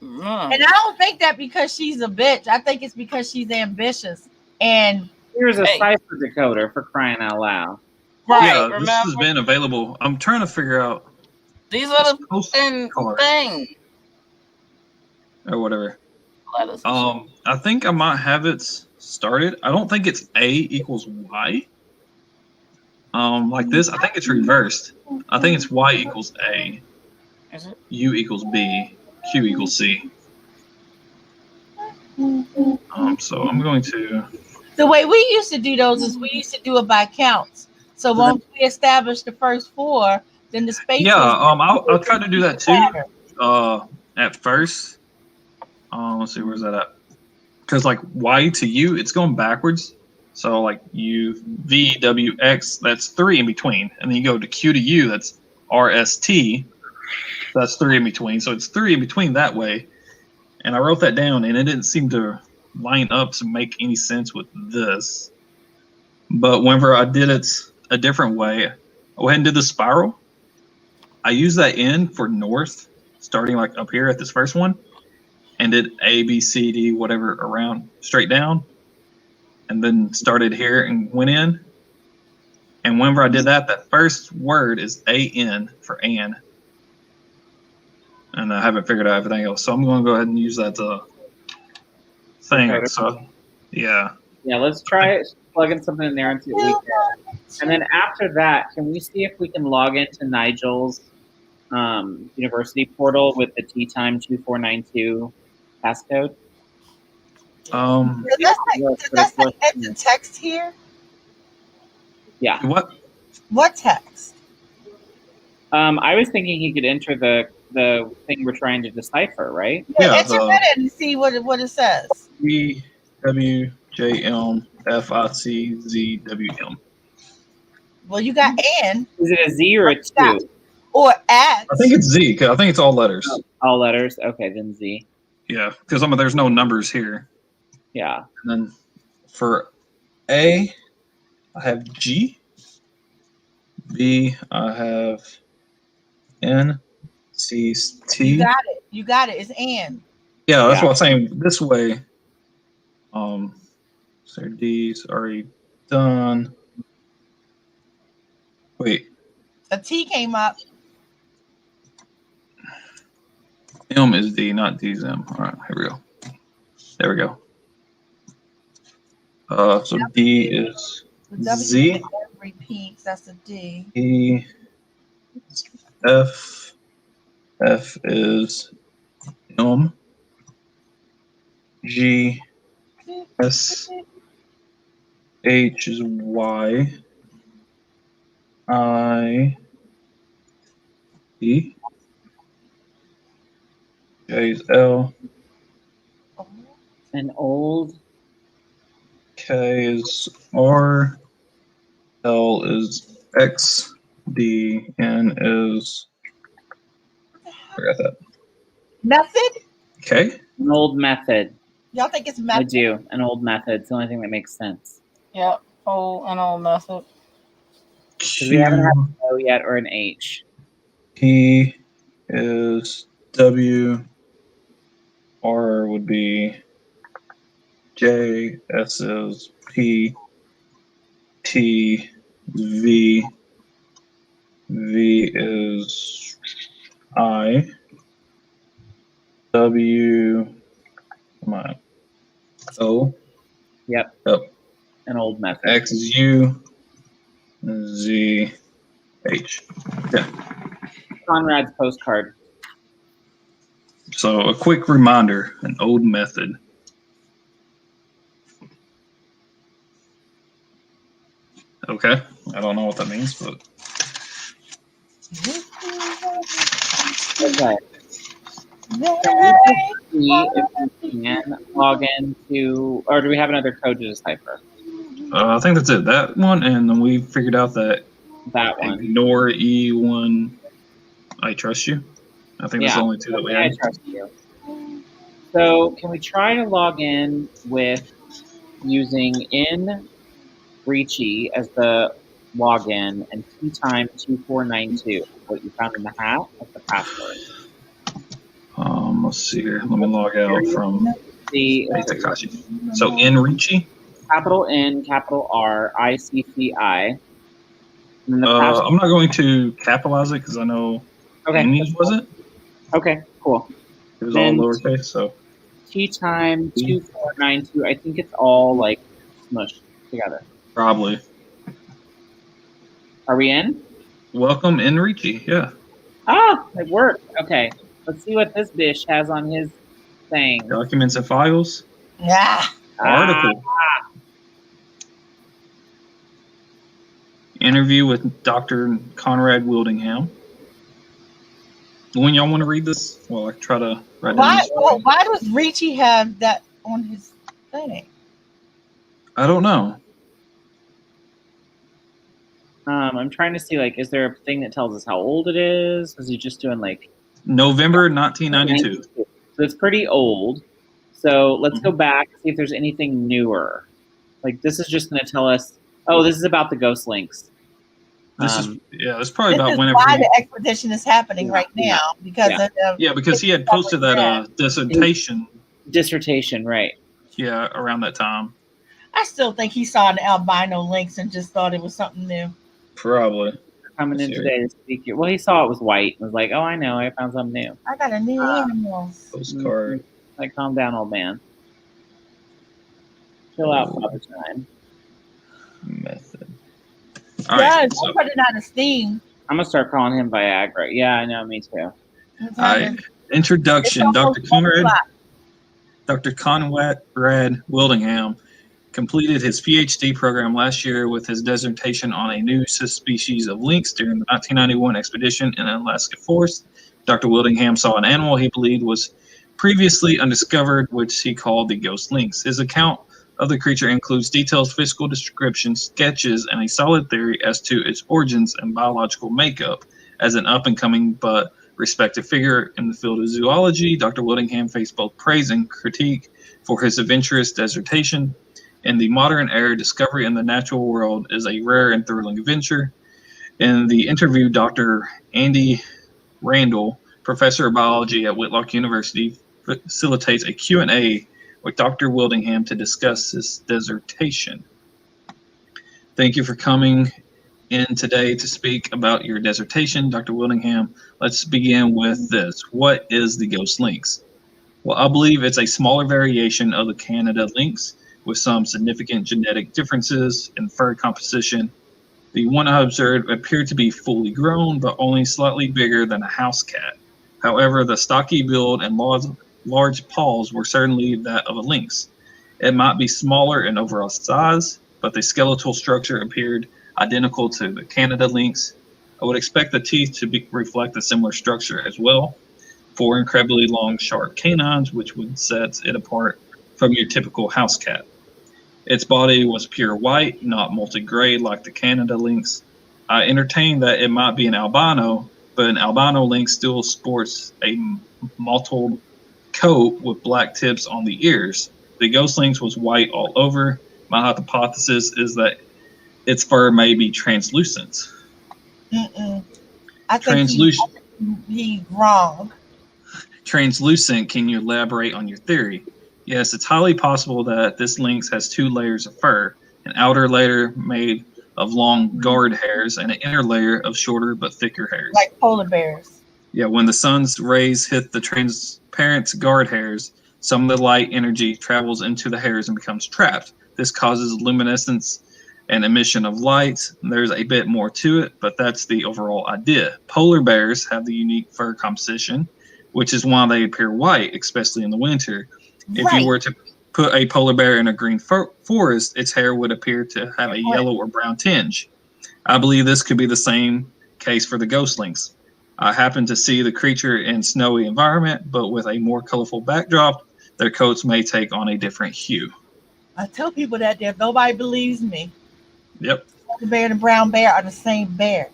And I don't think that because she's a bitch. I think it's because she's ambitious. And Here's a cipher decoder for crying out loud. Right, yeah, remember? this has been available. I'm trying to figure out These are the thing. or whatever. Letters. I think I might have it started. I don't think it's A equals Y. like this. I think it's reversed. I think it's Y equals A, Is it? U equals B, Q equals C. So I'm going to. The way we used to do those is we used to do it by counts. So once we establish the first four, then the spaces. Yeah, I'll try to do that too. At first, let's see, where's that at? Because like Y to U, it's going backwards. So like U, V, W, X, that's 3 in between, and then you go to Q to U, that's R, S, T, that's 3 in between. So it's 3 in between that way. And I wrote that down, and it didn't seem to line up to make any sense with this. But whenever I did it a different way, I went ahead and did the spiral. I used that N for north, starting like up here at this first one, and did A, B, C, D, whatever around straight down, and then started here and went in. And whenever I did that, that first word is A-N for Ann. And I haven't figured out everything else. So I'm going to go ahead and use that thing. Okay. So, yeah. Yeah, let's try plugging something in there and see what we get. And then after that, can we see if we can log into Nigel's university portal with the TTime2492 passcode? Does that say enter text here? Yeah. What text? I was thinking he could enter the thing we're trying to decipher, right? Yeah, enter that and see what it says. E W J M F I C Z W M. Well, you got N. Is it a Z or a 2? Or at? I think it's Z, because I think it's all letters. Oh, all letters? Okay, then Z. Yeah, because there's no numbers here. Yeah. And then for A, I have G. B, I have N. C, T. You got it. It's N. Yeah, that's what I'm saying. This way. So D's already done. Wait. A T came up. M is D, not D's M. All right, here we go. There we go. So D is Z. Repeats. That's a D. E. F. F is M. G. S. H is Y. I. E. J is L. An old. K is R. L is X. D. N is. Forgot that. Method? Okay. An old method. Y'all think it's I method? do. An old method. It's the only thing that makes sense. Yep. An old method. We haven't had an O yet or an H. P is W. R would be J. S is P. T. V. V is I. W. Come on. O. Yep. Yep. An old method. X is U. Z. H. Yeah. Conrad's postcard. So a quick reminder, an old method. Okay. I don't know what that means, but. Okay. Can we see if we can log into, or do we have another code to decipher? I think that's it. That one, and then we figured out that one. Ignore E1. I trust you. I think that's the only two that we I had. trust you. So can we try to log in with using in Breachy as the login and TTime2492, what you found in the hat as the password? Let's see here. Let me log out from Takashi. So in Ricci? Capital N, capital R, ICCI. I'm not going to capitalize it because I know English wasn't. Okay, cool. It was all lowercase, so. TTime2492. I think it's all like smushed together. Probably. Are we in? Welcome in, Richie. Yeah. Ah, it worked. Okay. Let's see what this bish has on his thing. Documents and files. Yeah. Article. Interview with Dr. Conrad Wildingham. When y'all want to read this? Well, I try to write down. Why does Richie have that on his thing? I don't know. I'm trying to see, like, is there a thing that tells us how old it is? Is he just doing, like... November 1992. So it's pretty old. So let's go back and see if there's anything newer. Like, this is just going to tell us, oh, this is about the ghost links. This is, yeah, it's probably about This is whenever why the expedition is happening right now. Because of the, because he had posted that dissertation. Dissertation, right. Yeah, around that time. I still think he saw the albino links and just thought it was something new. Probably. Coming in today to speak here. Well, he saw it was white and was like, oh, I know, I found something new. I got a new animal. Postcard. Like, calm down, old man. Chill out, Father Time. Method. All right, don't put it on Steam. I'm going to start calling him Viagra. Yeah, I know, me too. All right. Introduction. Dr. Conrad Wildingham completed his PhD program last year with his dissertation on a new species of lynx during the 1991 expedition in the Alaska forest. Dr. Wildingham saw an animal he believed was previously undiscovered, which he called the ghost lynx. His account of the creature includes detailed physical descriptions, sketches, and a solid theory as to its origins and biological makeup. As an up-and-coming but respected figure in the field of zoology, Dr. Wildingham faced both praise and critique for his adventurous dissertation. In the modern era, discovery in the natural world is a rare and thrilling adventure. In the interview, Dr. Andy Randall, professor of biology at Whitlock University, facilitates a Q&A with Dr. Wildingham to discuss his dissertation. Thank you for coming in today to speak about your dissertation, Dr. Wildingham. Let's begin with this. What is the ghost lynx? Well, I believe it's a smaller variation of the Canada lynx with some significant genetic differences in fur composition. The one I observed appeared to be fully grown, but only slightly bigger than a house cat. However, the stocky build and large paws were certainly that of a lynx. It might be smaller in overall size, but the skeletal structure appeared identical to the Canada lynx. I would expect the teeth to reflect a similar structure as well. 4 incredibly long, sharp canines, which would set it apart from your typical house cat. Its body was pure white, not molted gray like the Canada lynx. I entertained that it might be an albino, but an albino lynx still sports a mottled coat with black tips on the ears. The ghost lynx was white all over. My hypothesis is that its fur may be translucent. I think he's wrong. Translucent, can you elaborate on your theory? Yes, it's highly possible that this lynx has 2 layers of fur, an outer layer made of long guard hairs and an inner layer of shorter but thicker hairs. Like polar bears. Yeah, when the sun's rays hit the transparent guard hairs, some of the light energy travels into the hairs and becomes trapped. This causes luminescence and emission of light. There's a bit more to it, but that's the overall idea. Polar bears have the unique fur composition, which is why they appear white, especially in the winter. If you were to put a polar bear in a green forest, its hair would appear to have a yellow or brown tinge. I believe this could be the same case for the ghost lynx. I happen to see the creature in snowy environment, but with a more colorful backdrop, their coats may take on a different hue. I tell people that if nobody believes me. Yep. The bear and the brown bear are the same bear.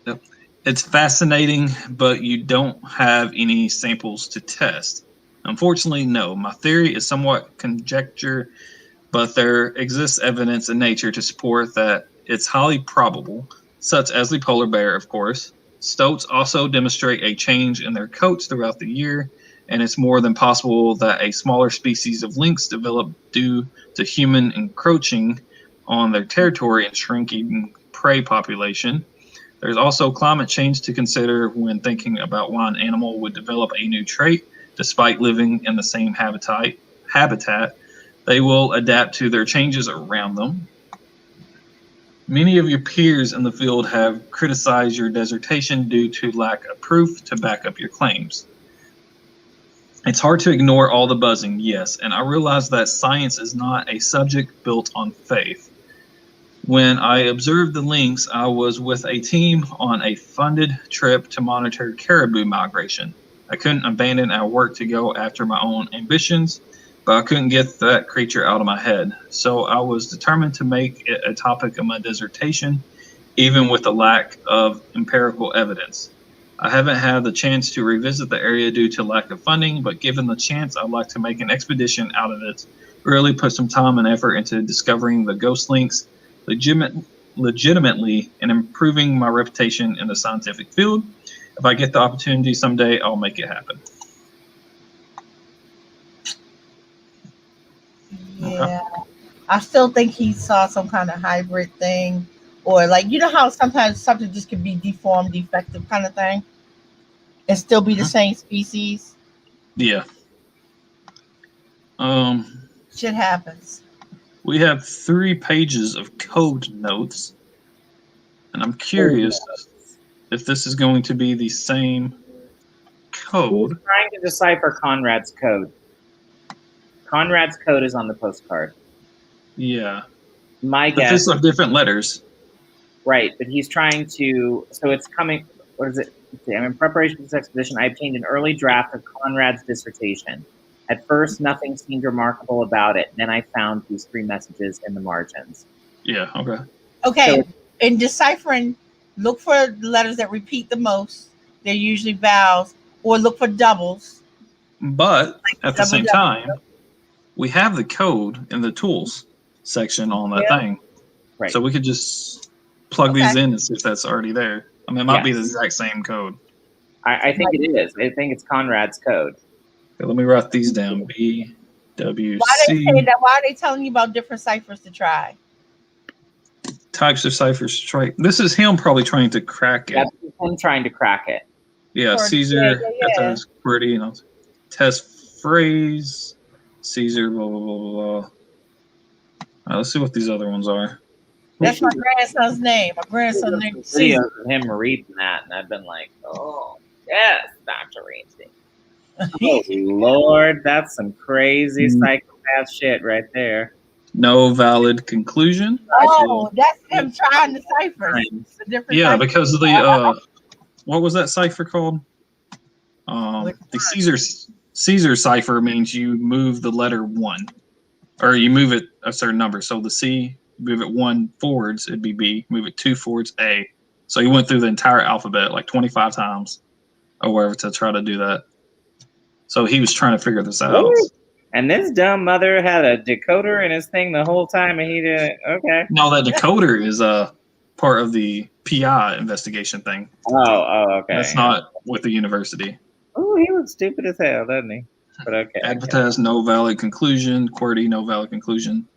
Yep. It's fascinating, but you don't have any samples to test. Unfortunately, no. My theory is somewhat conjecture, but there exists evidence in nature to support that it's highly probable, such as the polar bear, of course. Stoats also demonstrate a change in their coats throughout the year, and it's more than possible that a smaller species of lynx developed due to human encroaching on their territory and shrinking prey population. There's also climate change to consider when thinking about why an animal would develop a new trait. Despite living in the same habitat, they will adapt to their changes around them. Many of your peers in the field have criticized your dissertation due to lack of proof to back up your claims. It's hard to ignore all the buzzing, yes, and I realize that science is not a subject built on faith. When I observed the lynx, I was with a team on a funded trip to monitor caribou migration. I couldn't abandon our work to go after my own ambitions, but I couldn't get that creature out of my head. So I was determined to make it a topic of my dissertation, even with the lack of empirical evidence. I haven't had the chance to revisit the area due to lack of funding, but given the chance, I'd like to make an expedition out of it, really put some time and effort into discovering the ghost lynx legitimately and improving my reputation in the scientific field. If I get the opportunity someday, I'll make it happen. Yeah. I still think he saw some kind of hybrid thing, or like, you know how sometimes something just could be deformed, defective kind of thing, and still be the same species. Yeah. Shit happens. We have 3 pages of code notes, and I'm curious if this is going to be the same code. He's trying to decipher Conrad's code. Conrad's code is on the postcard. Yeah. My But guess. these are different letters. Right, but he's trying to. So it's coming. What is it? I'm in preparation for this expedition. I obtained an early draft of Conrad's dissertation. At first, nothing seemed remarkable about it. Then I found these 3 messages in the margins. Yeah, okay. Okay, So- in deciphering, look for the letters that repeat the most. They're usually vowels, or look for doubles. But at the same double. time, we have the code in the tools section on that thing. Right. So we could just plug these in and see if that's already there. I mean, it might be the exact same code. I think it is. I think it's Conrad's code. Okay, let me write these down. B, W, Why they C. say that? Why are they telling you about different ciphers to try? Types of ciphers. This is him probably trying to crack it. That's him trying to crack it. Yeah, Caesar, QWERTY, you know, test phrase, Caesar, blah, blah, blah, blah, blah. All right, let's see what these other ones are. That's my grandson's name. My grandson's name is Caesar. Videos of him reading that, and I've been like, oh, yes, Dr. Reed. Oh, Lord, that's some crazy psychopath shit right there. No valid conclusion. Oh, that's him trying to cipher. The different Yeah, ciphers. because of the, what was that cipher called? The Caesar cipher means you move the letter 1, or you move it a certain number. So the C, move it 1 forwards, it'd be B. Move it 2 forwards, A. So he went through the entire alphabet like 25 times or whatever to try to do that. So he was trying to figure this out. Ooh. And this dumb mother had a decoder in his thing the whole time, and he didn't. Okay. No, that decoder is part of the PI investigation thing. Oh, okay. That's not with the university. Oh, he was stupid as hell, doesn't he? But okay. Advertise, no valid conclusion. QWERTY, no valid conclusion.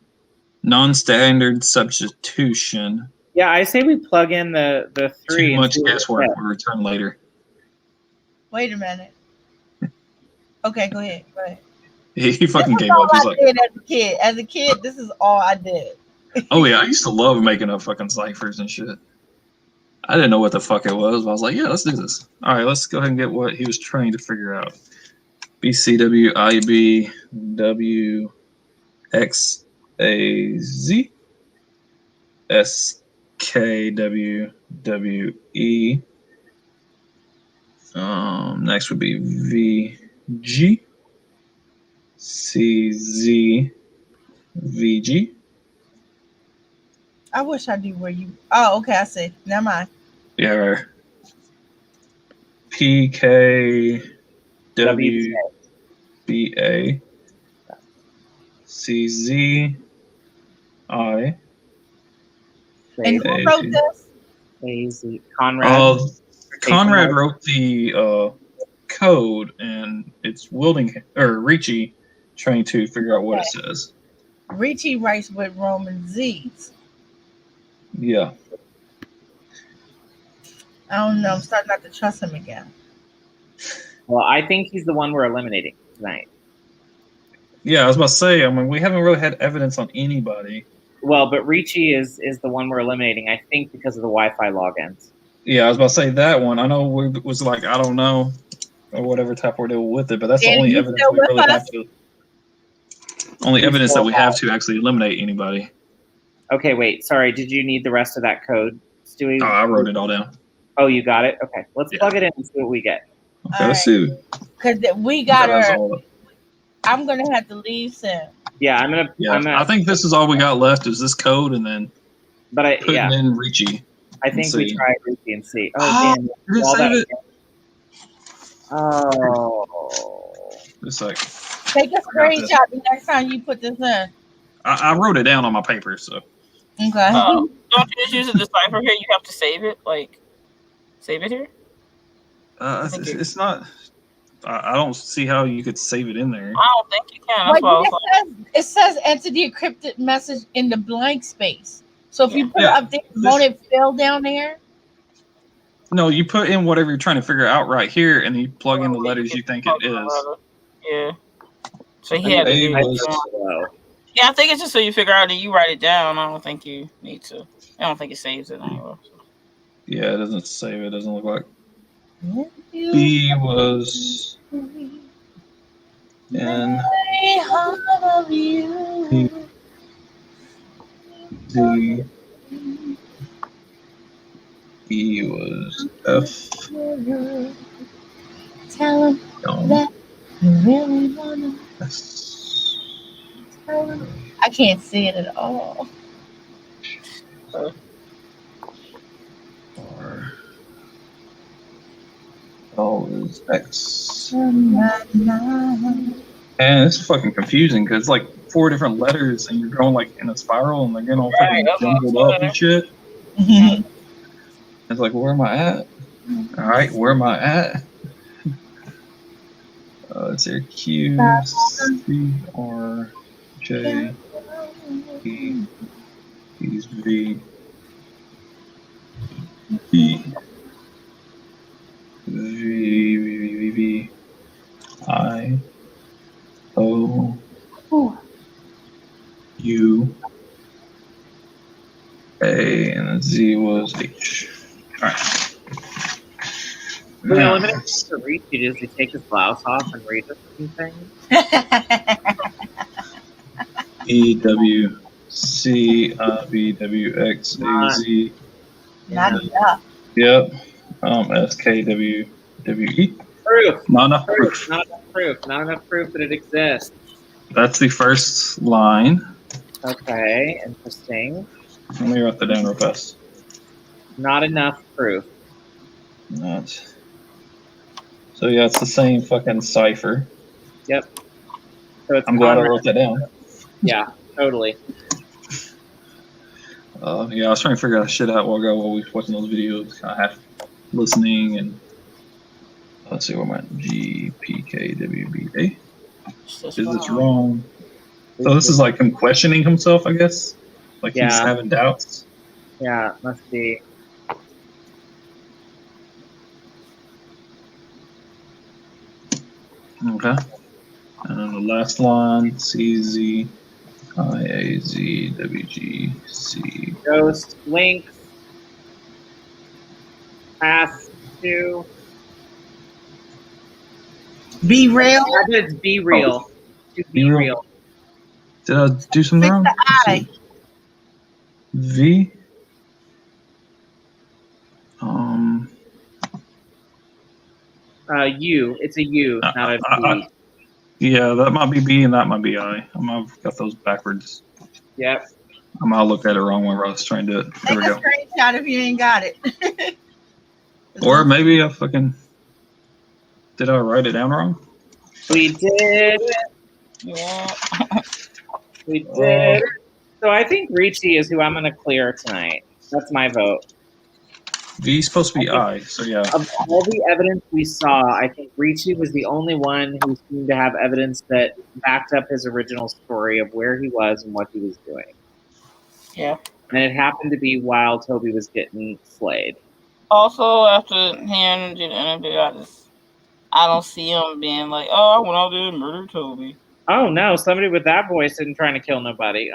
Non-standard substitution. Yeah, I say we plug in the 3. Too much guesswork. We'll return later. Wait a minute. Okay, go ahead. Go ahead. He fucking This is gave all up. He's I like, did as a kid. As a kid, this is all I did. oh yeah, I used to love making up fucking ciphers and shit. I didn't know what the fuck it was, but I was like, yeah, let's do this. All right, let's go ahead and get what he was trying to figure out. BCW IB W X A Z S K W W E. Next would be VG CZ VG. I wish I knew where you. Oh, okay. I see. Never mind. Yeah. PK W B A C Z I. And who wrote this? Crazy. Conrad. Conrad wrote the code, and it's Wilding or Ricci trying to figure out what it says. Ricci writes with Roman Z's. Yeah. I don't know. I'm starting not to trust him again. Well, I think he's the one we're eliminating tonight. Yeah, I was about to say, I mean, we haven't really had evidence on anybody. Well, but Ricci is the one we're eliminating, I think, because of the Wi-Fi logins. Yeah, I was about to say that one. I know we was like, I don't know, or whatever type we're doing with it, but that's the Danny, only you evidence still we with really have us? to. Only evidence that we have to actually eliminate anybody. Okay, wait. Sorry. Did you need the rest of that code, Stewie? Oh, I wrote it all down. Oh, you got it? Okay. Let's plug it in and see what we get. Okay, let's see. Because we That got is her. all. I'm going to have to leave soon. Yeah, I'm gonna. I think this is all we got left is this code, and then putting in Ricci. I think we try Ricci and see. Oh, damn! Did it all save that it? Oh. Just like Take a screenshot the next time you put this in. I wrote it down on my paper, so. Okay. Don't you just use a decipher here? You have to save it, like save it here. It's not. I don't see how you could save it in there. I don't think you can. That's why I was like, it says enter the encrypted message in the blank space. So if you put it up there, won't it fill down there? No, you put in whatever you're trying to figure out right here, and you plug in the letters you think it is. Yeah. So he had to do it. Yeah, I think it's just so you figure out that you write it down. I don't think you need to. I don't think it saves it anywhere. Yeah, it doesn't save it. Doesn't look like. B was in D. E was F. Tell him that you really wanna. I can't see it at all. O is X. And it's fucking confusing because it's like 4 different letters and you're going like in a spiral and they're getting all fucking jumbled up and shit. It's like, where am I at? All right, where am I at? It's there Q, C, R, J, E, E's V, E, V, I, O, U, A, and then Z was H. All right. We eliminate the reach. Does he take his blouse off and read us something? E, W, C, I, V, W, X, A, Z. Not enough. Yep. S, K, W, W, E. Proof. Not enough proof. Not enough proof. Not enough proof that it exists. That's the first line. Okay, interesting. Let me write that down real fast. Not enough proof. Not. So yeah, it's the same fucking cipher. Yep. So it's I'm glad I wrote that down. Yeah, totally. Yeah, I was trying to figure that shit out while ago while we were watching those videos. I had listening and let's see where my G, P, K, W, B, A. Is this wrong? So this is like him questioning himself, I guess. Like he's having doubts. Yeah, must be. Okay. And then the last line, C, Z, I, A, Z, W, G, C. Ghost, links, pass to. Be real. It's be real. To be real. Did I do something wrong? The I. V. U. It's a U, not a B. Yeah, that might be B and that might be I. I might have got those backwards. Yep. I might have looked at it wrong whenever I was trying to do it. There we go. Take a screenshot if you ain't got it. Or maybe I fucking... Did I write it down wrong? We did. Yeah. We did. So I think Ricci is who I'm going to clear tonight. That's my vote. V is supposed to be I, so yeah. Of all the evidence we saw, I think Ricci was the only one who seemed to have evidence that backed up his original story of where he was and what he was doing. Yeah. And it happened to be while Toby was getting slayed. Also, after hearing the interview, I don't see him being like, "Oh, I went out there and murdered Toby." Oh no, somebody with that voice isn't trying to kill nobody.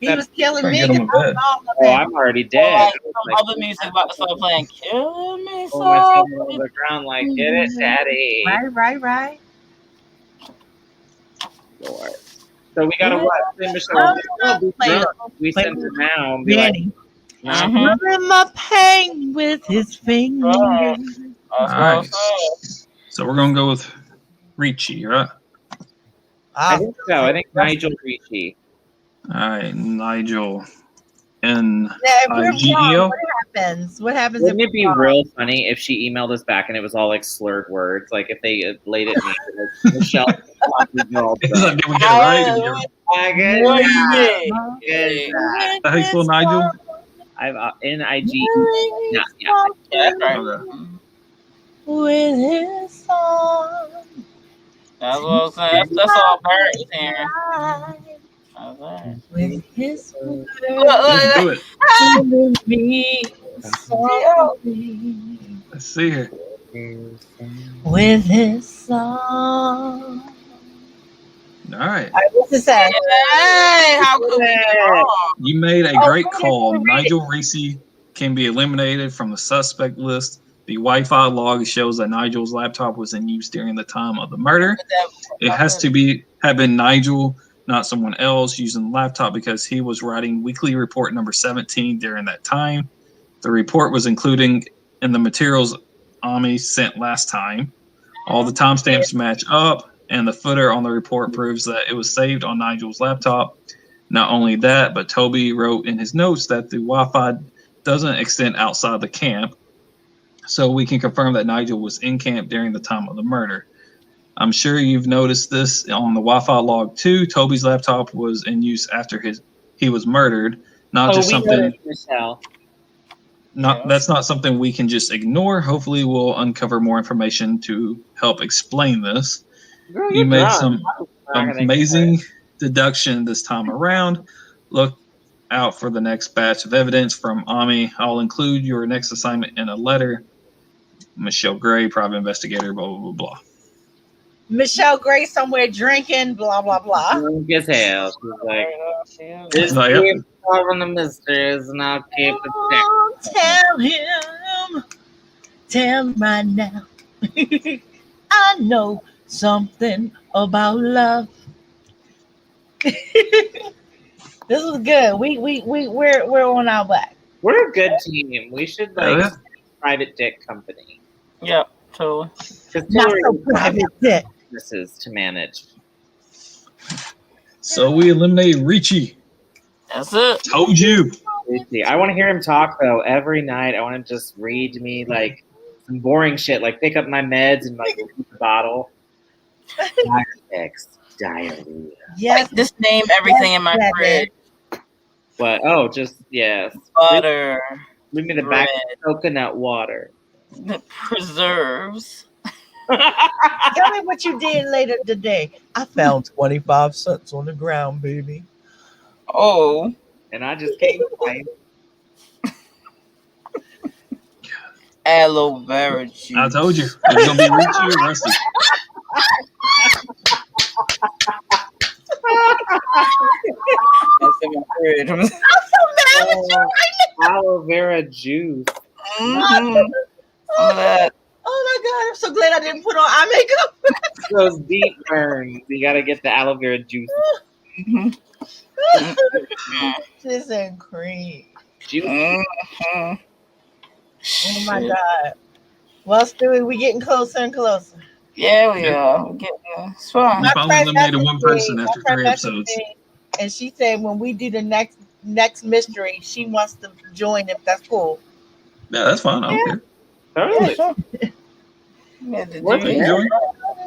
He was killing Trying to me. get him in bed. Oh, I'm already Or dead. like some other music about to start playing. Kill me Pull myself softly. over the ground like, get it, daddy. Right. Lord. So we gotta what? Say Michelle. We sent it now and be Danny. like, Rubbing my pain with his fingers. All right. So we're gonna go with Ricci, right? I think so. I think Nigel Ricci. All right, Nigel. Now, if we're N-I-G-E-O. wrong, what happens? What happens Wouldn't if it be real funny if she emailed us back and it was all like slurred words? Like if they laid it me, like Michelle. Did we get it right? I get it. How you spell Nigel? I've N-I-G. Yeah. Yeah, that's right. Okay. with his song? That's what I'm saying. That's all Barry's hearing. With his words. Let's do it. Me softly. Let's see here. With his song. All right. What's it say? Hey, how could we be wrong? You made a great call. Nigel Ricci can be eliminated from the suspect list. The Wi-Fi log shows that Nigel's laptop was in use during the time of the murder. It has to have been Nigel, not someone else, using the laptop because he was writing weekly report number 17 during that time. The report was included in the materials Ami sent last time. All the timestamps match up, and the footer on the report proves that it was saved on Nigel's laptop. Not only that, but Toby wrote in his notes that the Wi-Fi doesn't extend outside the camp, so we can confirm that Nigel was in camp during the time of the murder. I'm sure you've noticed this on the Wi-Fi log too. Toby's laptop was in use after he was murdered. Not just something. Michelle. That's not something we can just ignore. Hopefully, we'll uncover more information to help explain this. Girl, You made drunk. some amazing deduction this time around. Look out for the next batch of evidence from Ami. I'll include your next assignment in a letter. Michelle Gray, private investigator, blah, blah, blah, blah. Michelle Gray somewhere drinking, blah, blah, blah. Drunk as hell. She's like, This keep solving the mysteries and I'll keep it Oh, tell him right now. I know something about love. This was good. We're on our back. We're a good team. We should like private dick company. Yep, totally. Not so private dick. This is to manage. So we eliminated Ricci. That's it. Told you. I want to hear him talk though every night. I want him to just read to me like some boring shit, like pick up my meds and like read the bottle. Diarrhea. Yes. Like, just name everything in my fridge. What? Oh, just yes. Butter. Leave me the back of coconut water. The preserves. Tell me what you did later today. I found 25 cents on the ground, baby. Oh. And I just came by. Aloe vera juice. I told you. It was going to be Ricci or Rusty. That's in my fridge. I'm so mad at you right now. Aloe vera juice. Mm-hmm. Some of that. Oh my God, I'm so glad I didn't put on eye makeup. Those deep burns. You got to get the aloe vera juice. This and cream. Juice. Mm-hmm. Oh my God. Well, Stewie, we getting closer and closer. Yeah, we are. We're getting strong. We finally eliminated one person after 3 episodes. And she said when we do the next mystery, she wants to join if that's cool. Yeah, that's fine. I don't care. Totally. Sure. What you doing?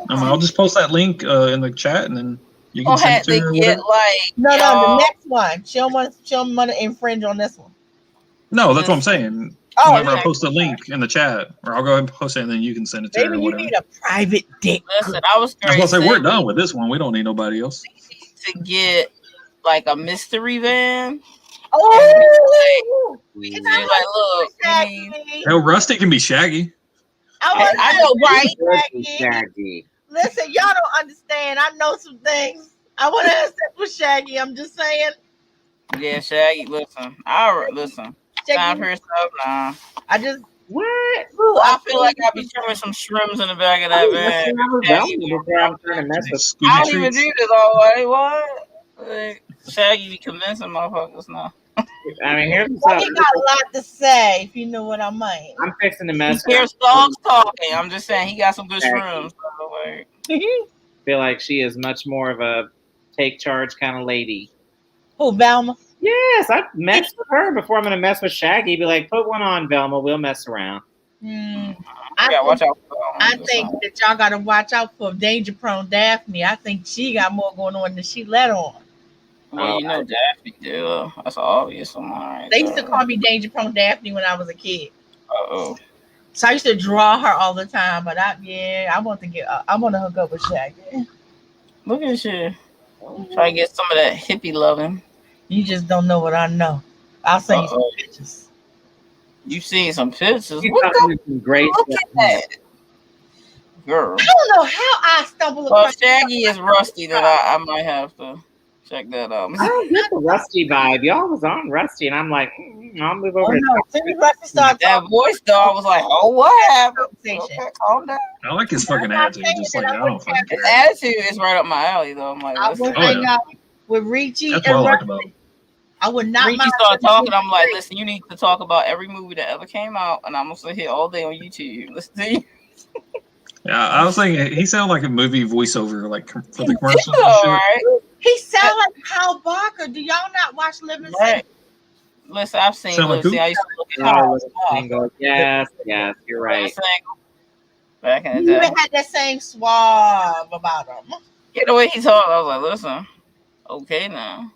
I'll just post that link in the chat, and then you can send it to her. Or whatever. No, the next one. She don't want to infringe on this one. No, that's what I'm saying. Oh, Whenever yeah. I post a link in the chat, or I'll go ahead and post it, and then you can send it to her. Or Maybe you whatever. need a private dick. Listen, I was I was going gonna say we're done with this one. We don't need nobody else. to get like a mystery van. Oh, we can do like, look, I mean, Hell, Rusty can be Shaggy. I know, right? Shaggy. Listen, y'all don't understand. I know some things. I want to have sex with Shaggy. I'm just saying. Yeah, Shaggy, listen. Listen. Time for yourself now. I just what? Ooh, I feel like I'll be trimming some shrooms in the back of that van. I'm trying to mess with. I don't even do this all the way. What? Like, Shaggy be convincing motherfuckers now. I mean, here's well, he got a lot to say, if you know what I mean. I'm fixing to mess. He hears dogs talking. I'm just saying he got some good shrooms. Feel like she is much more of a take charge kind of lady. Who, Velma? Yes, I've messed with her before. I'm gonna mess with Shaggy. Be like, put one on, Velma. We'll mess around. Watch out. I think that y'all gotta watch out for danger prone Daphne. I think she got more going on than she let on. Well, you know Daphne do. That's obvious. They used to call me danger prone Daphne when I was a kid. Uh-oh. So I used to draw her all the time, but I want to hook up with Shaggy. Look at you. Try to get some of that hippie loving. You just don't know what I know. I'll send you some pictures. You seen some pictures? Look at that. Girl. I don't know how I stumbled across Shaggy is Rusty that I might have to check that out. I don't get the Rusty vibe. Y'all was on Rusty, and I'm like, I'll move over. Rusty started that voice though. I was like, oh, what happened? Okay, calm down. I like his fucking attitude. Just like I don't fucking care. His attitude is right up my alley though. I'm like, I would hang out with Richie That's and what I like about him. I would not. Richie started talking. I'm like, listen, you need to talk about every movie that ever came out, and I'm gonna sit here all day on YouTube. Listen to you. Yeah, I was thinking he sounded like a movie voiceover, like for the commercials. Right. He sounded like Hal Barker. Do y'all not watch Living Right. Listen, I've seen Lucy. I used to look at Hal. Yes, you're right. Back in the He day, even had that same suave about him. Yeah, the way he talked, I was like, listen, okay now.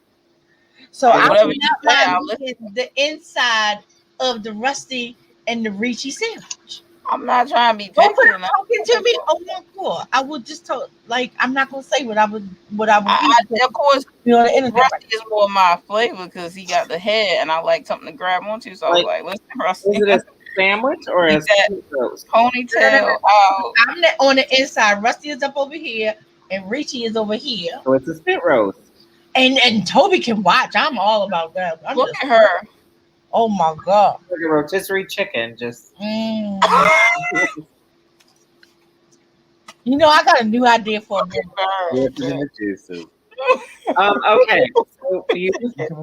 So I whatever would you not say, mind looking the inside of the Rusty and the Richie sandwich. I'm not trying to be picky. Don't put talking to me. Oh no, cool. I would just talk. Like I'm not gonna say what I would. Of course, you know, the internet. Rusty is more my flavor because he got the head, and I like something to grab onto. So I was like, listen, Rusty. Is it a sandwich or a ponytail? I'm on the inside. Rusty is up over here, and Richie is over here. So it's a spit roast. And Toby can watch. I'm all about that. Look at her. Oh my god. Like a rotisserie chicken, just. You know, I got a new idea for a good Okay. So you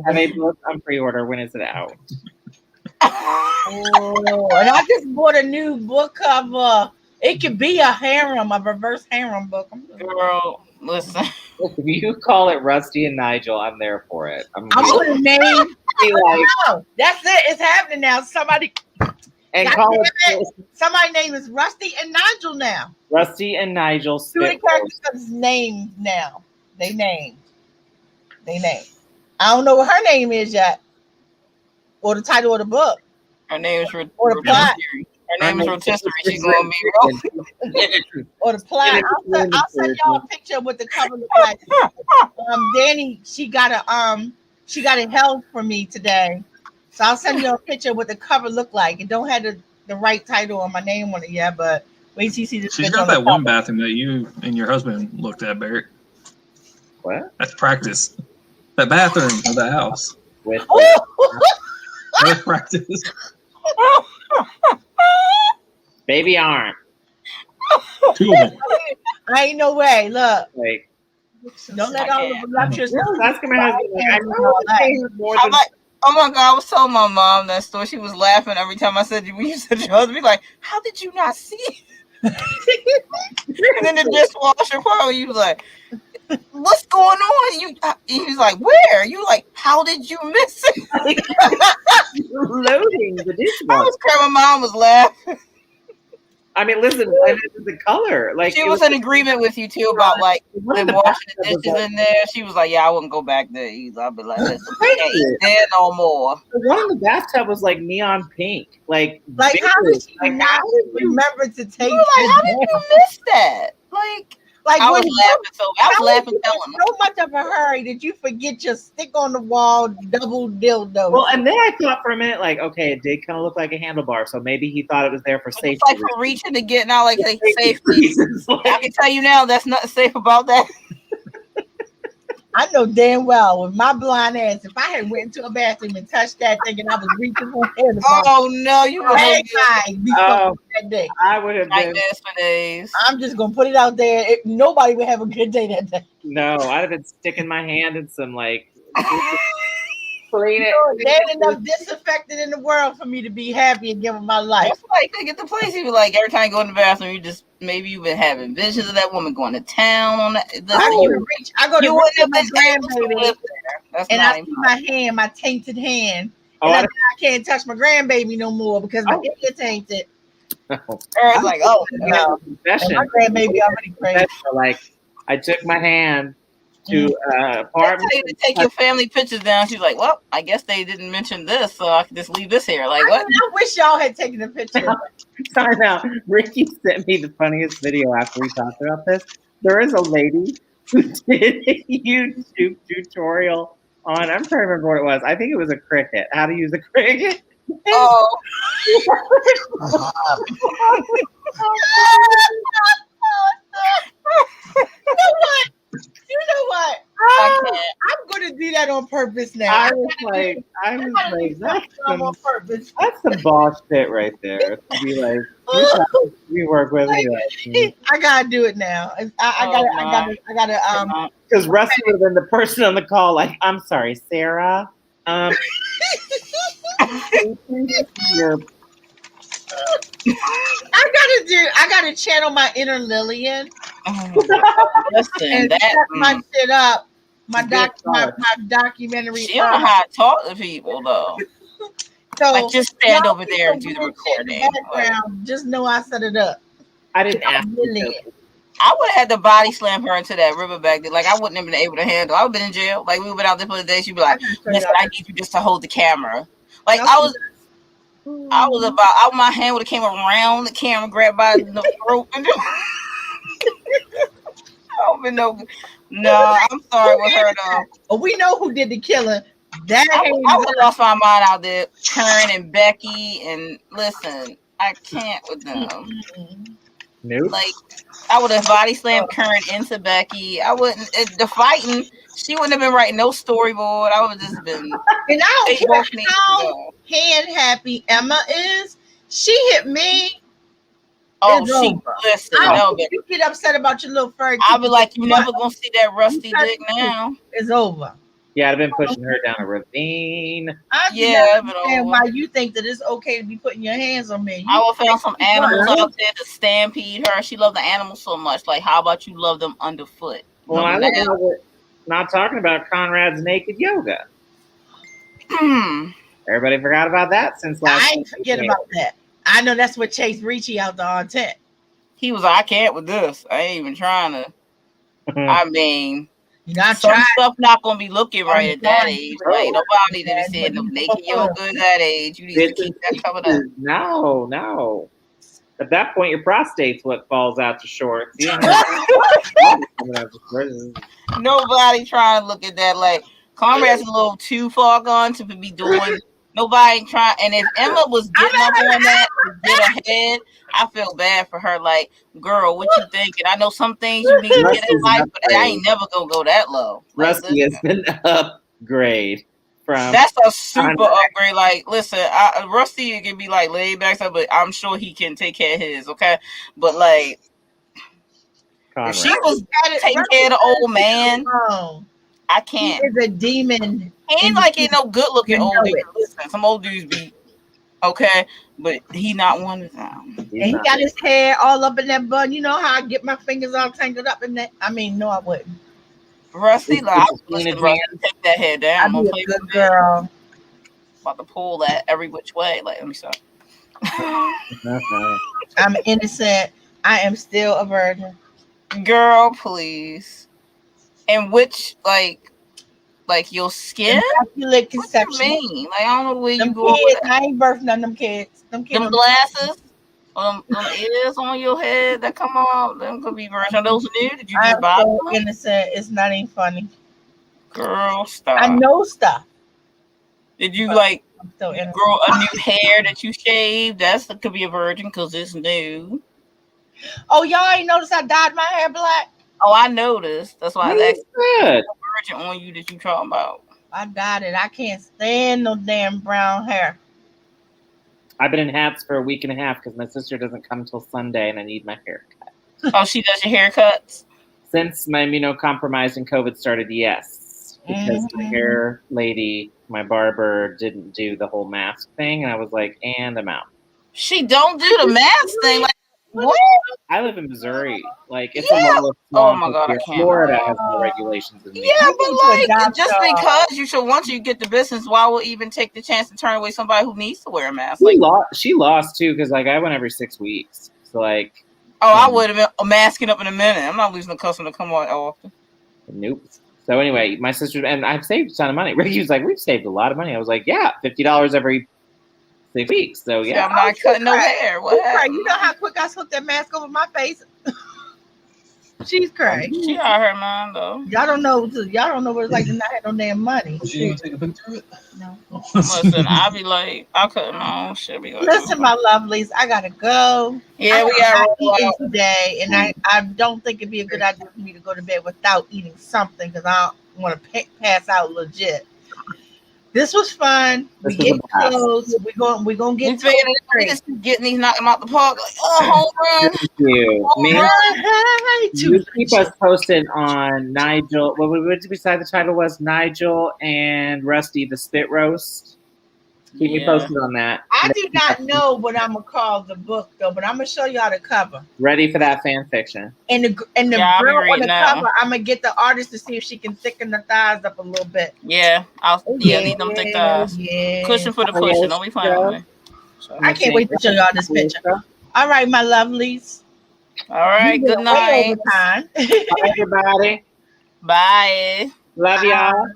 have a book on pre-order. When is it out? Oh, and I just bought a new book cover. It could be a reverse harem book. Girl, listen. If you call it Rusty and Nigel, I'm there for it. I'm gonna name. Like, that's it. It's happening now. Somebody and call it. Somebody's name is Rusty and Nigel now. Rusty and Nigel. Two of the characters' names now. They named. I don't know what her name is yet, or the title of the book. Her name is or the plot. Her name is Rotisserie. She's gonna be real. Or the plot. I'll send y'all a picture with the cover look like. Danny, she got it held for me today, so I'll send you a picture what the cover look like. It don't have the right title or my name on it yet, but wait till you see this. She's got that one bathroom that you and your husband looked at, Barrett. What? That's practice. That bathroom of the house. That's practice. Baby arm. Two of them. I ain't no way. Look. Like, don't let all the voluptuous. Asking my husband. I'm like, oh my god! I was telling my mom that story. She was laughing every time I said when you said your husband. Be like, how did you not see? And then the dishwasher part, you was like, what's going on? He was like, where? You like, how did you miss it? Loading the dishwasher. I was crying. My mom was laughing. I mean, listen, the color. Like she was in agreement with you too about like them washing the dishes in there. She was like, "Yeah, I wouldn't go back there either." I'd be like, "Listen, we can't eat there no more." The one in the bathtub was like neon pink, like how did she not remember to take? Like, how did you miss that? Like, Like I was when laughing in telling so much of a hurry that you forget your stick on the wall double dildo. Well, and then I thought for a minute, like, okay, it did kind of look like a handlebar, so maybe he thought it was there for safety. It's like for reaching to getting out, like safety. I can tell you now, that's nothing safe about that. I know damn well with my blind ass, if I had went into a bathroom and touched that thing and I was reaching for it, oh no, you would have that day. I would have been for days. I'm just gonna put it out there. Nobody would have a good day that day. No, I'd have been sticking my hand in some like clean it. There ain't enough disinfectant in the world for me to be happy again with my life. That's like they get the place. You be like every time you go in the bathroom, you just maybe you've been having visions of that woman going to town on that. I go to reach with my grandbaby, and I see my hand, my tainted hand, and I can't touch my grandbaby no more because my hand is tainted. It's like, oh no, my grandbaby already crazy. Like I took my hand to apartment. They tell you to take your family pictures down. She's like, well, I guess they didn't mention this, so I can just leave this here. Like, what? I wish y'all had taken a picture. Sorry, now Ricky sent me the funniest video after we talked about this. There is a lady who did a YouTube tutorial on. I'm trying to remember what it was. I think it was a cricket. How to use a cricket. Oh. You know what? I'm going to do that on purpose now. I was like, that's some boss shit right there. To be like, we work with me. I gotta do it now. I gotta. Because Rusty would have been the person on the call. Like, I'm sorry, Sarah. I gotta channel my inner Lillian. Listen, set my shit up. My documentary. She don't know how to talk to people though. So like just stand over there and do the recording. Just know I set it up. I didn't ask. I would have had to body slam her into that river back there. Like I wouldn't have been able to handle. I would have been in jail. Like we went out there for the day. She'd be like, "Listen, I need you just to hold the camera." Like I was about. My hand would have came around the camera, grabbed by the throat, and no, I'm sorry with her though. But we know who did the killing. I would have lost my mind out there. Karen and Becky, and listen, I can't with them. Nope. Like I would have body slammed Karen into Becky. I wouldn't. The fighting, she wouldn't have been writing no storyboard. I would have just been. And I don't care how hand happy Emma is. She hit me. Oh, listen. You get upset about your little furry. I'll be like, you never gonna see that rusty dick now. It's over. Yeah, I've been pushing her down a ravine. I don't understand why you think that it's okay to be putting your hands on me. I would found some animals out there to stampede her. She loved the animals so much. Like, how about you love them underfoot? Well, I was not talking about Conrad's naked yoga. Everybody forgot about that since last. I ain't forget about that. I know that's what chased Richie out the on-tent. He was like, I can't with this. I ain't even trying to. I mean, some stuff not gonna be looking right at that age. Like nobody to be saying no naked yoga at that age. You need to keep that coming up. No. At that point, your prostate's what falls out to shorts. Nobody trying to look at that. Like Conrad's a little too far gone to be doing. Nobody trying, and if Emma was getting up on that to get ahead, I feel bad for her. Like, girl, what you thinking? I know some things you need to get in life, but I ain't never gonna go that low. Like, Rusty has been upgrade from. That's a super upgrade. Like, listen, Rusty can be like laid back stuff, but I'm sure he can take care of his. Okay, but like, if she was taking care of the old man. I can't. He is a demon. He ain't like no good looking old dude. Listen, some old dudes be okay, but he not one of them. And he got his hair all up in that bun. You know how I get my fingers all tangled up in that? I mean, no, I wouldn't. Rusty, like, take that hair down. I'm a good girl. About to pull that every which way. Like, let me stop. I'm innocent. I am still a virgin. Girl, please. And which, like your skin? Immaculate conception. What you mean? Like, I don't know where them you go. Kids, I ain't birthed none of them kids. Them glasses? Them ears on your head that come off, them could be virgin. Are those new? Did you just I'm buy so them? innocent. It's not even funny. Girl, I stop. know stuff. Did you like I'm so innocent. grow a new hair that you shaved? That could be a virgin because it's new. Oh, y'all ain't noticed I dyed my hair black? Oh, I noticed. That's why I Really asked good. the virgin on you that you talking about. I dyed it. I can't stand no damn brown hair. I've been in hats for a week and a half because my sister doesn't come till Sunday, and I need my hair cut. Oh, she does your haircuts? Since my immunocompromised and COVID started, yes. Because my hair lady, my barber, didn't do the whole mask thing, and I was like, and I'm out. She don't do the mask thing. Like, what? I live in Missouri. Like, it's Yeah. a lot of Oh my God, I here. can't. Florida has more regulations than me. Yeah, but need to like, just adopt, because you should want you get the business, why would even take the chance to turn away somebody who needs to wear a mask? Like, She lost too because like I went every 6 weeks. So like, oh, I would have been masking up in a minute. I'm not losing a customer to come on often. Nope. So anyway, my sister and I've saved a ton of money. Ricky was like, "We've saved a lot of money." I was like, "Yeah, $50 every 6 weeks." So yeah, I'm not cutting no hair. What happened? You know how quick I took that mask over my face? She's crazy. She out her mind though. Y'all don't know. Y'all don't know what it's like to not have no damn money. She gonna take a picture of it? No. Listen, I'll be like, I'll cut my own shit. Be like, Listen, my lovelies, I gotta go. Yeah, we got eating today, and I don't think it'd be a good idea for me to go to bed without eating something because I want to pass out legit. This was fun. We get close. We're gonna get to we just keep getting these knocking them out the park. Like, home run. Thank you. Man, you keep us posted on Nigel. What beside the title was Nigel and Rusty the Spit Roast. Keep me posted on that. I do not know what I'm gonna call the book though, but I'm gonna show y'all the cover. Ready for that fan fiction. And the girl on the cover, I'm gonna get the artist to see if she can thicken the thighs up a little bit. Yeah, need them thick thighs. Yeah. Cushion for the pushing. Don't be playing with me. I can't wait to show y'all this picture. All right, my lovelies. All right, good night. Bye, everybody. Bye. Love y'all.